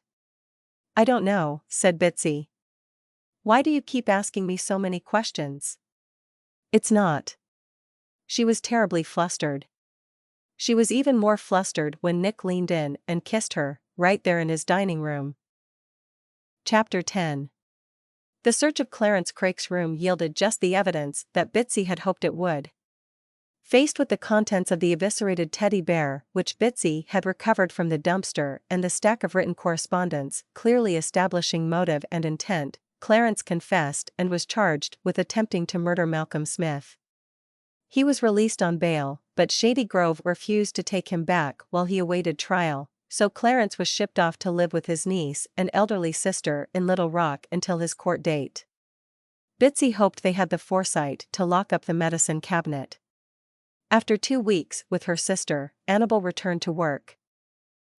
A: I don't know, said Bitsie. Why do you keep asking me so many questions? It's not. She was terribly flustered. She was even more flustered when Nick leaned in and kissed her, right there in his dining room. Chapter 10. The search of Clarence Craik's room yielded just the evidence that Bitsie had hoped it would. Faced with the contents of the eviscerated teddy bear which Bitsie had recovered from the dumpster and the stack of written correspondence clearly establishing motive and intent, Clarence confessed and was charged with attempting to murder Malcolm Smith. He was released on bail, but Shady Grove refused to take him back while he awaited trial, so Clarence was shipped off to live with his niece and elderly sister in Little Rock until his court date. Bitsie hoped they had the foresight to lock up the medicine cabinet. After 2 weeks with her sister, Annabel returned to work.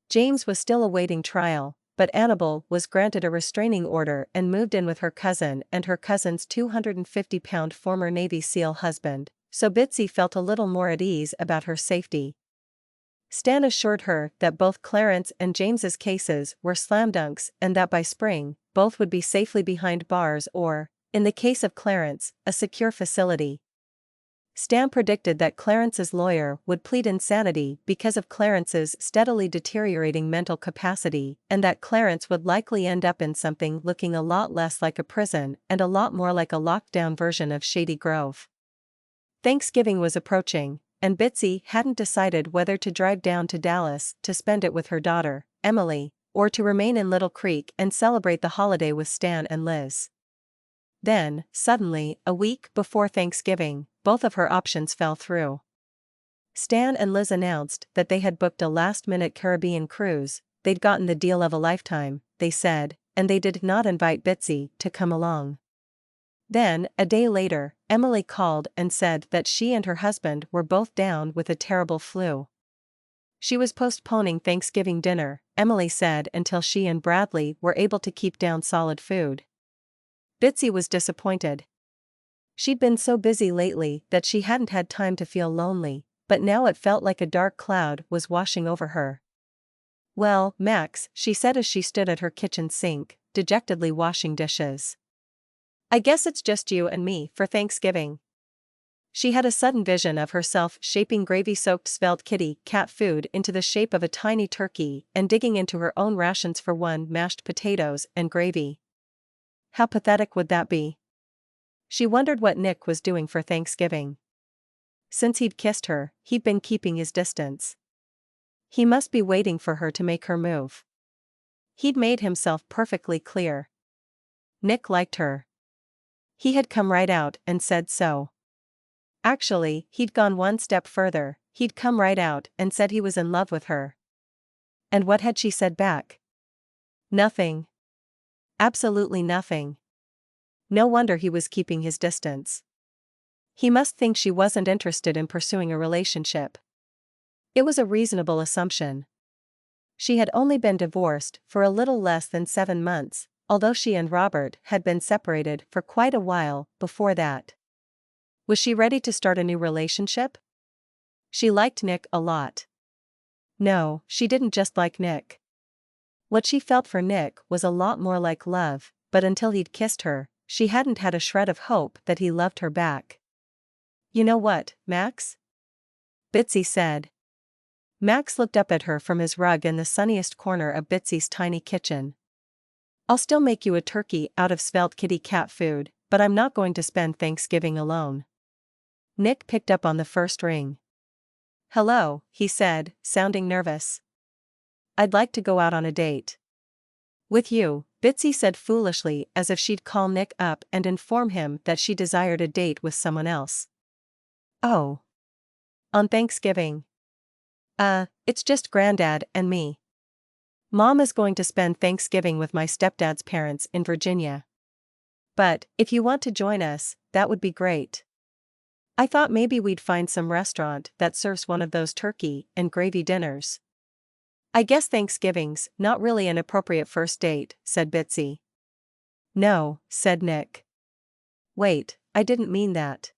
A: James was still awaiting trial, but Annabel was granted a restraining order and moved in with her cousin and her cousin's 250-pound former Navy SEAL husband, so Bitsie felt a little more at ease about her safety. Stan assured her that both Clarence and James's cases were slam dunks and that by spring, both would be safely behind bars or, in the case of Clarence, a secure facility. Stan predicted that Clarence's lawyer would plead insanity because of Clarence's steadily deteriorating mental capacity and that Clarence would likely end up in something looking a lot less like a prison and a lot more like a locked-down version of Shady Grove. Thanksgiving was approaching, and Bitsie hadn't decided whether to drive down to Dallas to spend it with her daughter, Emily, or to remain in Little Creek and celebrate the holiday with Stan and Liz. Then, suddenly, a week before Thanksgiving, both of her options fell through. Stan and Liz announced that they had booked a last-minute Caribbean cruise. They'd gotten the deal of a lifetime, they said, and they did not invite Bitsie to come along. Then, a day later, Emily called and said that she and her husband were both down with a terrible flu. She was postponing Thanksgiving dinner, Emily said, until she and Bradley were able to keep down solid food. Bitsie was disappointed. She'd been so busy lately that she hadn't had time to feel lonely, but now it felt like a dark cloud was washing over her. Well, Max, she said as she stood at her kitchen sink, dejectedly washing dishes. I guess it's just you and me for Thanksgiving. She had a sudden vision of herself shaping gravy-soaked svelte kitty cat food into the shape of a tiny turkey and digging into her own rations for one mashed potatoes and gravy. How pathetic would that be? She wondered what Nick was doing for Thanksgiving. Since he'd kissed her, he'd been keeping his distance. He must be waiting for her to make her move. He'd made himself perfectly clear. Nick liked her. He had come right out and said so. Actually, he'd gone one step further, he'd come right out and said he was in love with her. And what had she said back? Nothing. Absolutely nothing. No wonder he was keeping his distance. He must think she wasn't interested in pursuing a relationship. It was a reasonable assumption. She had only been divorced for a little less than 7 months, although she and Robert had been separated for quite a while before that. Was she ready to start a new relationship? She liked Nick a lot. No, she didn't just like Nick. What she felt for Nick was a lot more like love, but until he'd kissed her, she hadn't had a shred of hope that he loved her back. "You know what, Max?" Bitsie said. Max looked up at her from his rug in the sunniest corner of Bitsie's tiny kitchen. "I'll still make you a turkey out of svelte kitty cat food, but I'm not going to spend Thanksgiving alone." Nick picked up on the first ring. "Hello," he said, sounding nervous. "I'd like to go out on a date." "With you," Bitsie said foolishly, as if she'd call Nick up and inform him that she desired a date with someone else. "Oh. On Thanksgiving?" It's just Granddad and me. Mom is going to spend Thanksgiving with my stepdad's parents in Virginia. But, if you want to join us, that would be great. I thought maybe we'd find some restaurant that serves one of those turkey and gravy dinners." "I guess Thanksgiving's not really an appropriate first date," said Bitsie. "No," said Nick. "Wait, I didn't mean that.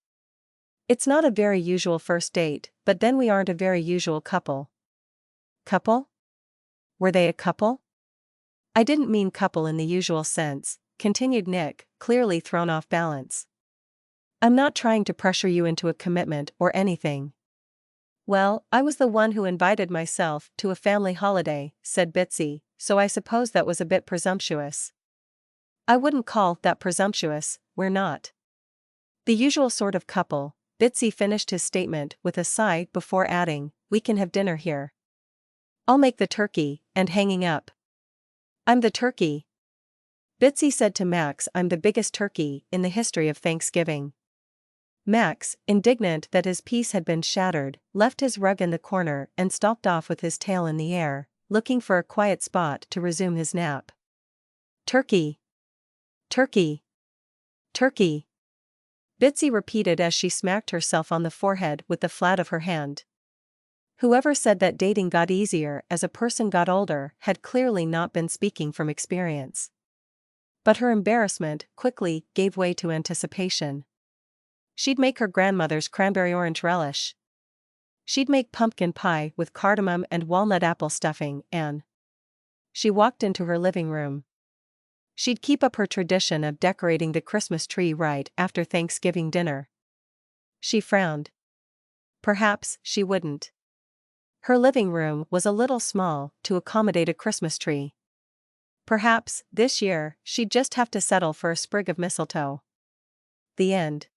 A: It's not a very usual first date, but then we aren't a very usual couple." "Couple? Were they a couple?" "I didn't mean couple in the usual sense," continued Nick, clearly thrown off balance. "I'm not trying to pressure you into a commitment or anything." "Well, I was the one who invited myself to a family holiday," said Bitsie, "so I suppose that was a bit presumptuous." "I wouldn't call that presumptuous, we're not the usual sort of couple." Bitsie finished his statement with a sigh before adding, "We can have dinner here. I'll make the turkey," and hanging up. "I'm the turkey." Bitsie said to Max, "I'm the biggest turkey in the history of Thanksgiving." Max, indignant that his peace had been shattered, left his rug in the corner and stalked off with his tail in the air, looking for a quiet spot to resume his nap. "Turkey. Turkey. Turkey," Bitsie repeated as she smacked herself on the forehead with the flat of her hand. Whoever said that dating got easier as a person got older had clearly not been speaking from experience. But her embarrassment quickly gave way to anticipation. She'd make her grandmother's cranberry orange relish. She'd make pumpkin pie with cardamom and walnut apple stuffing, and she walked into her living room. She'd keep up her tradition of decorating the Christmas tree right after Thanksgiving dinner. She frowned. Perhaps she wouldn't. Her living room was a little small to accommodate a Christmas tree. Perhaps, this year, she'd just have to settle for a sprig of mistletoe. The end.